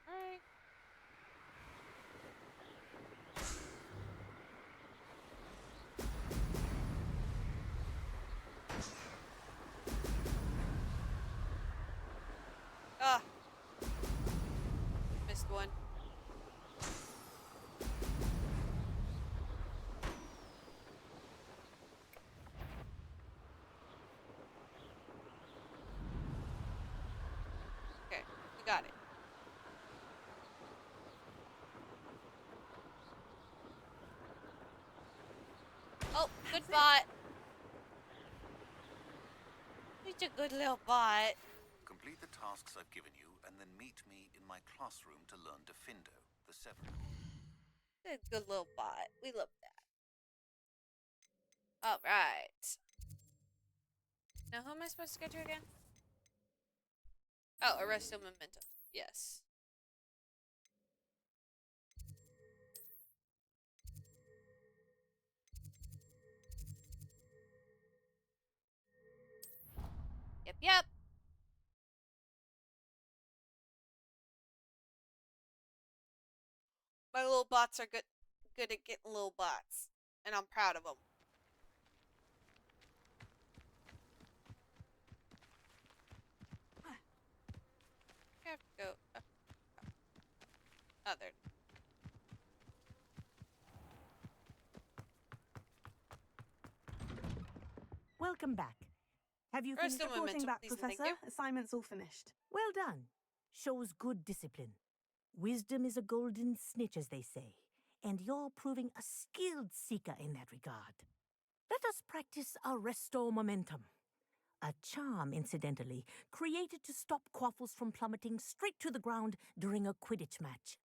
Alright. Ah. Missed one. Okay, we got it. Oh, good bot. He's a good little bot. Complete the tasks I've given you, and then meet me in my classroom to learn Defindo, the seventh. A good little bot. We love that. Alright. Now who am I supposed to go to again? Oh, Arresto Memento. Yes. Yep. My little bots are good at getting little bots. And I'm proud of them. I have to go up. Oh, there. Welcome back. Have you finished Arresto Reporting Memento, back, please and thank Professor. you. Assignment's all finished. Well done. Shows good discipline. Wisdom is a golden snitch, as they say, and you're proving a skilled seeker in that regard. Let us practice Arresto Momentum. A charm, incidentally, created to stop quaffles from plummeting straight to the ground during a Quidditch match.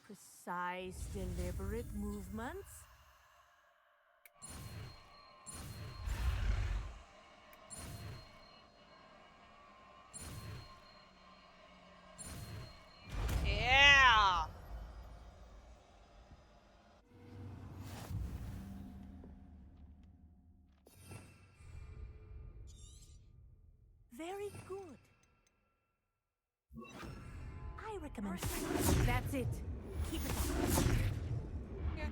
Precise, deliberate movements. Yeah. Very good. I recommend. That's it. Keep it up. Here.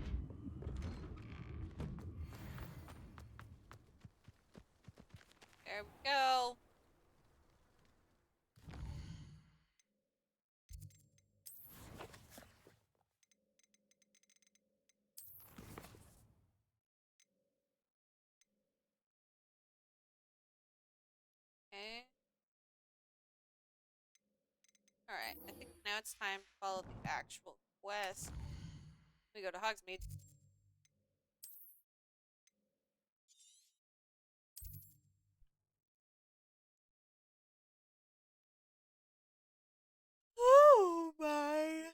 There we go. Okay. Alright, I think now it's time to follow the actual quest. We go to Hogsmeade. Oh my.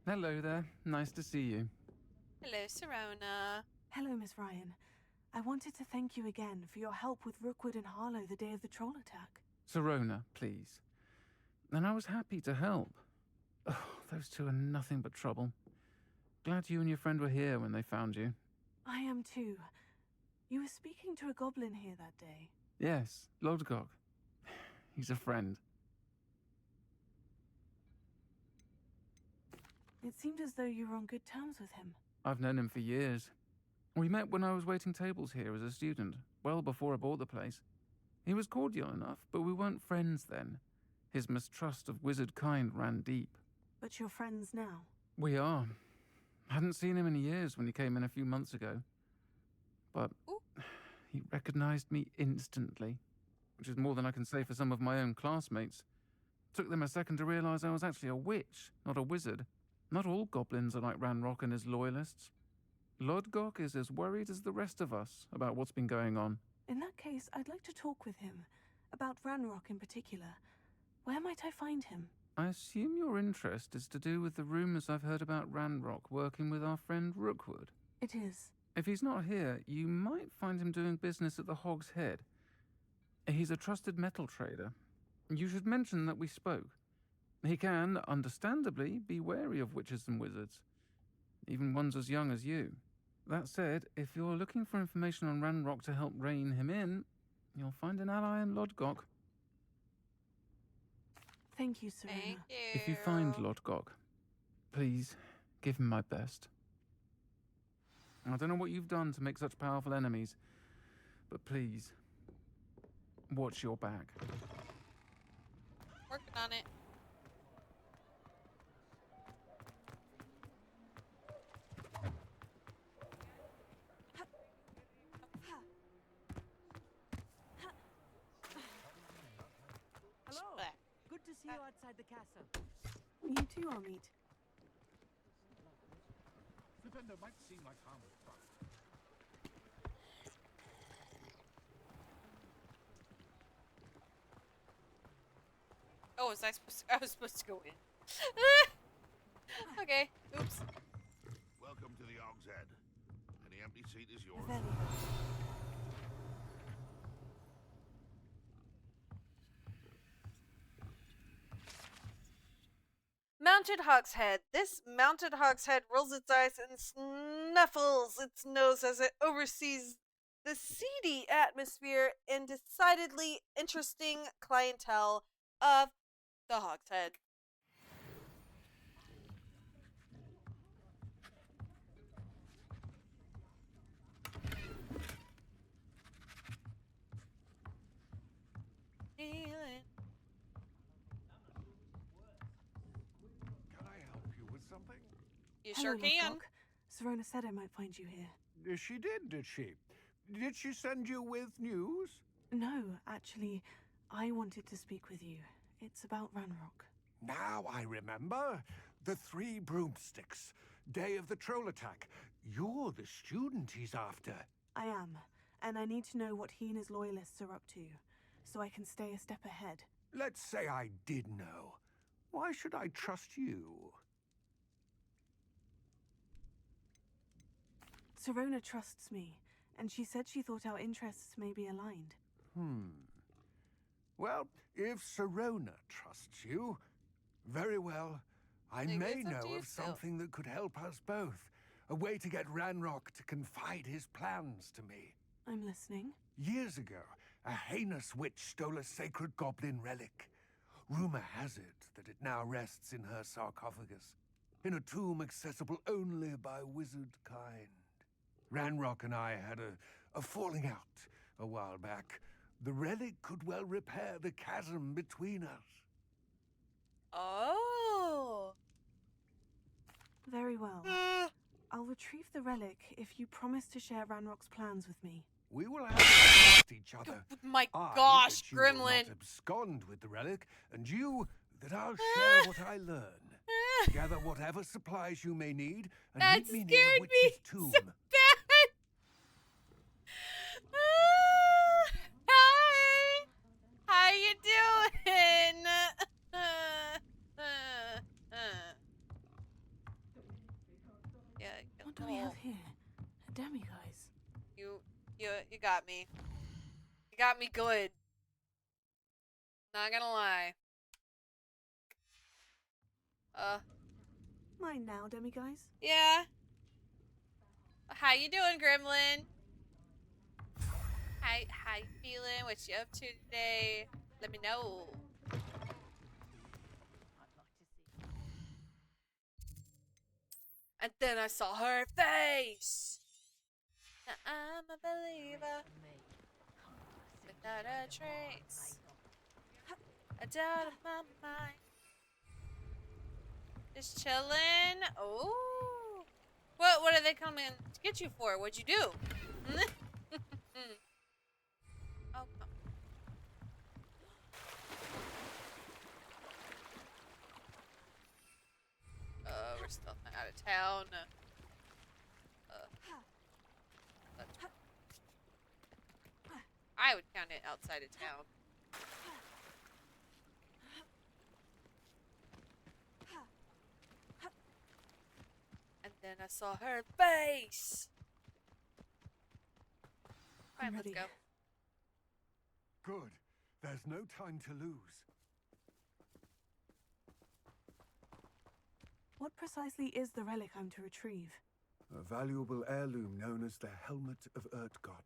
Hello there. Nice to see you. Hello, Serona. Hello, Miss Ryan. I wanted to thank you again for your help with Rookwood and Harlow the day of the troll attack. Serona, please. And I was happy to help. Oh, those two are nothing but trouble. Glad you and your friend were here when they found you. I am too. You were speaking to a goblin here that day. Yes, Lodgok. He's a friend. It seemed as though you were on good terms with him. I've known him for years. We met when I was waiting tables here as a student, well before I bought the place. He was cordial enough, but we weren't friends then. His mistrust of wizard kind ran deep. But you're friends now. We are. Hadn't seen him in years when he came in a few months ago. But he recognized me instantly, which is more than I can say for some of my own classmates. Took them a second to realize I was actually a witch, not a wizard. Not all goblins are like Ranrock and his loyalists. Lodgok is as worried as the rest of us about what's been going on. In that case, I'd like to talk with him. About Ranrock in particular. Where might I find him? I assume your interest is to do with the rumors I've heard about Ranrock working with our friend Rookwood. It is. If he's not here, you might find him doing business at the Hog's Head. He's a trusted metal trader. You should mention that we spoke. He can, understandably, be wary of witches and wizards, even ones as young as you. That said, if you're looking for information on Ranrock to help rein him in, you'll find an ally in Lodgok. Thank you, Serena. Thank you. If you find Lodgok, please give him my best. I don't know what you've done to make such powerful enemies, but please, watch your back. Working on it. Hello. Good to see you outside the castle. You too, Amit. Flipendo might seem like harmless fun. Oh, was I supposed to, I was supposed to go in. Okay. Oops. Welcome to the Hog's Head. Any empty seat is yours. Mounted Hogshead. This mounted Hogshead rolls its eyes and snuffles its nose as it oversees the seedy atmosphere and decidedly interesting clientele of the Hogshead. Feeling. Can I help you with something? You Hello, sure can. Lodgok. Serena said I might find you here. She did she? Did she send you with news? No, actually, I wanted to speak with you. It's about Ranrock. Now I remember. The 3 broomsticks. Day of the troll attack. You're the student he's after. I am, and I need to know what he and his loyalists are up to, so I can stay a step ahead. Let's say I did know. Why should I trust you? Serena trusts me, and she said she thought our interests may be aligned. Well, if Serona trusts you, very well. I may know of something that could help us both. A way to get Ranrock to confide his plans to me. I'm listening. Years ago, a heinous witch stole a sacred goblin relic. Rumor has it that it now rests in her sarcophagus, in a tomb accessible only by wizard kind. Ranrock and I had a falling out a while back. The relic could well repair the chasm between us. Oh. Very well. I'll retrieve the relic if you promise to share Ranrock's plans with me. We will have to trust each other. My I, gosh, that you will Gremlin. not abscond with the relic, and you, that I'll share what I learn. Gather whatever supplies you may need, and That meet me near scared the me witch's tomb. so bad. Hi. How you doing? Yeah. What do we have here? A demiguise. You got me. You got me good. Not gonna lie. Mine now, demiguise. Yeah. How you doing, Gremlin? How you feeling? What you up to today? Let me know. And then I saw her face. Now I'm a believer without a trace, a doubt of my mind. Just chilling. Oh, what are they coming to get you for? What'd you do? Oh, come. We're still out of town. I would count it outside of town. then I saw her face. Fine, I'm let's ready. go. Good. There's no time to lose. What precisely is the relic I'm to retrieve? A valuable heirloom known as the Helmet of Urtgott.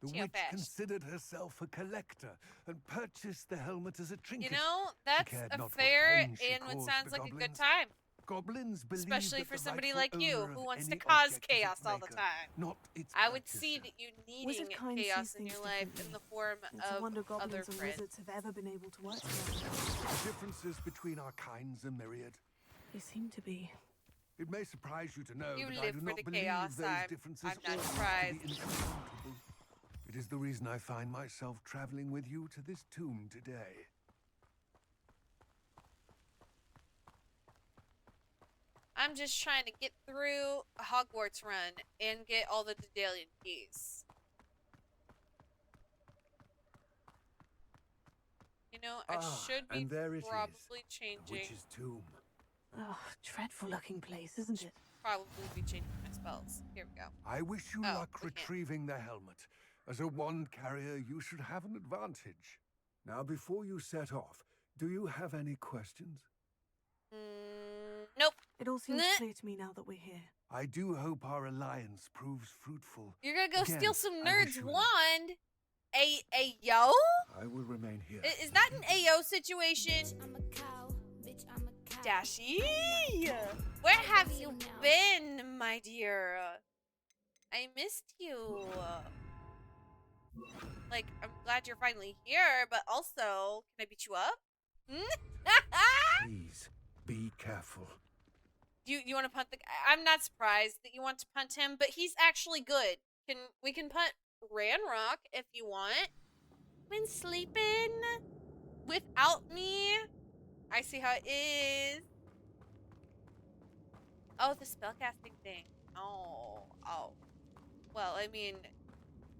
The See how witch fast. considered herself a collector and purchased the helmet as a trinket. You know, She that's cared a not what fair pain she and what caused sounds the like a good goblins. time. Goblins believe Especially that for the somebody rightful like you owner who of wants to any cause object is chaos its all the maker, time. not its I would purchaser. see that you needing Wizard kind chaos sees in your things life in differently. the form It's a wonder of goblins other and friends. wizards have ever been able to work together. The differences between our kinds are myriad. They seem to be. It may surprise you to know You that I live do for not the believe chaos. those I'm differences not ought to be surprised. insurmountable. It is the reason I find myself traveling with you to this tomb today. I'm just trying to get through a Hogwarts run and get all the Daedalian keys. You know, I should be and there it is, probably the changing. witch's tomb. Oh, dreadful looking place, isn't it? Probably be changing my spells. Here we go. I wish you Oh, luck we can't. retrieving the helmet. As a wand carrier, you should have an advantage. Now, before you set off, do you have any questions? Nope. It all seems Nah. clear to me now that we're here. I do hope our alliance proves fruitful. You're gonna go Again, steal some I wish nerd's you luck. wand? Ayo? I will remain here. Is that an AO situation? Dashi? Where have you been, my dear? I missed you. Like, I'm glad you're finally here, but also, can I beat you up? Please, be careful. You want to punt the guy? I'm not surprised that you want to punt him, but he's actually good. We can punt Ranrock if you want. Been sleeping without me. I see how it is. Oh, the spellcasting thing. Oh. Well, I mean,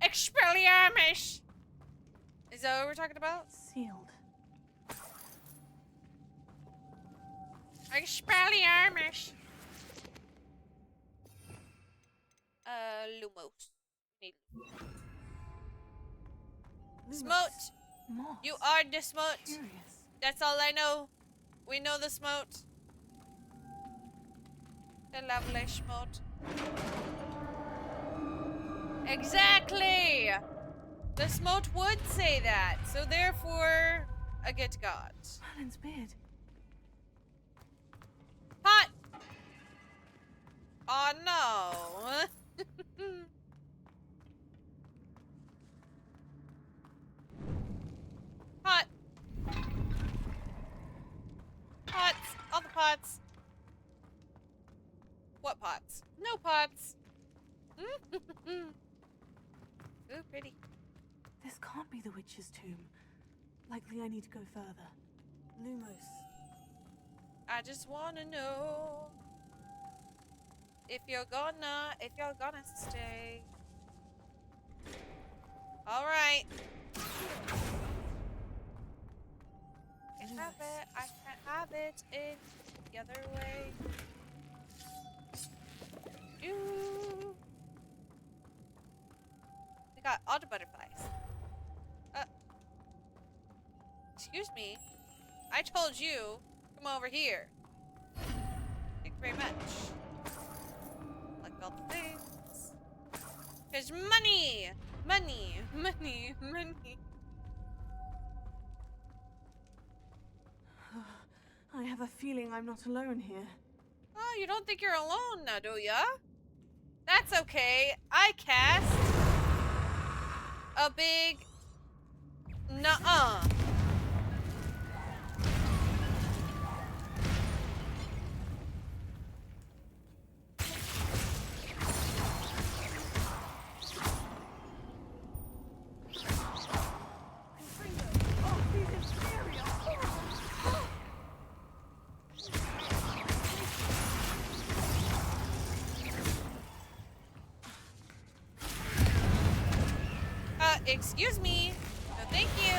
Expelliarmus. Is that what we're talking about? Sealed. Expelliarmus. Lumos. Need Smote. Moss. You are the smote. Curious. That's all I know. We know the smote. The lovely smote. Exactly! The smote would say that, so therefore, a good god. Merlin's beard. Hot! Oh no! Hot! Pots! All the pots! What pots? No pots! Ooh, pretty. This can't be the witch's tomb. Likely I need to go further. Lumos. I just wanna know if you're gonna stay. All right. Can't have it. I can't have it in the other way. Ooh. We got all the butterflies. Excuse me. I told you, come over here. Thank you very much. Like all the things. There's money! Money! Money! Money! I have a feeling I'm not alone here. Oh, you don't think you're alone now, do ya? That's okay. I cast a big nuh-uh. Excuse me. No, thank you.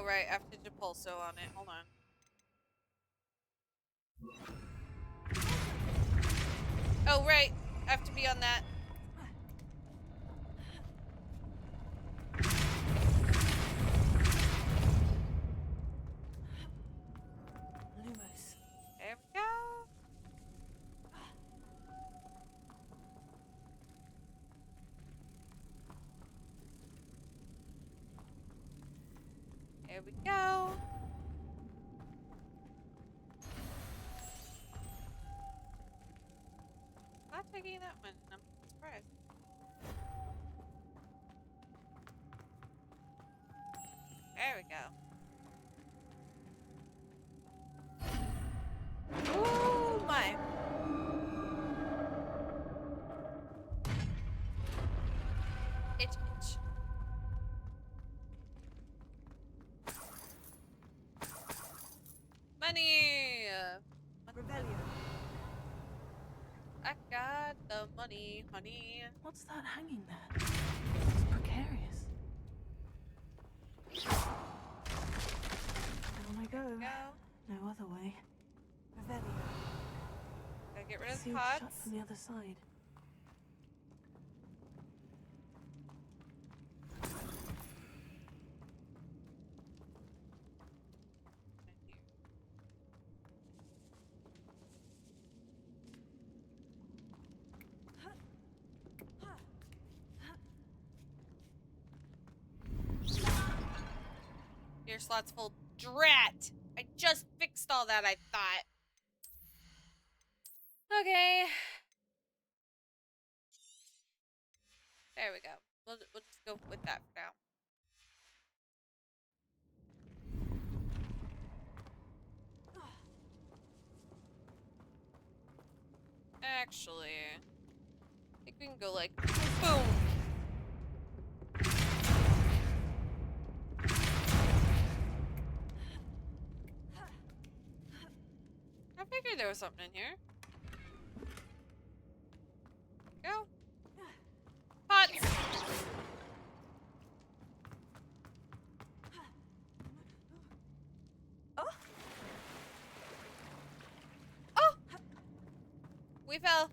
right. I have to Depulso on it. Hold on. Oh, right. I have to be on that. Lumos. There we go. There we go. Not taking that one. I'm surprised. There we go. Oh my. Itch. Money! Rebellion. I got the money, honey. What's that hanging there? It's precarious. Down I go. No other way. Rebellion. Gotta get rid of the Sealed pots. shut from the other side. Your slot's full. Drat! I just fixed all that, I thought. Okay. There we go. We'll just go with that for now. Actually, I think we can go like boom. I figured there was something in here. Go. Pots. Oh! We fell.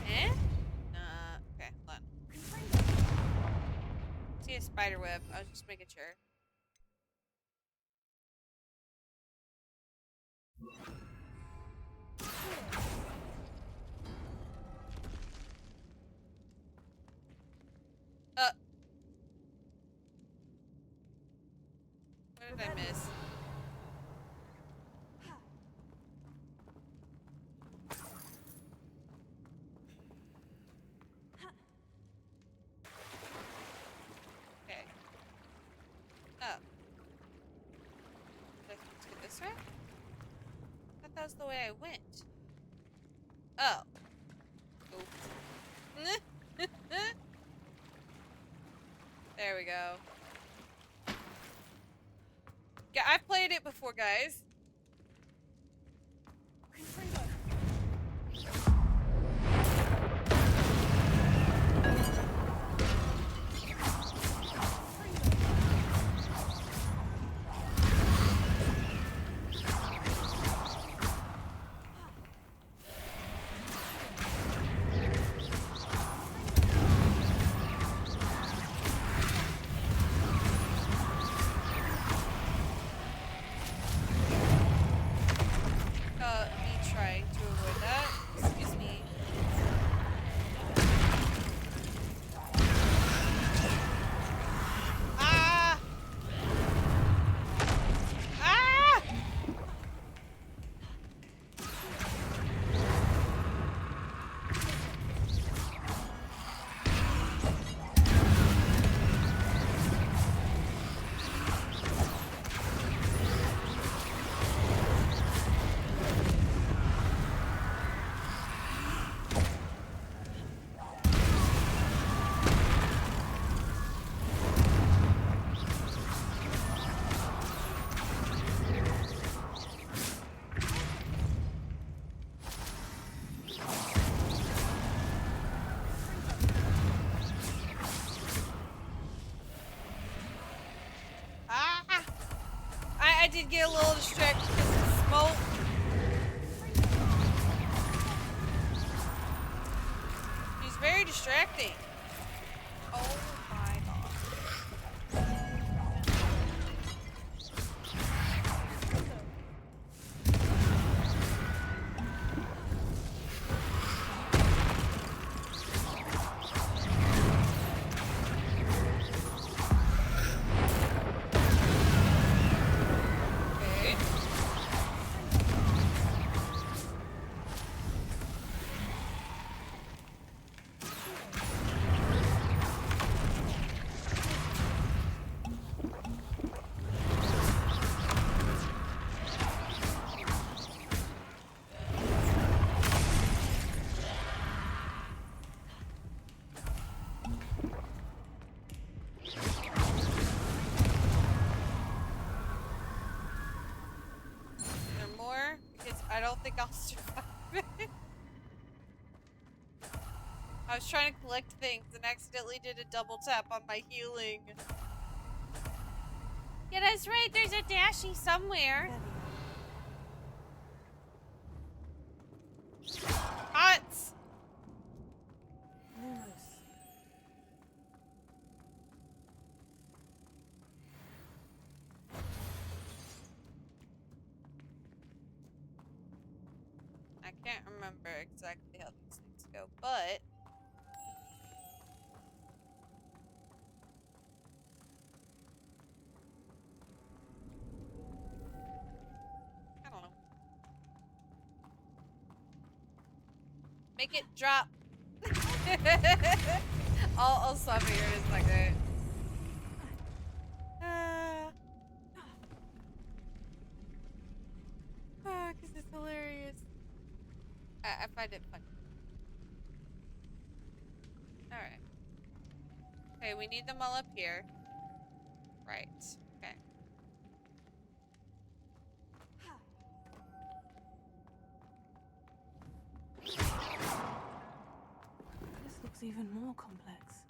Eh? Okay, hold on. See a spider web. I was just making sure. What did I miss? Okay. Oh. Did I go this way? I thought that was the way I went. Oh. Oops. There we go. Yeah, I've played it before, guys. did get a little distracted because of the smoke. She's very distracting. Oh my god. Okay. Is there more? Because I don't think I'll survive it. I was trying to collect things and accidentally did a double tap on my healing. Yeah, that's right. There's a dashy somewhere. Pots! I can't remember exactly how these things go, but I don't know. Make it drop. I'll stop here in a second. Cause it's hilarious. I find it funny. Alright. Okay, we need them all up here. Right. Okay. This looks even more complex.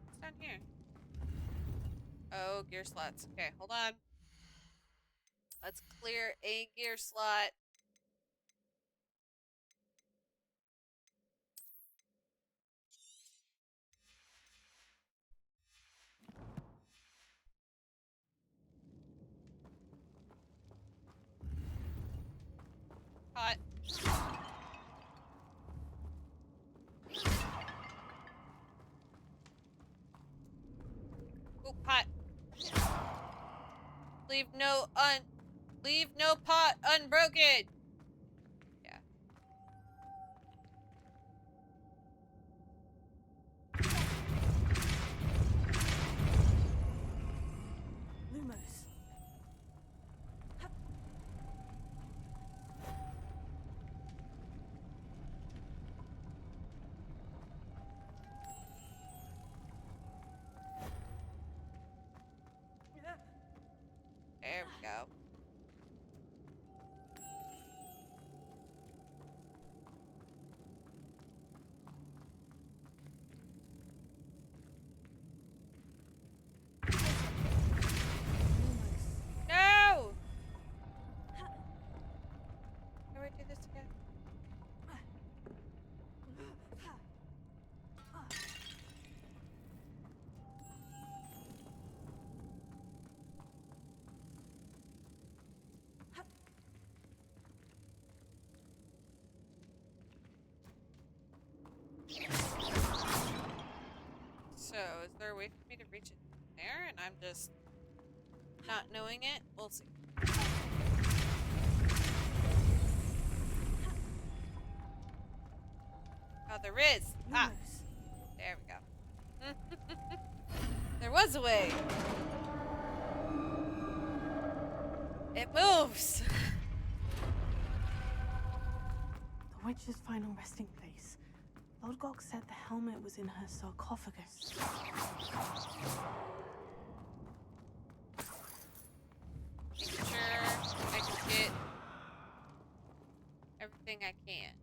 What's down here? Oh, gear slots. Okay, hold on. Let's clear a gear slot. Hot. Oh, pot. Leave no pot unbroken. Yeah. Lumos. There we go. No! How do I do this again? So, is there a way for me to reach it there and I'm just not knowing it? We'll see. Oh, there is. Ah. There we go. There was a way. It moves. The witch's final resting place. Lodgok said the helmet was in her sarcophagus. Making sure I can get everything I can.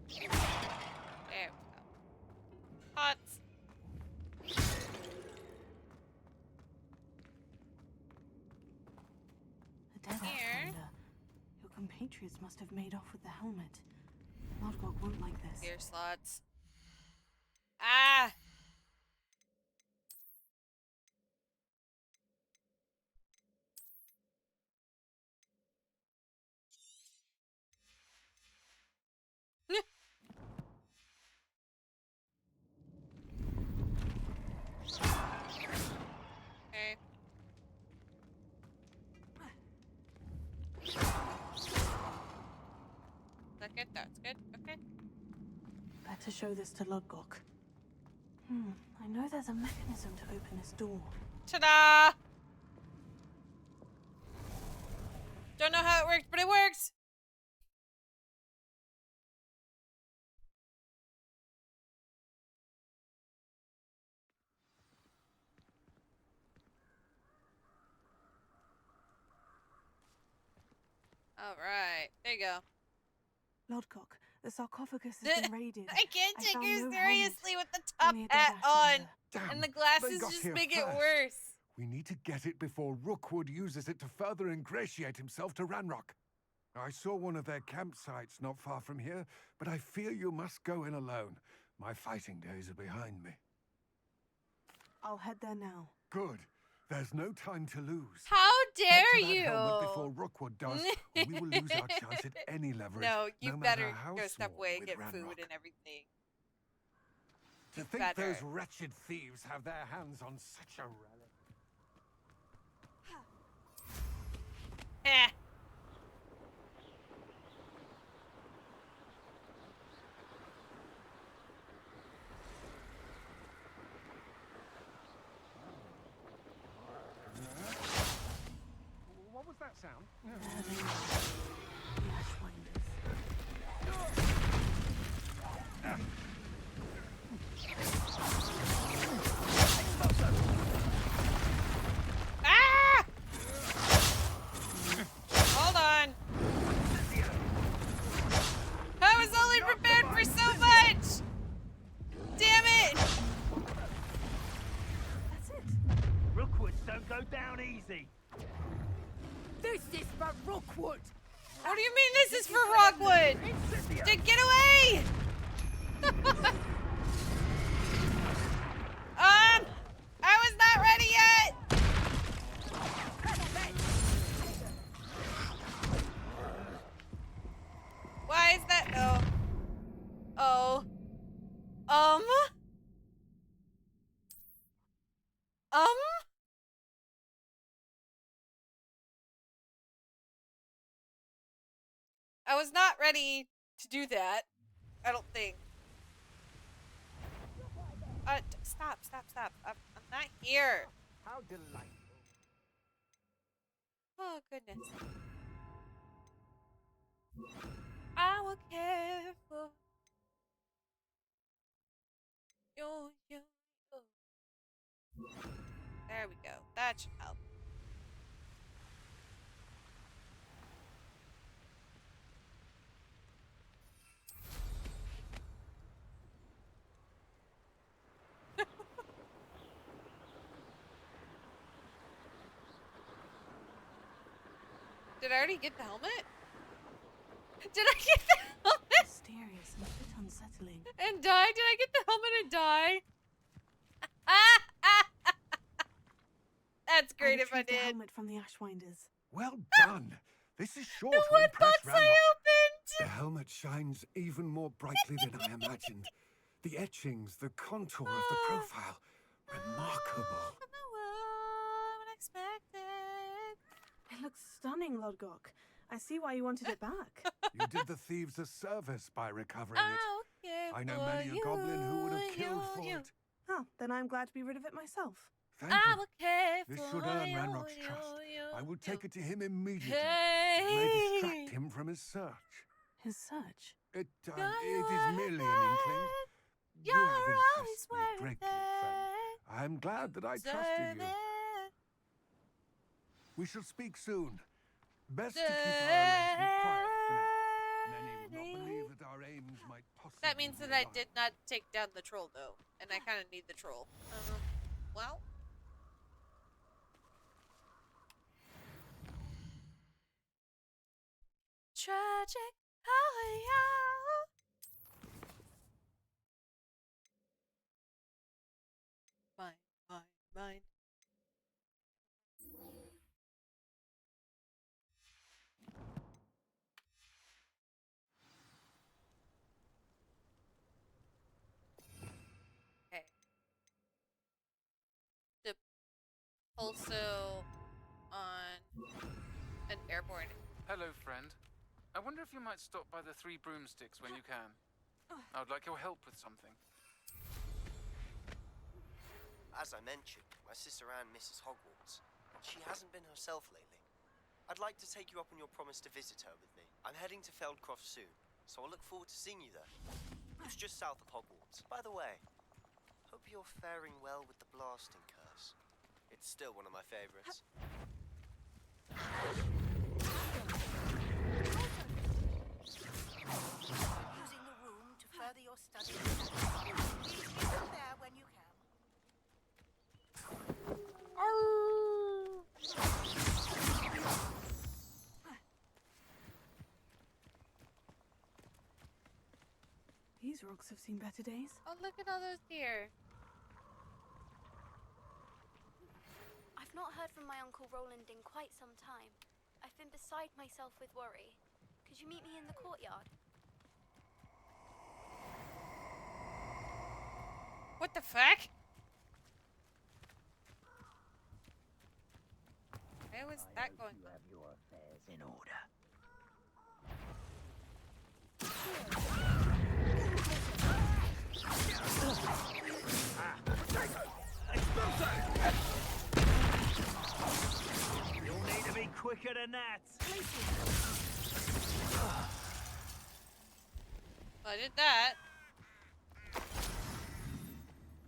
There we go. dead here. Ashwinder. Your compatriots must have made off with the helmet. Lodgok won't like this. Gear slots. Ah! Okay. That's good, that's good, okay. Better show this to Lodgok. I know there's a mechanism to open this door. Ta-da! Don't know how it works, but it works! Alright, there you go. Lodgok, the sarcophagus has been raided. I can't take found her no seriously helmet, with the top only a dead hat on. Ashwinder. Damn, And the they glasses got just here make it first. worse. We need to get it before Rookwood uses it to further ingratiate himself to Ranrock. I saw one of their campsites not far from here, but I fear you must go in alone. My fighting days are behind me. I'll head there now. Good. There's no time to lose. How Get dare to that you? helmet before Rookwood does, or we will lose our chance at any leverage. No, you no better matter how go step small, away and with get Ranrock. food and everything. To You think better. those wretched thieves have their hands on such a relic. Eh. What was that sound? Ah! Hold on. I was only prepared for so much. Damn it! Rookwoods don't go down easy. This is for Rookwood! What do you mean this is for Rockwood? Get away! I was not ready yet! Why is that? Oh. I was not ready to do that. I don't think. Stop. I'm not here. How delightful. Oh, goodness. I will care for you. There we go. That should help. Did I already get the helmet? Did I get the helmet? Mysterious and a bit unsettling. And die? Did I get the helmet and die? That's great if I retrieved the did. helmet from the Ashwinders. Well done. This is sure The to one impress box I Ranrock. opened! The helmet shines even more brightly than I imagined. The etchings, the contour of the profile. Remarkable. Unexpected. It looks stunning, Lodgok. I see why you wanted it back. You did the thieves a service by recovering it. I know many a goblin who would have killed for it. Oh, then I'm glad to be rid of it myself. Thank you. This should earn Ranrock's trust. I will take it to him immediately. It may distract him from his search. His search? It is merely an inkling. You have impressed me greatly, friend. I am glad that I trusted you. We shall speak soon. Best to keep our arrangement quiet for now. Many will not believe that our aims might possibly That means that I did not take down the troll, though. And I kind of need the troll. Well. magic. Oh, yeah. Mine. Okay. Also on an airborne. Hello, friend. I wonder if you might stop by the Three Broomsticks when you can. I would like your help with something. As I mentioned, my sister Anne misses Hogwarts, and she hasn't been herself lately. I'd like to take you up on your promise to visit her with me. I'm heading to Feldcroft soon, so I'll look forward to seeing you there. It's just south of Hogwarts. By the way, hope you're faring well with the blasting curse. It's still one of my favorites. Using the room to further your studies. Please visit there when you can. These rocks have seen better days. Oh, look at all those deer. I've not heard from my Uncle Roland in quite some time. I've been beside myself with worry. Could you meet me in the courtyard? What the fuck? Where was that going? You have your affairs in order. You'll need to be quicker than that. Well, I did that.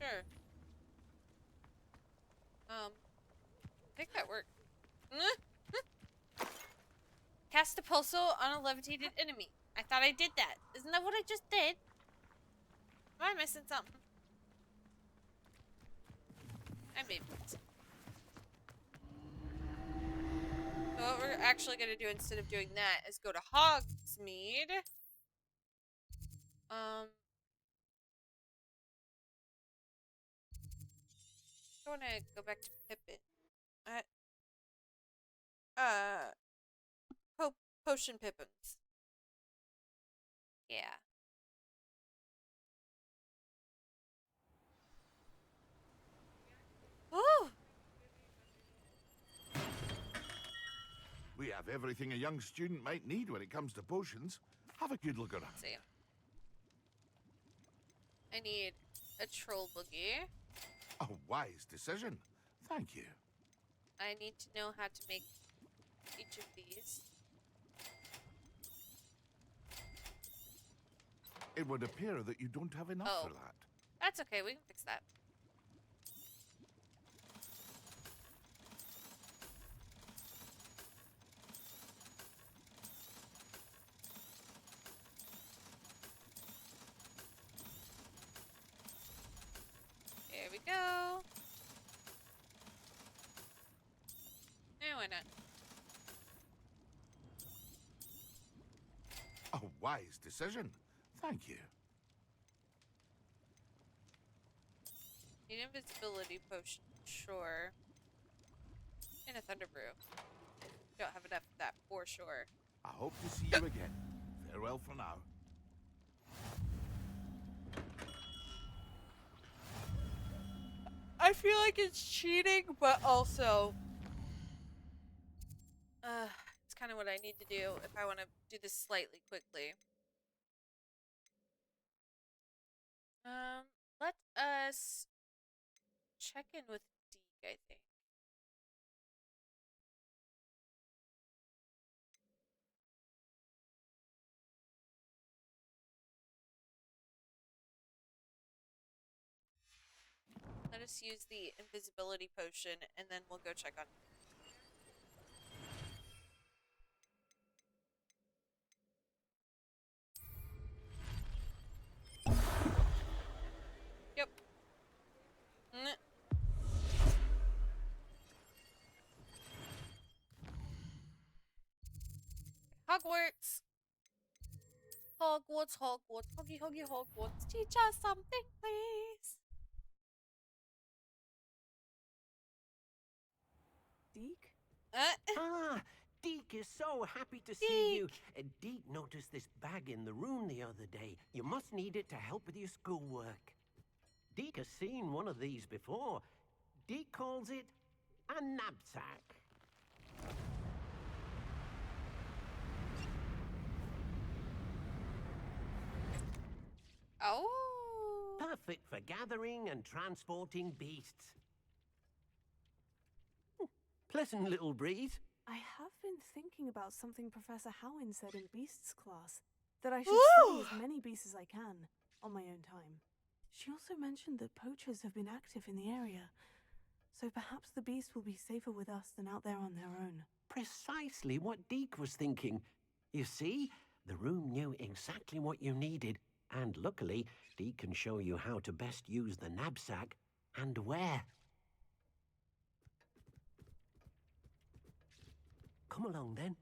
Sure. I think that worked. Cast a pulsar on a levitated enemy. I thought I did that. Isn't that what I just did? Am I missing something? I may be missing. So what we're actually going to do instead of doing that is go to Hogsmeade. I want to go back to Pippin. Potion Pippins. Yeah. Ooh! We have everything a young student might need when it comes to potions. Have a good look around. Let's see. I need a troll boogie. A wise decision. Thank you. I need to know how to make each of these. It would appear that you don't have enough for that. That's okay, we can fix that. There we go. And why not? A wise decision. Thank you. Need invisibility potion, sure. And a thunder brew. Don't have enough of that for sure. I hope to see you again. Farewell for now. I feel like it's cheating, but also it's kind of what I need to do if I want to do this slightly quickly. Let us check in with Deke, I think. Let us use the invisibility potion, and then we'll go check on. Yep. Hogwarts. Hogwarts, Hogwarts, Hoggy, Hoggy, Hogwarts. Teach us something, please. Deke? Ah, Deke is so happy to see you. Deke noticed this bag in the room the other day. You must need it to help with your schoolwork. Deke has seen one of these before. Deke calls it a knapsack. Oh. Perfect for gathering and transporting beasts. Pleasant little breeze. I have been thinking about something Professor Howin said in Beasts class. That I should study as many beasts as I can, on my own time. She also mentioned that poachers have been active in the area. So perhaps the beasts will be safer with us than out there on their own. Precisely what Deke was thinking. You see, the room knew exactly what you needed. And luckily, Deke can show you how to best use the knapsack and where. Come along, then.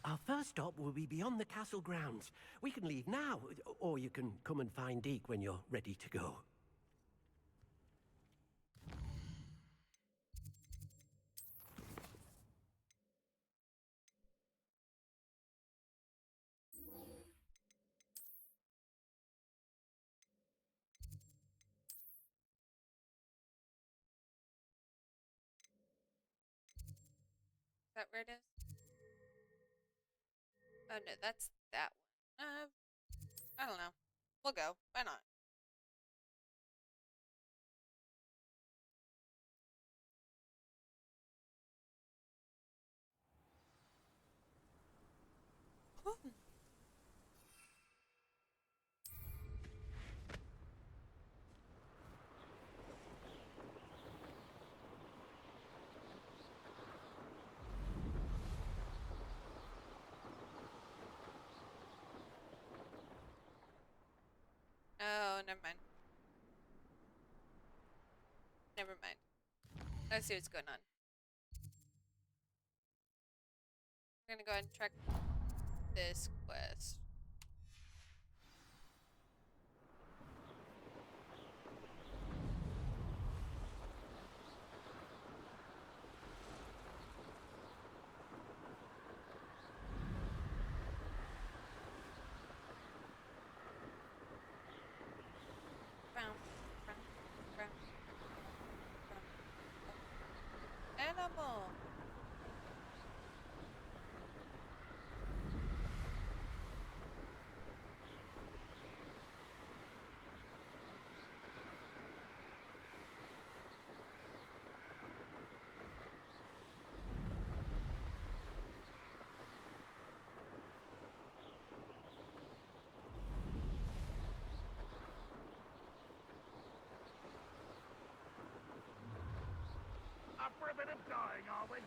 Our first stop will be beyond the castle grounds. We can leave now, or you can come and find Deke when you're ready to go. Is that where it is? Oh no, that's that one. I don't know. We'll go. Why not? Oh, never mind. Never mind. I see what's going on. I'm gonna go ahead and track this quest. Animal. Up for a bit of dying, are we?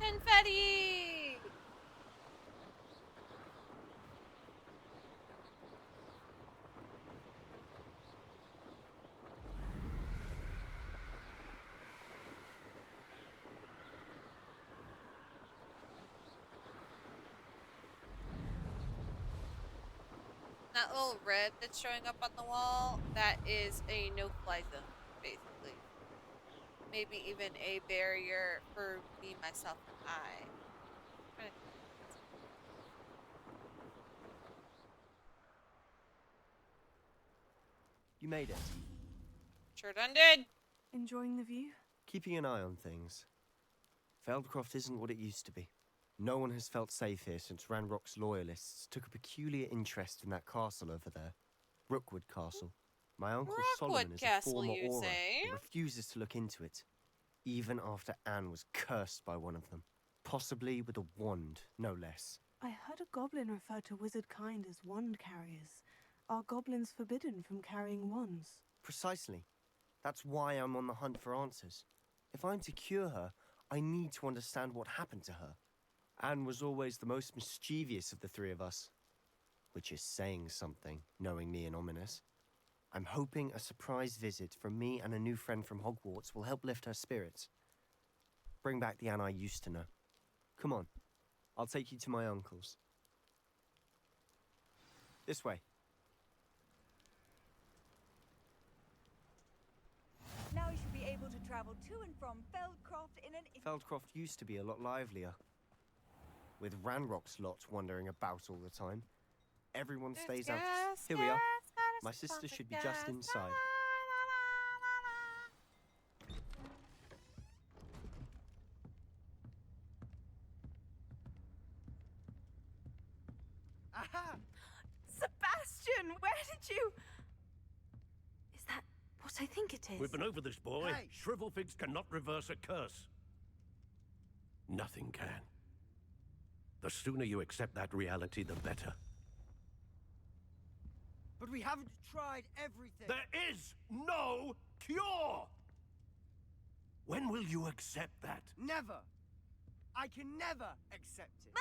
Confetti! That little red that's showing up on the wall, that is a no-fly zone, basically. Maybe even a barrier for me, myself, and I. You made it. Sure done did. Enjoying the view? Keeping an eye on things. Feldcroft isn't what it used to be. No one has felt safe here since Ranrock's loyalists took a peculiar interest in that castle over there. Rookwood Castle. My uncle Solomon is a former Auror and refuses to look into it, even after Anne was cursed by one of them. Possibly with a wand, no less. I heard a goblin refer to wizard kind as wand carriers. Are goblins forbidden from carrying wands? Precisely. That's why I'm on the hunt for answers. If I'm to cure her, I need to understand what happened to her. Anne was always the most mischievous of the three of us. Which is saying something, knowing me and Ominous. I'm hoping a surprise visit from me and a new friend from Hogwarts will help lift her spirits. Bring back the Anne I used to know. Come on, I'll take you to my uncle's. This way. Now you should be able to travel to and from Feldcroft in an... Feldcroft used to be a lot livelier. With Ranrock's lot wandering about all the time. Everyone stays out. Here we are. My sister should be just inside. Aha! Sebastian, where did you... Is that what I think it is? We've been over this, boy. Hey. Shrivelfigs cannot reverse a curse. Nothing can. The sooner you accept that reality, the better. But we haven't tried everything. There is no cure! When will you accept that? Never. I can never accept it.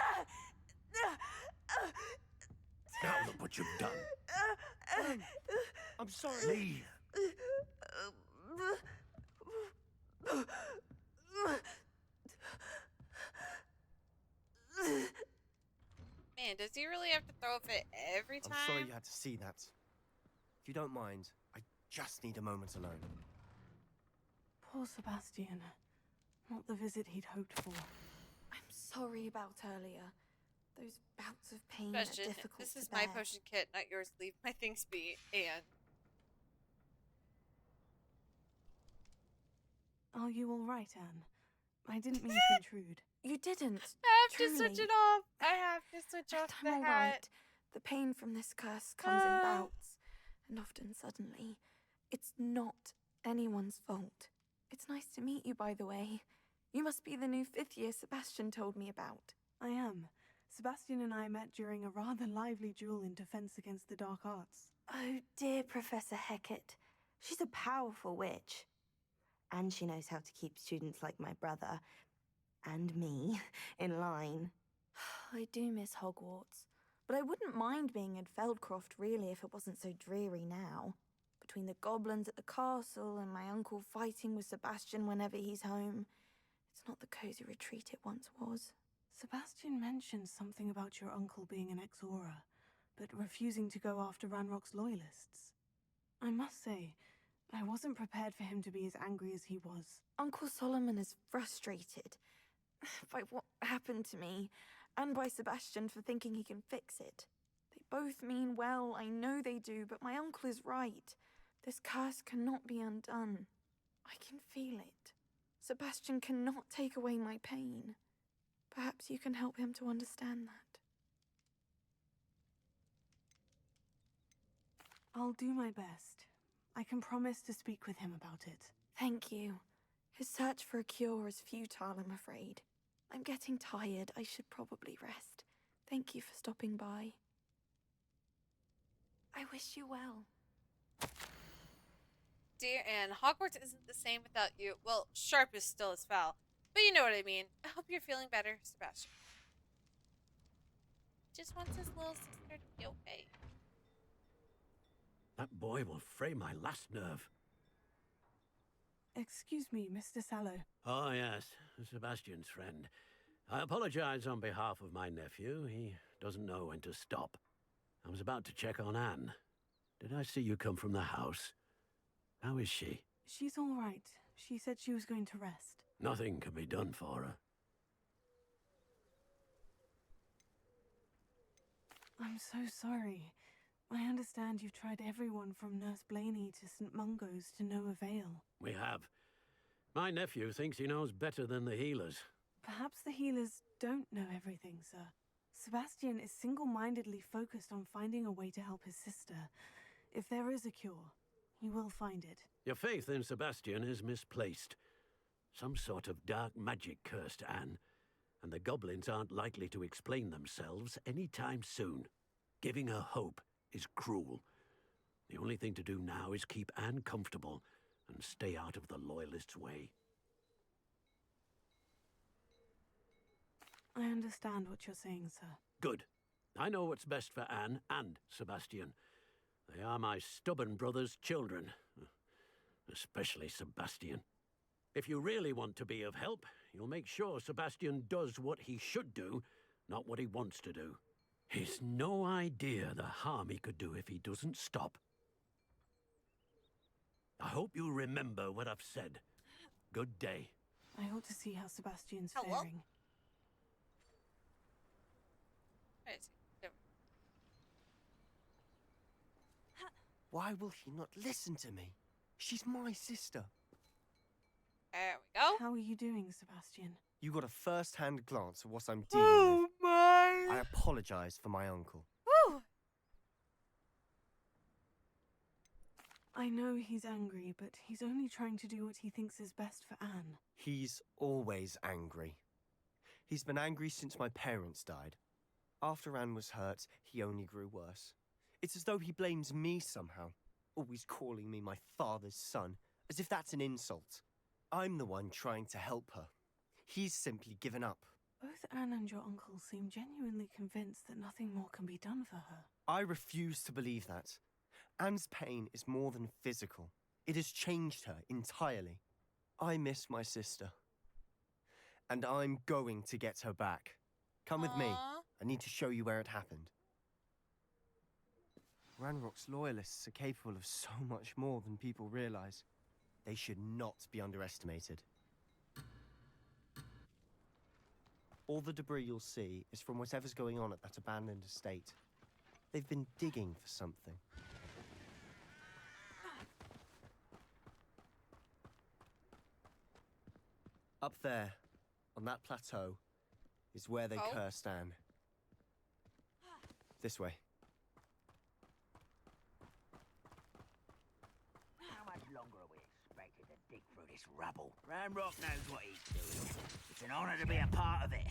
Now look what you've done. I'm sorry. Leave. Man, does he really have to throw a fit every time? I'm sorry you had to see that. If you don't mind, I just need a moment alone. Poor Sebastian. Not the visit he'd hoped for. I'm sorry about earlier. Those bouts of pain Question, are difficult this to is bear. my potion kit, not yours. Leave my things be, and... Are you all right, Anne? I didn't mean to intrude. You didn't. I have truly. to switch it off. I have to switch off the I'm all hat. right. The pain from this curse comes in bouts, and often suddenly. It's not anyone's fault. It's nice to meet you, by the way. You must be the new 5th year Sebastian told me about. I am. Sebastian and I met during a rather lively duel in defense against the dark arts. Oh, dear Professor Hecat. She's a powerful witch. And she knows how to keep students like my brother, and me, in line. I do miss Hogwarts, but I wouldn't mind being in Feldcroft, really, if it wasn't so dreary now. Between the goblins at the castle and my uncle fighting with Sebastian whenever he's home, it's not the cozy retreat it once was. Sebastian mentioned something about your uncle being an ex-Auror, but refusing to go after Ranrock's loyalists. I must say, I wasn't prepared for him to be as angry as he was. Uncle Solomon is frustrated by what happened to me, and by Sebastian for thinking he can fix it. They both mean well, I know they do, but my uncle is right. This curse cannot be undone. I can feel it. Sebastian cannot take away my pain. Perhaps you can help him to understand that. I'll do my best. I can promise to speak with him about it. Thank you. His search for a cure is futile, I'm afraid. I'm getting tired. I should probably rest. Thank you for stopping by. I wish you well. Dear Anne, Hogwarts isn't the same without you. Well, sharp is still as foul. But you know what I mean. I hope you're feeling better, Sebastian. Just wants his little sister to be okay. That boy will fray my last nerve. Excuse me, Mr. Sallow. Oh, yes, Sebastian's friend. I apologize on behalf of my nephew. He doesn't know when to stop. I was about to check on Anne. Did I see you come from the house? How is she? She's all right. She said she was going to rest. Nothing can be done for her. I'm so sorry. I understand you've tried everyone from Nurse Blaney to St. Mungo's to no avail. We have. My nephew thinks he knows better than the healers. Perhaps the healers don't know everything, sir. Sebastian is single-mindedly focused on finding a way to help his sister. If there is a cure, he will find it. Your faith in Sebastian is misplaced. Some sort of dark magic cursed Anne, and the goblins aren't likely to explain themselves any time soon. Giving her hope is cruel, The only thing to do now is keep Anne comfortable and stay out of the Loyalists' way. I understand what you're saying, sir. Good. I know what's best for Anne and Sebastian. They are my stubborn brother's children. Especially Sebastian. If you really want to be of help, you'll make sure Sebastian does what he should do, not what he wants to do. He's no idea the harm he could do if he doesn't stop. I hope you remember what I've said. Good day. I ought to see how Sebastian's Hello? faring. Why will he not listen to me? She's my sister. There we go. How are you doing, Sebastian? You got a first-hand glance of what I'm dealing with. My! I apologize for my uncle. Woo! I know he's angry, but he's only trying to do what he thinks is best for Anne. He's always angry. He's been angry since my parents died. After Anne was hurt, he only grew worse. It's as though he blames me somehow, always calling me my father's son, as if that's an insult. I'm the one trying to help her. He's simply given up. Both Anne and your uncle seem genuinely convinced that nothing more can be done for her. I refuse to believe that. Anne's pain is more than physical. It has changed her entirely. I miss my sister. And I'm going to get her back. Come with me. I need to show you where it happened. Ranrock's loyalists are capable of so much more than people realize. They should not be underestimated. All the debris you'll see is from whatever's going on at that abandoned estate. They've been digging for something. Up there, on that plateau, is where they cursed Anne. This way. How much longer are we expected to dig through this rubble? Ranrock knows what he's doing. It's an honor to be a part of it.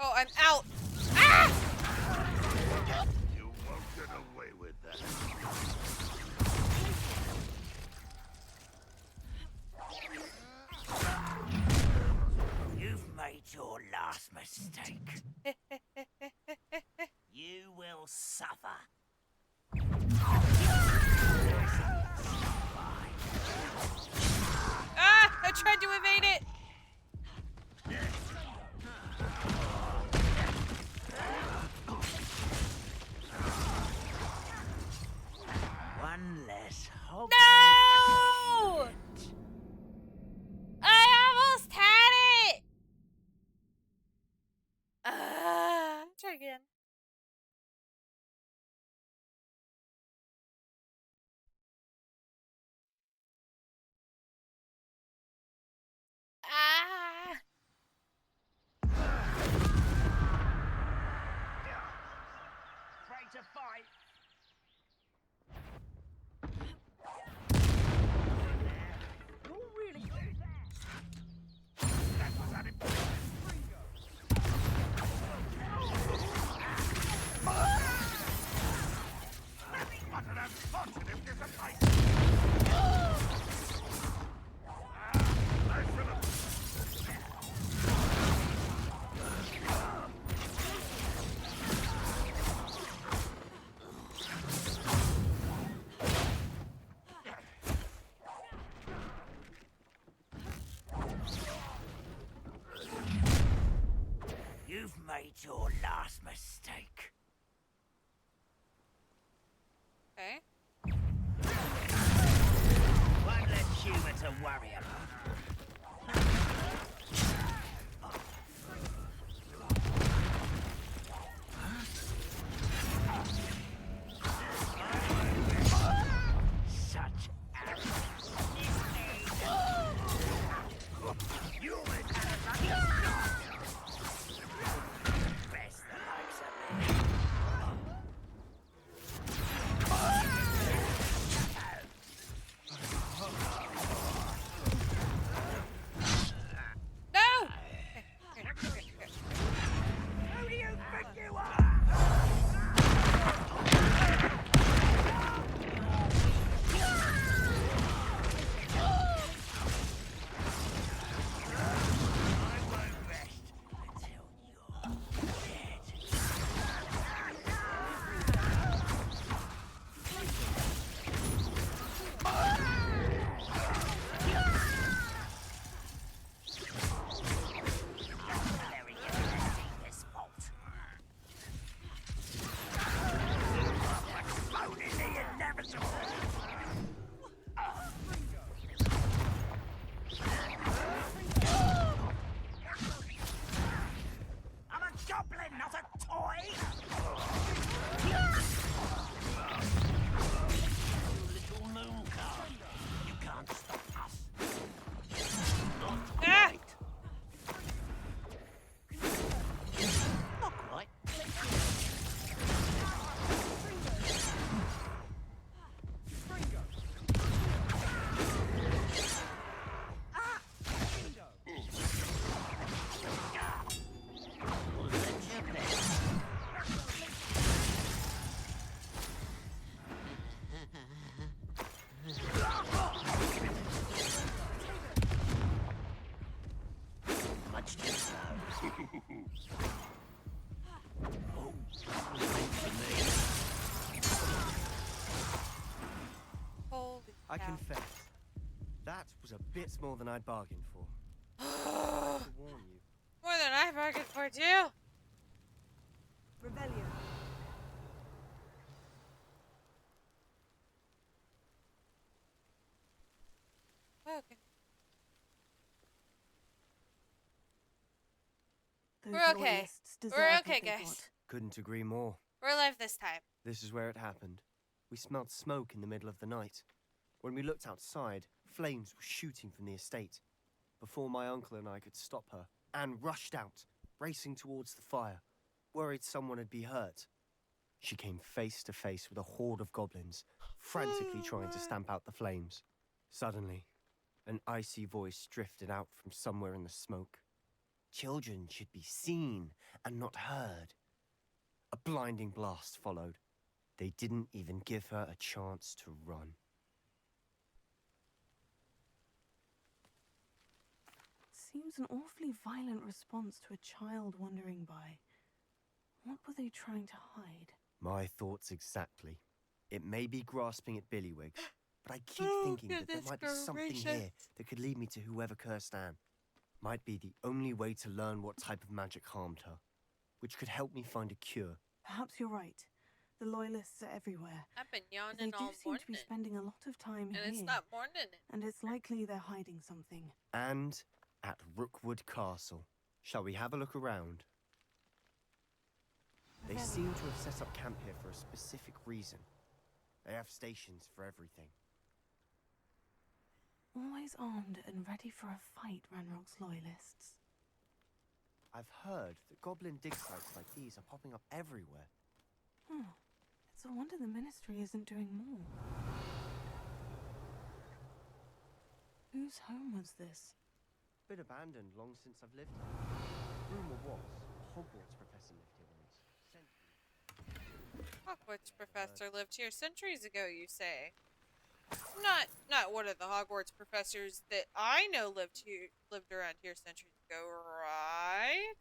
Oh, I'm out. Ah! You won't get away with that. You've made your last mistake. You will suffer. Ah! I tried to evade it. One less hog. No! I almost had it. Try again. made your last mistake. Okay. One less human to worry about. Such arrogance. Humans have a lucky best the likes of me. No! Who do you think you are? I'm a goblin, not a toy! Little moon card. You can't stop us. Not quite. Not quite. Much too slow. Oh, that was meant for me. Holy I cow. confess, that was a bit more than I'd bargained for. To warn you. More than I bargained for, too. Rebellion. Okay. Those We're okay. loyalists deserve We're what okay, they guys. got. Couldn't agree more. We're alive this time. This is where it happened. We smelled smoke in the middle of the night. When we looked outside, flames were shooting from the estate. Before my uncle and I could stop her, Anne rushed out, racing towards the fire, worried someone had been hurt. She came face to face with a horde of goblins, frantically trying to stamp out the flames. Suddenly, an icy voice drifted out from somewhere in the smoke. Children should be seen and not heard. A blinding blast followed. They didn't even give her a chance to run. Seems an awfully violent response to a child wandering by. What were they trying to hide? My thoughts exactly. It may be grasping at Billywigs, but I keep thinking that there might be something here that could lead me to whoever cursed Anne. Might be the only way to learn what type of magic harmed her, which could help me find a cure. Perhaps you're right. The loyalists are everywhere. I've been They yawning do all seem to be morning. spending a lot of time And here. it's not morning. And it's likely they're hiding something. And at Rookwood Castle. Shall we have a look around? They seem to have set up camp here for a specific reason. They have stations for everything. Always armed and ready for a fight, Ranrock's loyalists. I've heard that goblin dig sites like these are popping up everywhere. It's a wonder the Ministry isn't doing more. Whose home was this? Been abandoned long since I've lived here. Rumor was a Hogwarts professor lived here once. Hogwarts professor lived here centuries ago, you say? Not one of the Hogwarts professors that I know lived around here centuries ago, right?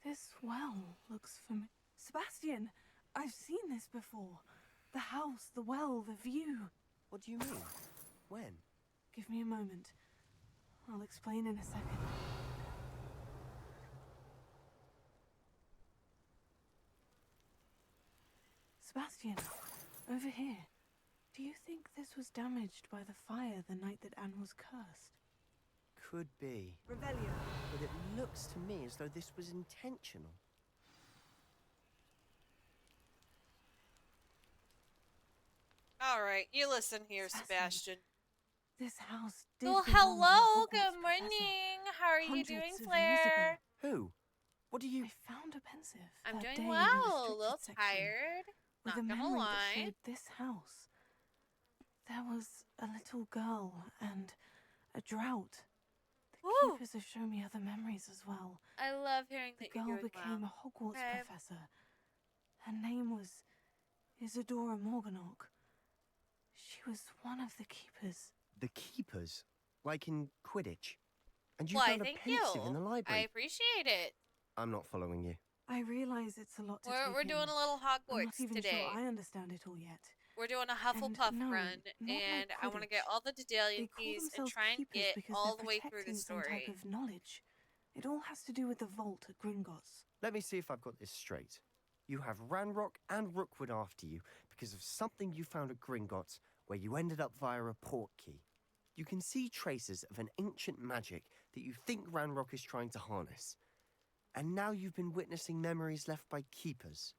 This well looks familiar. Sebastian, I've seen this before. The house, the well, the view. What do you mean? When? Give me a moment. I'll explain in a second. Sebastian, over here. Do you think this was damaged by the fire the night that Anne was cursed? Could be. Revelio. But it looks to me as though this was intentional. Alright, you listen here, Sebastian. This house did Well, belong to a hello, Hogwarts good professor morning. How are you hundreds doing, of years Flair? ago. Who? What do you... I found a pensive I'm that doing day in the well, a restricted little section, tired. with Not a gonna memory that lie. showed this house. There was a little girl and a drought. The Ooh. keepers have shown me other memories as well. I love hearing The that you're girl doing became well. a Hogwarts Okay. professor. Her name was Isadora Morganach. She was one of the keepers. The keepers? Like in Quidditch? And you Why, found a thank pensive you. in the I library? appreciate it. I'm not following you. I realize it's a lot to take We're doing in. a little I'm not Hogwarts even today. sure I understand it all yet. We're doing a Hufflepuff no, run, not like and I want to get Quidditch. all the Dedalian They call keys and themselves try and keepers get because all they're the way through the protecting some type story. of knowledge. It all has to do with the vault at Gringotts. Let me see if I've got this straight. You have Ranrock and Rookwood after you because of something you found at Gringotts where you ended up via a port key. You can see traces of an ancient magic that you think Ranrock is trying to harness. And now you've been witnessing memories left by keepers.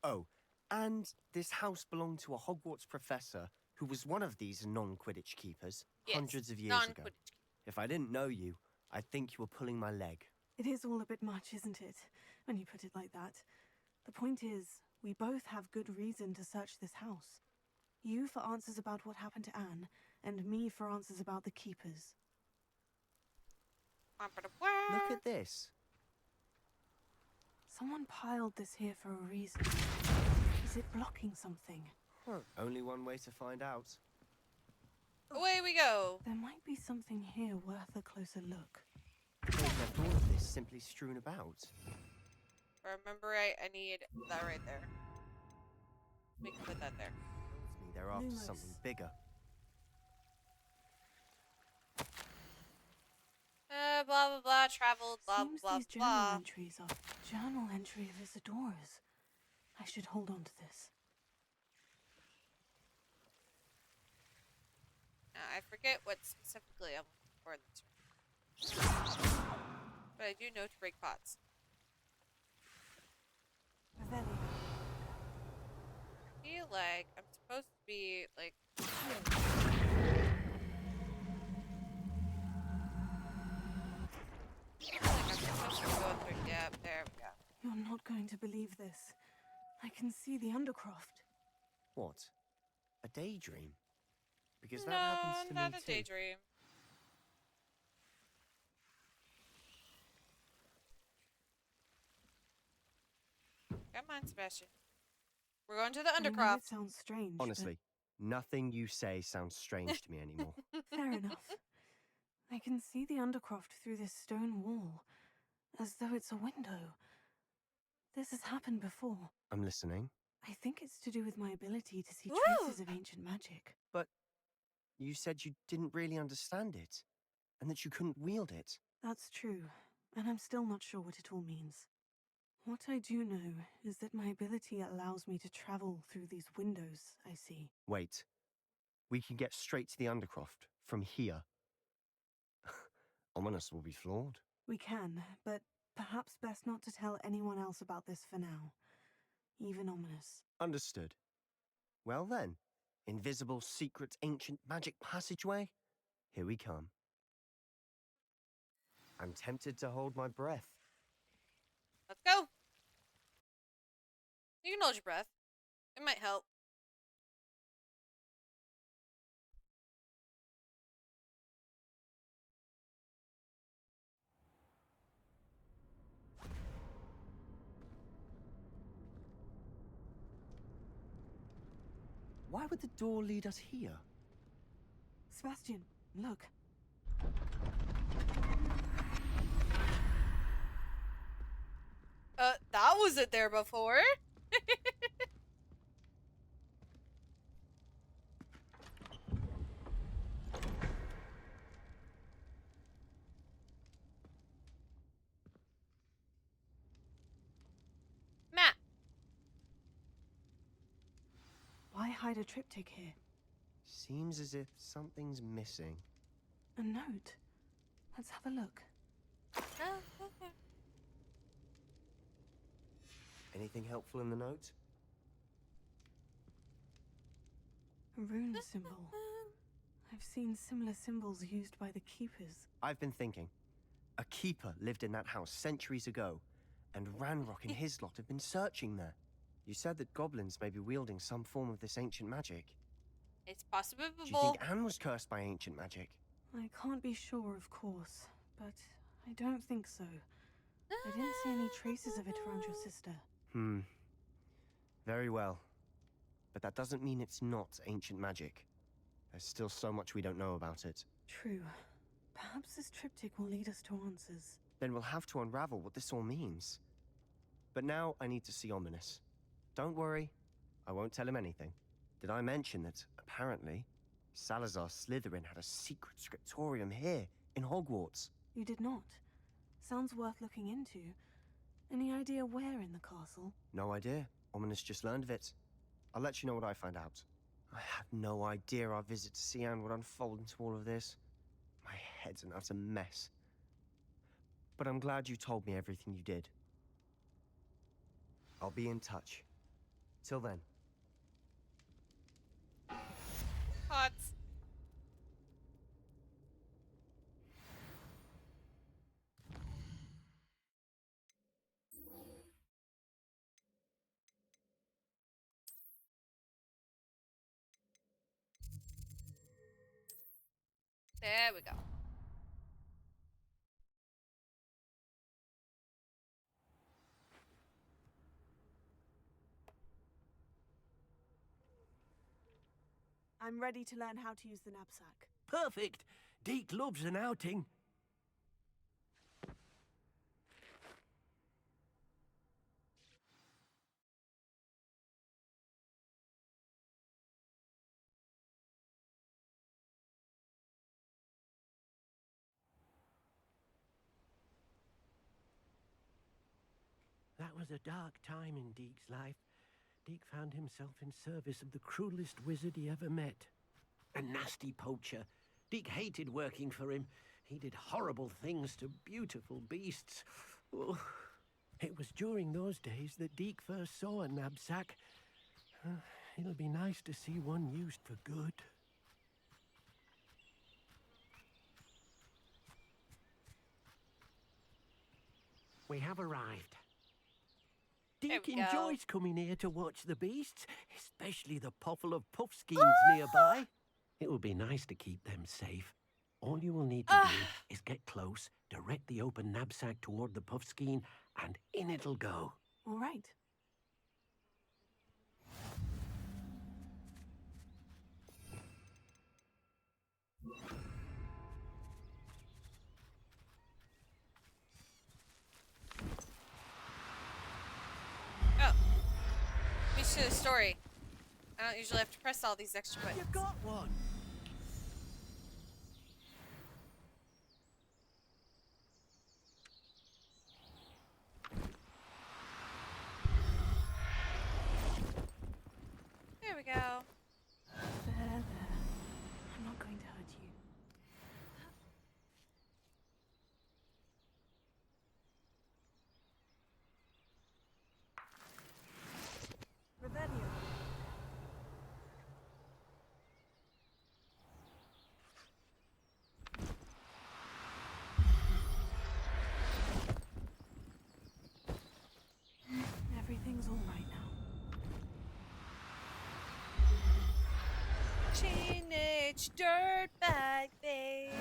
Oh, and this house belonged to a Hogwarts professor who was one of these non-Quidditch keepers hundreds of years ago. If I didn't know you, I'd think you were pulling my leg. It is all a bit much, isn't it, when you put it like that? The point is, we both have good reason to search this house. You for answers about what happened to Anne, and me for answers about the keepers. Look at this. Someone piled this here for a reason. Is it blocking something? Only one way to find out. Away we go. There might be something here worth a closer look. They've left all of this simply strewn about. If I remember right, I need that right there. We can put that there. Tells me they're after something bigger. Blah blah blah. Traveled. Blah Seems blah these journal blah. entries are journal entry of Isadora's. I should hold on to this. I forget what specifically I'm looking for in this room. But I do know to break pots. I feel like I'm supposed to be like yeah, there we go. You're not going to believe this. I can see the Undercroft. What? A daydream? Because that happens to me not a too. daydream. Come on, Sebastian. We're going to the I know Undercroft. it sounds strange. Honestly, nothing you say sounds strange to me anymore. Fair enough. I can see the Undercroft through this stone wall, as though it's a window. This has happened before. I'm listening. I think it's to do with my ability to see Ooh. traces of ancient magic. But you said you didn't really understand it, and that you couldn't wield it. That's true, and I'm still not sure what it all means. What I do know is that my ability allows me to travel through these windows I see. Wait. We can get straight to the Undercroft from here. Ominous will be floored. We can, but perhaps best not to tell anyone else about this for now. Even Ominous. Understood. Well then, invisible, secret, ancient magic passageway? Here we come. I'm tempted to hold my breath. Let's go. You can hold your breath. It might help. Why would the door lead us here? Sebastian, look. That wasn't there before. Why hide a triptych here? Seems as if something's missing. A note. Let's have a look. Anything helpful in the note? A rune symbol. I've seen similar symbols used by the keepers. I've been thinking. A keeper lived in that house centuries ago, and Ranrock and his lot have been searching there. You said that goblins may be wielding some form of this ancient magic. It's possible. Do you think Anne was cursed by ancient magic? I can't be sure, of course, but I don't think so. I didn't see any traces of it around your sister. Very well. But that doesn't mean it's not ancient magic. There's still so much we don't know about it. True. Perhaps this triptych will lead us to answers. Then we'll have to unravel what this all means. But now I need to see Ominous. Don't worry, I won't tell him anything. Did I mention that, apparently, Salazar Slytherin had a secret scriptorium here, in Hogwarts? You did not. Sounds worth looking into. Any idea where in the castle? No idea. Ominous just learned of it. I'll let you know what I find out. I had no idea our visit to see Anne would unfold into all of this. My head's an utter mess. But I'm glad you told me everything you did. I'll be in touch. Till then. Hot. There we go. I'm ready to learn how to use the knapsack. Perfect. Deke loves an outing. That was a dark time in Deke's life. Deke found himself in service of the cruelest wizard he ever met. A nasty poacher. Deke hated working for him. He did horrible things to beautiful beasts. Oh. It was during those days that Deke first saw a knapsack. It'll be nice to see one used for good. We have arrived. Deke enjoys coming here to watch the beasts, especially the puffle of puffskeins nearby. It will be nice to keep them safe. All you will need to do is get close, direct the open knapsack toward the puffskein, and in it'll go. All right. Oh. Me to the story. I don't usually have to press all these extra buttons. You got one. There we go. There. I'm not going to hurt you. Rebellion. Everything's all right now. Teenage dirtbag baby.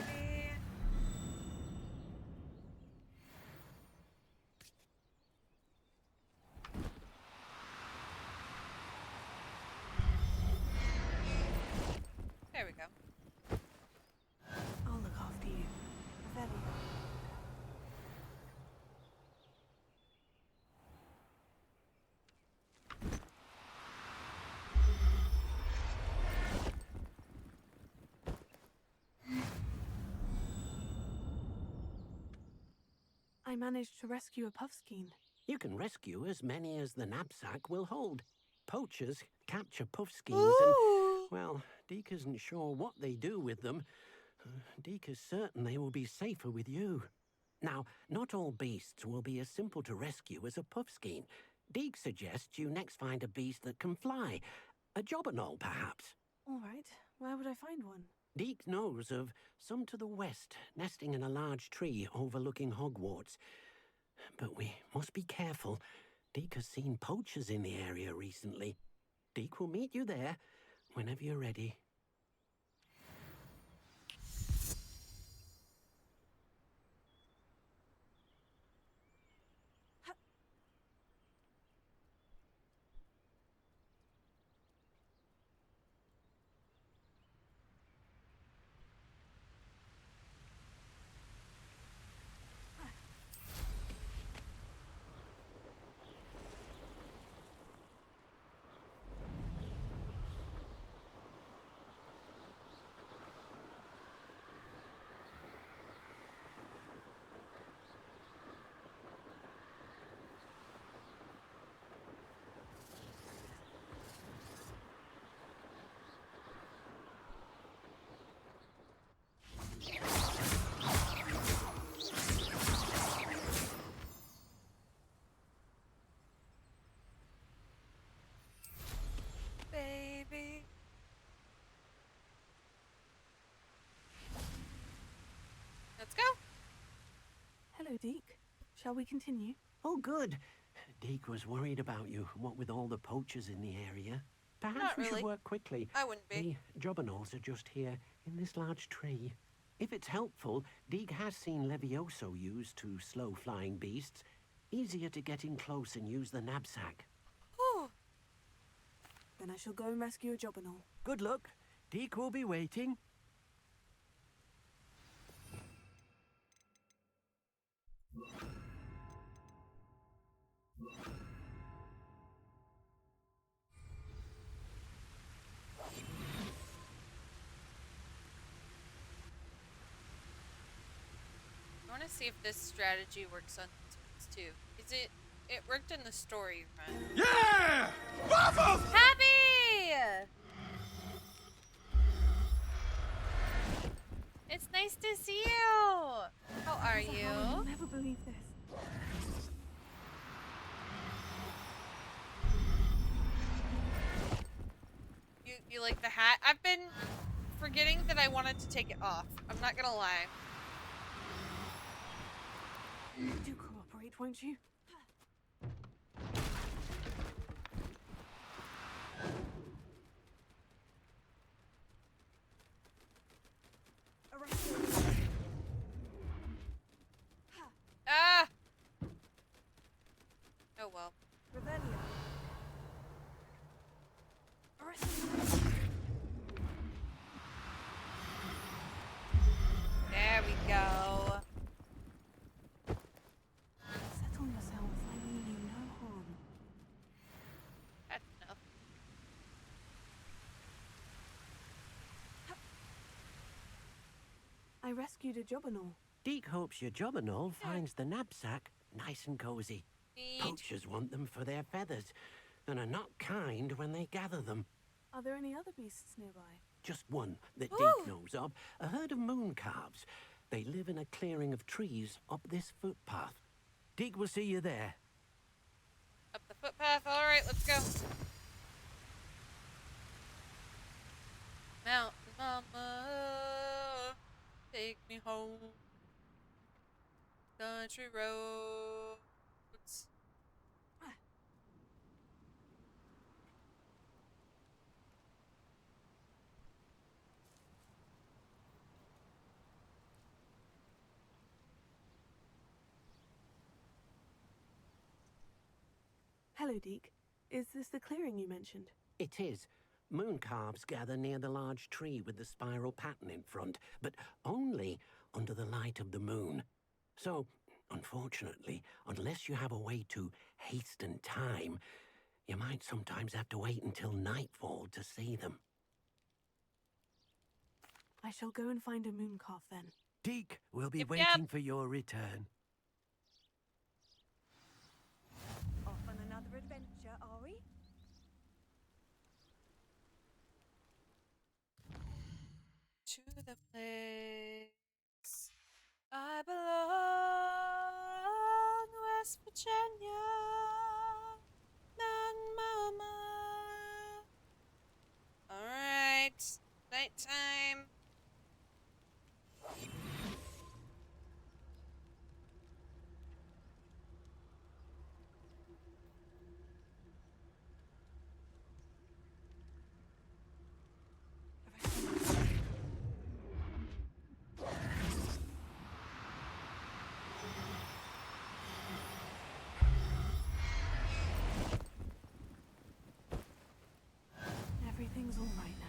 There we go. I'll look after you. Rebellion. I managed to rescue a puffskein. You can rescue as many as the knapsack will hold. Poachers capture puffskeins and, well, Deke isn't sure what they do with them. Deke is certain they will be safer with you. Now, not all beasts will be as simple to rescue as a puffskein. Deke suggests you next find a beast that can fly. A jobberknoll, perhaps. All right. Where would I find one? Deke knows of some to the west, nesting in a large tree overlooking Hogwarts. But we must be careful. Deke has seen poachers in the area recently. Deke will meet you there whenever you're ready. Baby. Let's go. Hello, Deke. Shall we continue? Oh, good. Deke was worried about you, what with all the poachers in the area. Perhaps Not we really. should work quickly. I wouldn't be. The jobberknolls are just here, in this large tree. If it's helpful, Deke has seen Levioso used to slow flying beasts. Easier to get in close and use the knapsack. Whew. Then I shall go and rescue a jobberknoll. Good luck. Deke will be waiting. I want to see if this strategy works on these ones too. Is it? It worked in the story run. Yeah! Waffles! Happy! It's nice to see you. How are you? You'll never believe this. You like the hat? I've been forgetting that I wanted to take it off. I'm not gonna lie. Do cooperate, won't you? Ah! Oh well. Revelio. There we go. Settle yourself. I mean you no harm. That's enough. I rescued a jobberknoll. Deke hopes your jobberknoll finds the knapsack nice and cozy. Poachers want them for their feathers, and are not kind when they gather them. Are there any other beasts nearby? Just one that Deke knows of, a herd of moon calves. They live in a clearing of trees up this footpath. Deke will see you there. Up the footpath. All right, let's go. Mountain Mama, take me home. Country roads. Hello, Deke. Is this the clearing you mentioned? It is. Moon calves gather near the large tree with the spiral pattern in front, but only under the light of the moon. So, unfortunately, unless you have a way to hasten time, you might sometimes have to wait until nightfall to see them. I shall go and find a moon calf then. Deke will be waiting for your return. Off on another adventure, are we? the place I belong, West Virginia, Mountain Mama. Alright, nighttime. Everything's all right now.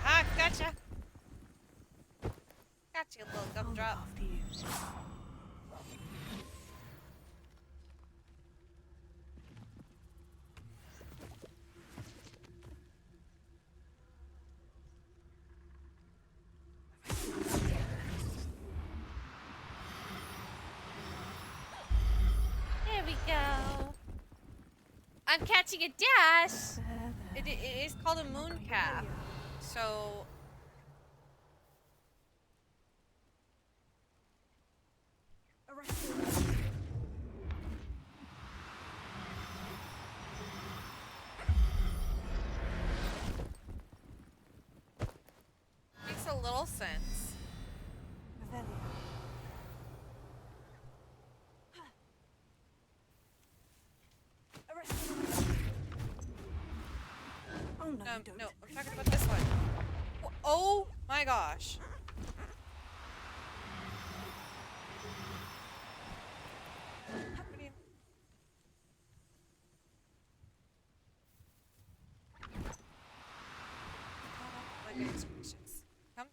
Ah, gotcha. Gotcha, little gumdrop. After you. There we go. I'm catching a dash. It is called a moon cap. So makes a little sense. Oh no, No, I'm talking about this one. Oh my gosh. What do you... Oh my goodness gracious. Come.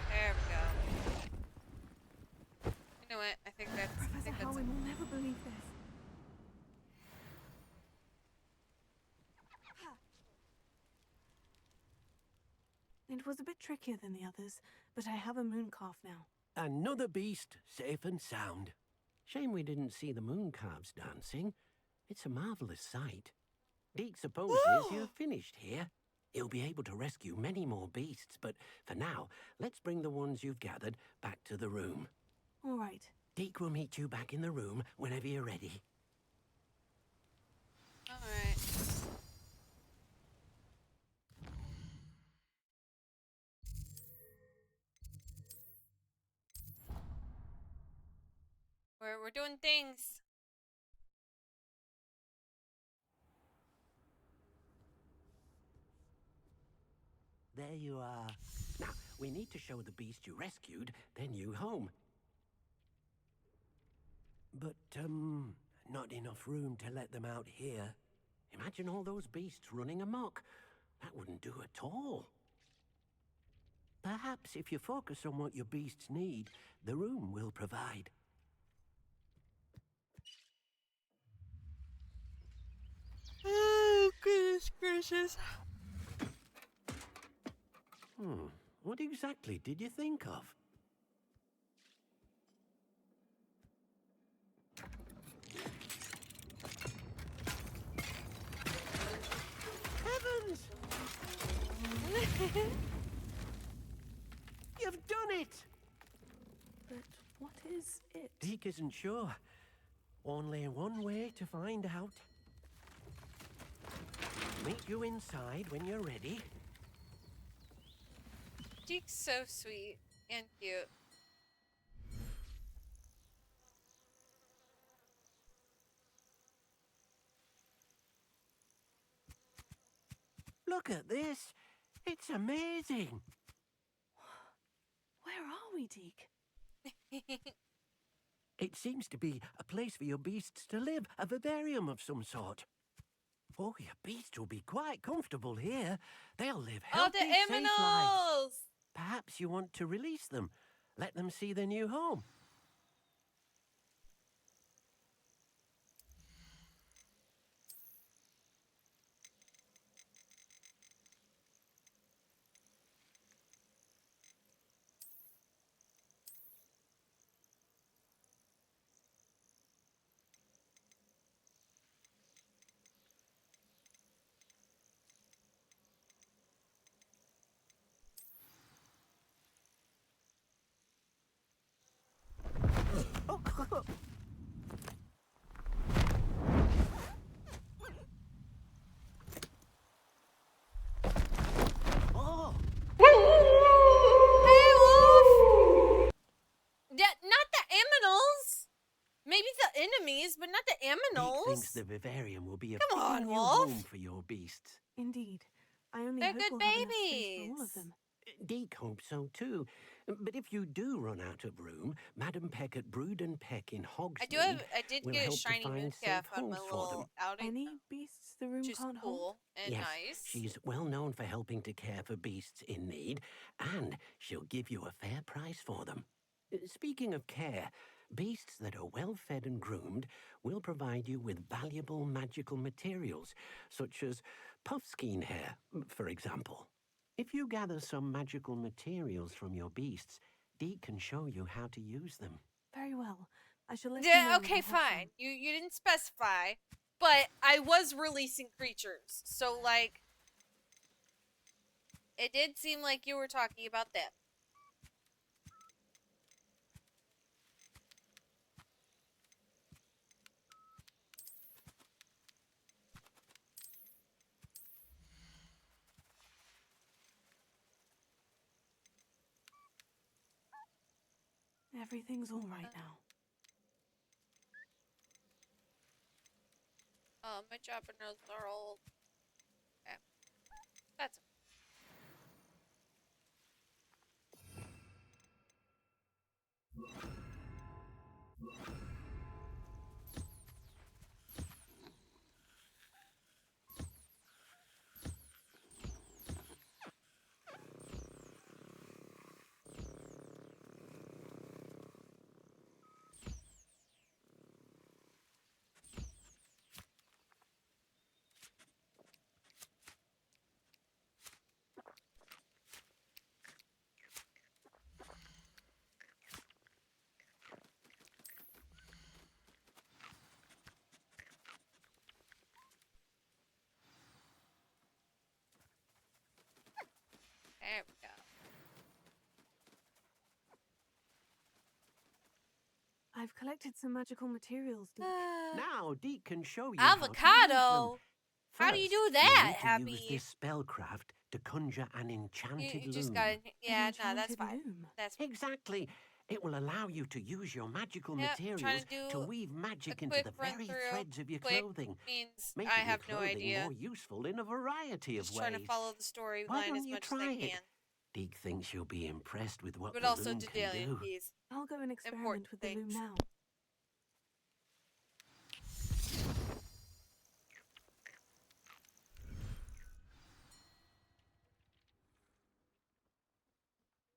There we go. You know what? I think that's Howard will never believe this. It was a bit trickier than the others, but I have a moon calf now. Another beast, safe and sound. Shame we didn't see the moon calves dancing. It's a marvelous sight. Deke supposes you're finished here. He'll be able to rescue many more beasts, but for now, let's bring the ones you've gathered back to the room. All right. Deke will meet you back in the room whenever you're ready. All right. We're doing things. There you are. Now, we need to show the beast you rescued, then you home. But, not enough room to let them out here. Imagine all those beasts running amok. That wouldn't do at all. Perhaps if you focus on what your beasts need, the room will provide. Oh, goodness gracious. What exactly did you think of? Heavens! You've done it! But what is it? Deke isn't sure. Only one way to find out. Meet you inside when you're ready. Deke's so sweet and cute. Look at this. It's amazing. we, Deke? It seems to be a place for your beasts to live, a vivarium of some sort. Oh, your beasts will be quite comfortable here. They'll live healthy, Oh, the safe lives. aminals! Perhaps you want to release them. Let them see their new home. Oh! Hey, Wolf! Yeah, not the aminals! Maybe the enemies, but not the aminals. Deke thinks the vivarium will be a Come on, new Wolf. home for your beasts. Indeed. I only They're hope good we'll have enough space for babies. all of them. Deke hopes so too. But if you do run out of room, Madam Peck at Brood and Peck in Hogsmeade I did will get a help shiny to find mooncalf safe on my homes for them. little outing. Any beasts the room Which is can't cool hold? and Yes, nice. she's well known for helping to care for beasts in need, and she'll give you a fair price for them. Speaking of care, beasts that are well fed and groomed will provide you with valuable magical materials, such as puffskein hair, for example. If you gather some magical materials from your beasts, Deke can show you how to use them. Very well. I shall let you Yeah, know okay, when I have fine. some. You didn't specify, but I was releasing creatures, so like it did seem like you were talking about them. Everything's all right now. Oh, my jobbernos are old. Okay. That's okay. There we go. I've collected some magical materials, Deke. Now Deke can show you how to use them. Avocado! How do you First, do you'll that, need to Happy? use this spellcraft to conjure an enchanted You just loom. gotta, yeah, no, that's enchanted fine. loom. That's fine. Exactly. It will allow you to use your magical Yep, materials trying to do weave magic a into quick the run very through. threads of your Quick clothing, means making I have your no clothing idea. more useful in a variety Just of trying ways. to follow the Why storyline don't as you much as I try can. it? Deke thinks you'll be impressed with what But the also loom to can Dalian do. keys. I'll go and experiment Important with the loom things. now.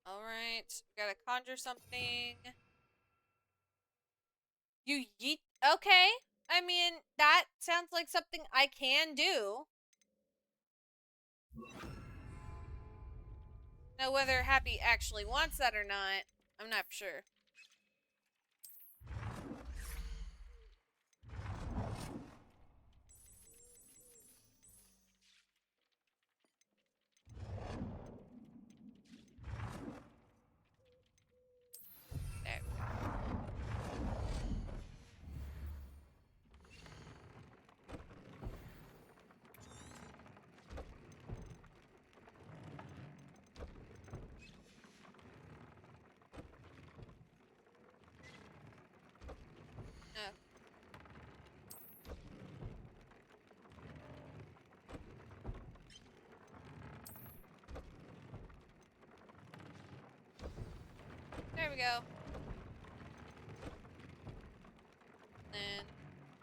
Alright, we gotta conjure something. You yeet. Okay. I mean, that sounds like something I can do. Now, whether Happy actually wants that or not, I'm not sure. There we go. There we go. Then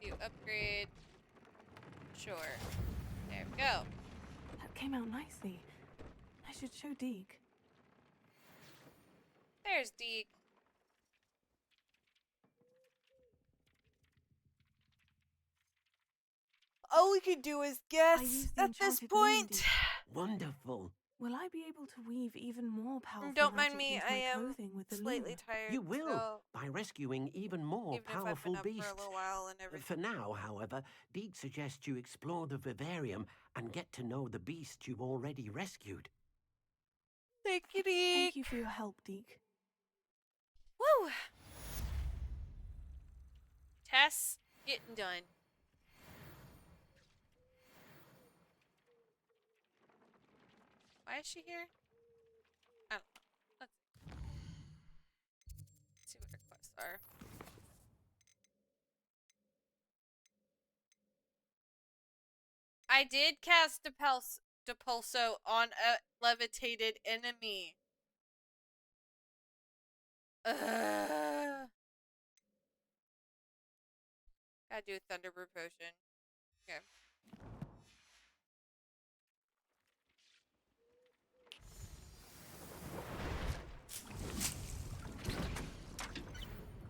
you upgrade. Sure. There we go. That came out nicely. I should show Deke. There's Deke. All we can do is guess at this point. Wonderful. Will I be able to weave even more powerful Don't mind magic me, into I my am clothing with the slightly loom? tired. You will, so by rescuing even more even if I've powerful been up beasts. for a little while and everything. For now, however, Deke suggests you explore the vivarium and get to know the beast you've already rescued. Thank you, Deke. Thank you for your help, Deke. Woo! Tess, getting done. Why is she here? I don't know. Let's see what her quests are. I did cast Depulso on a levitated enemy. Ugh. Gotta do a Thunderbird potion. Okay.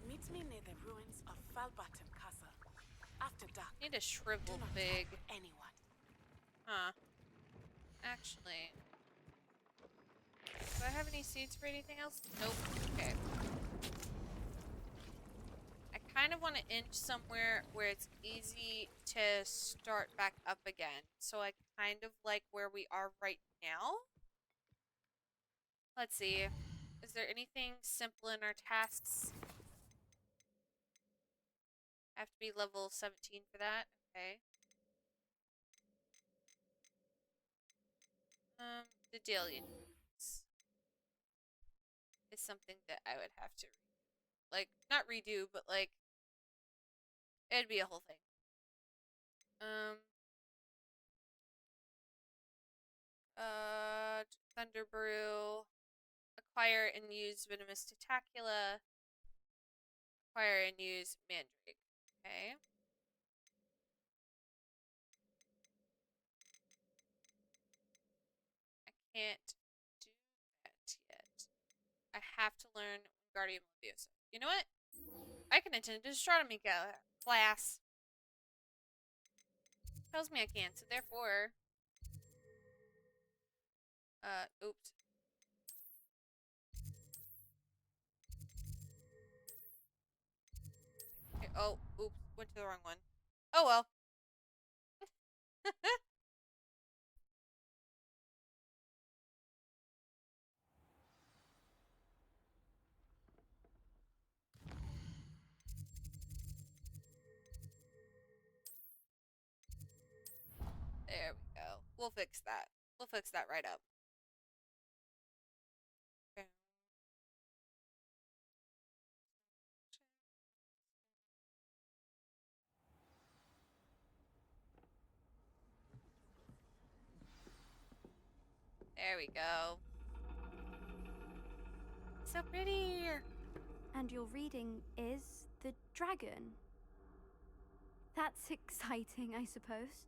Meet me near the ruins of Falbatten Castle. After dark. Need a shriveled pig. Anyone. Huh. Actually. Do I have any seeds for anything else? Nope. Okay. I kind of want to inch somewhere where it's easy to start back up again. So I kind of like where we are right now. Let's see. Is there anything simple in our tasks? I have to be level 17 for that. Okay. The daily needs is something that I would have to like, not redo, but like, it'd be a whole thing. Thunder Brew, acquire and use Venomous Tentacula, acquire and use Mandrake. Okay. I can't do that yet. I have to learn Guardian Leviosa. You know what? I can attend an astronomy class. Tells me I can, so therefore... oops. Okay, oh, oops. Went to the wrong one. Oh well. There we go. We'll fix that. We'll fix that right up. Okay. There we go. So pretty. And your reading is the dragon. That's exciting, I suppose.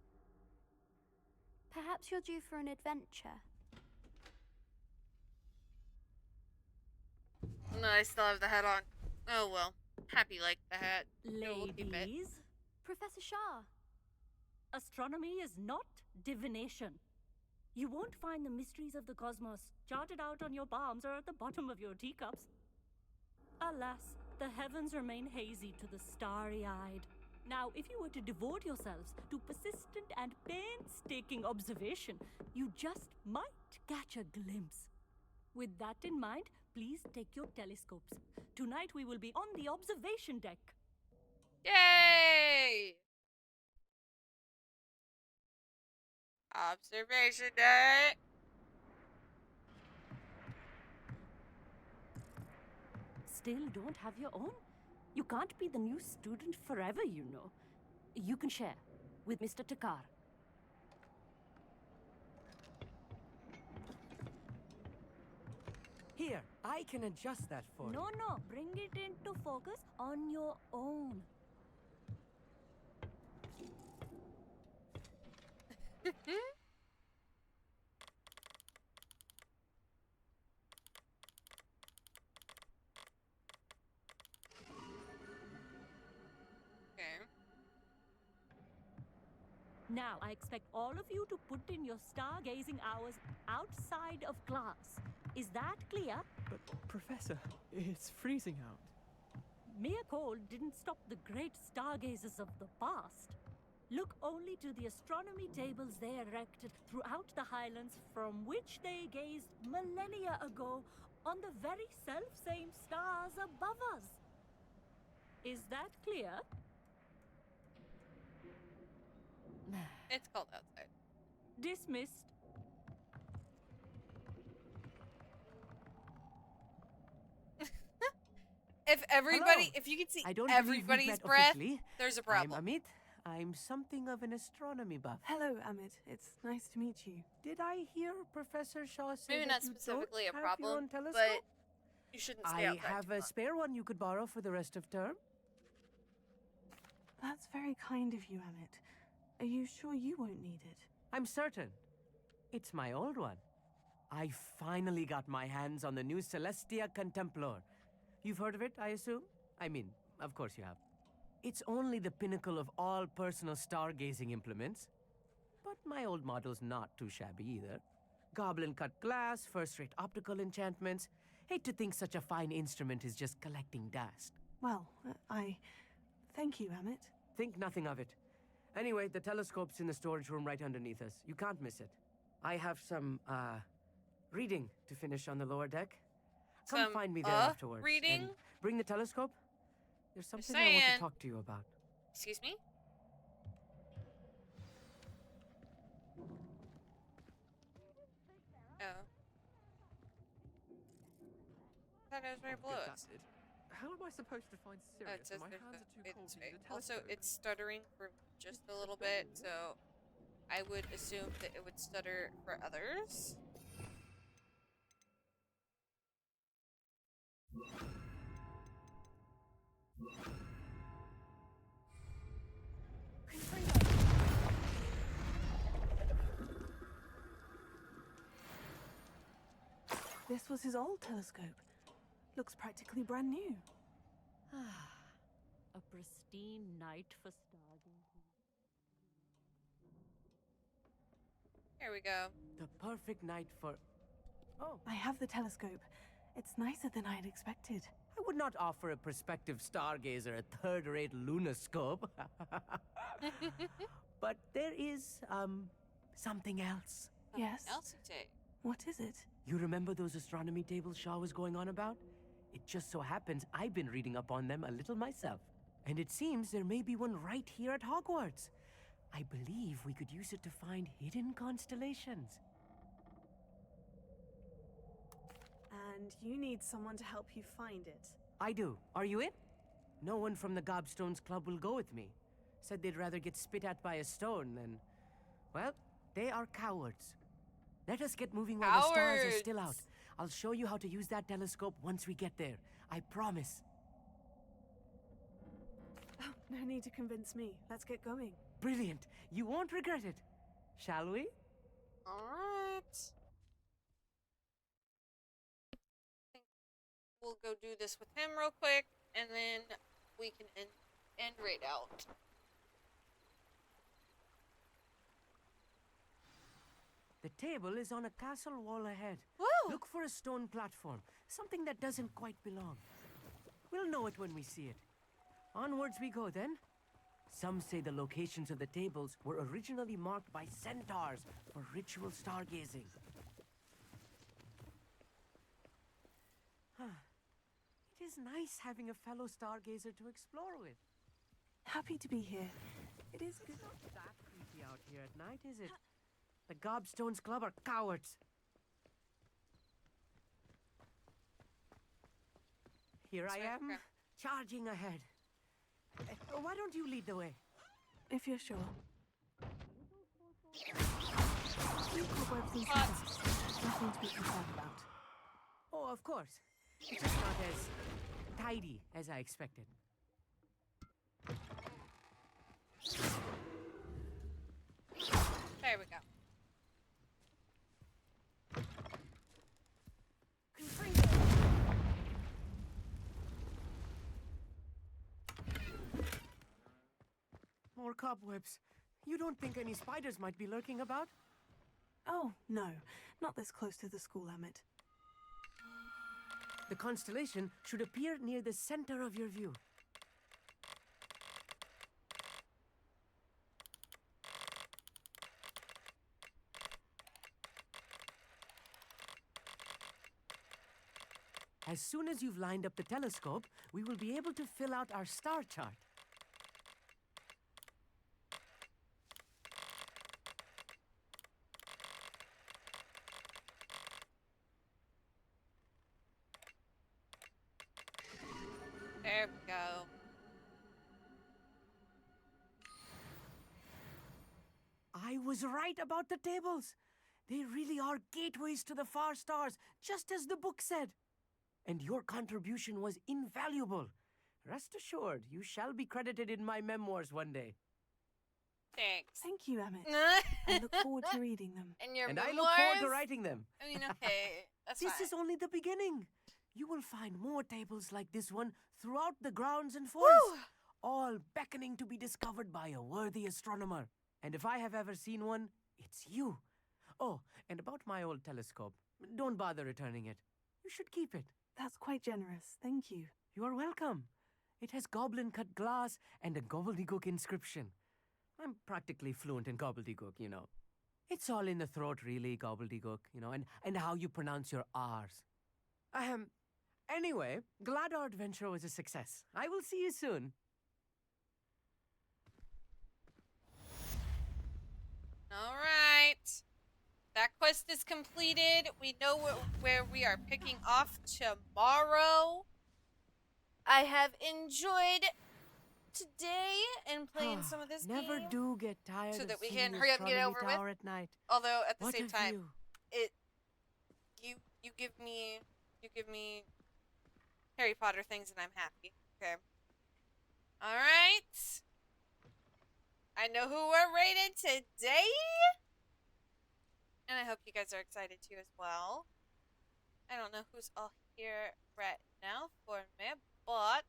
Perhaps you're due for an adventure. No, I still have the hat on. Oh well. Happy like the hat. Ladies, Professor Shah. astronomy is not divination. You won't find the mysteries of the cosmos charted out on your palms or at the bottom of your teacups. Alas, the heavens remain hazy to the starry-eyed. Now, if you were to devote yourselves to persistent and painstaking observation, you just might catch a glimpse. With that in mind, please take your telescopes. Tonight we will be on the observation deck. Yay! Observation deck. Still don't have your own? You can't be the new student forever, you know. You can share with Mr. Takar. Here, I can adjust that for you. No, bring it into focus on your own. Now, I expect all of you to put in your stargazing hours outside of class. Is that clear? But, Professor, it's freezing out. Mere cold didn't stop the great stargazers of the past. Look only to the astronomy tables they erected throughout the Highlands from which they gazed millennia ago on the very self-same stars above us. Is that clear? It's cold outside. Dismissed. If you can see everybody's breath, there's a problem. I'm Amit. I'm something of an astronomy buff. Hello, Amit. It's nice to meet you. Did I hear Professor Shaw say Maybe that not you specifically don't a have your problem, own telescope? but you shouldn't stay I outside have too a long. spare one you could borrow for the rest of term. That's very kind of you, Amit. Are you sure you won't need it? I'm certain. It's my old one. I finally got my hands on the new Celestia Contemplor. You've heard of it, I assume? I mean, of course you have. It's only the pinnacle of all personal stargazing implements. But my old model's not too shabby either. Goblin-cut glass, first-rate optical enchantments. Hate to think such a fine instrument is just collecting dust. Well, I thank you, Amit. Think nothing of it. Anyway, the telescope's in the storage room right underneath us. You can't miss it. I have some, reading to finish on the lower deck. Come find me there afterwards. Reading? And bring the telescope. There's something I saying. want to talk to you about. Excuse me? Oh. I thought it was right below us. How am I supposed to find Oh, Sirius? it says My there's hands are too cold to use a Also, telescope. it's stuttering for just a little bit, so I would assume that it would stutter for others. This was his old telescope. Looks practically brand new. A pristine night for stargazing. Here we go. The perfect night for... Oh. I have the telescope. It's nicer than I had expected. I would not offer a prospective stargazer a third-rate lunoscope. But there is, something else. Yes? Else you take. What is it? You remember those astronomy tables Shaw was going on about? It just so happens I've been reading up on them a little myself. And it seems there may be one right here at Hogwarts. I believe we could use it to find hidden constellations. And you need someone to help you find it. I do. Are you in? No one from the Gobstones Club will go with me. Said they'd rather get spit at by a stone than... Well, they are cowards. Let us get moving while the stars are still out. I'll show you how to use that telescope once we get there. I promise. Oh, no need to convince me. Let's get going. Brilliant. You won't regret it. Shall we? Alright. I think we'll go do this with him real quick, and then we can end right out. The table is on a castle wall ahead. Woo! Look for a stone platform, something that doesn't quite belong. We'll know it when we see it. Onwards we go then. Some say the locations of the tables were originally marked by centaurs for ritual stargazing. It is nice having a fellow stargazer to explore with. Happy to be here. It is good. It's not that creepy out here at night, is it? The Gobstones Club are cowards. Here I am, charging ahead. Why don't you lead the way? If you're sure. Few cobwebs and sandals. Nothing to be concerned about. Oh, of course. Just not as tidy as I expected. There we go. More cobwebs. You don't think any spiders might be lurking about? Oh, no. Not this close to the school, Emmett. The constellation should appear near the center of your view. As soon as you've lined up the telescope, we will be able to fill out our star chart. There we go. I was right about the tables. They really are gateways to the far stars, just as the book said. And your contribution was invaluable. Rest assured, you shall be credited in my memoirs one day. Thanks. Thank you, Emmett. I look forward to reading them. And your And memoirs? I look forward to writing them. I mean, okay, that's This fine. is only the beginning. You will find more tables like this one throughout the grounds and forests, all beckoning to be discovered by a worthy astronomer. And if I have ever seen one, it's you. Oh, and about my old telescope, don't bother returning it. You should keep it. That's quite generous. Thank you. You are welcome. It has goblin-cut glass and a gobbledygook inscription. I'm practically fluent in gobbledygook, you know. It's all in the throat, really, gobbledygook, you know, and how you pronounce your R's. Anyway, glad our adventure was a success. I will see you soon. All right. That quest is completed. We know where we are picking off tomorrow. I have enjoyed today and playing some of this Never game do get tired so of that we seeing can the hurry up and get astronomy over tower with. at night. Although at the What same a time, view. you give me Harry Potter things and I'm happy. Okay. All right. I know who we're rating today. And I hope you guys are excited too as well. I don't know who's all here right now for me, but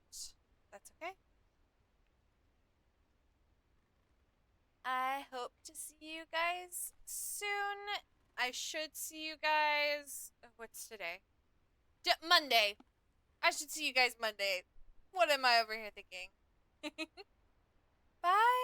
that's okay. I hope to see you guys soon. I should see you guys. What's today? Monday. I should see you guys Monday. What am I over here thinking? Bye.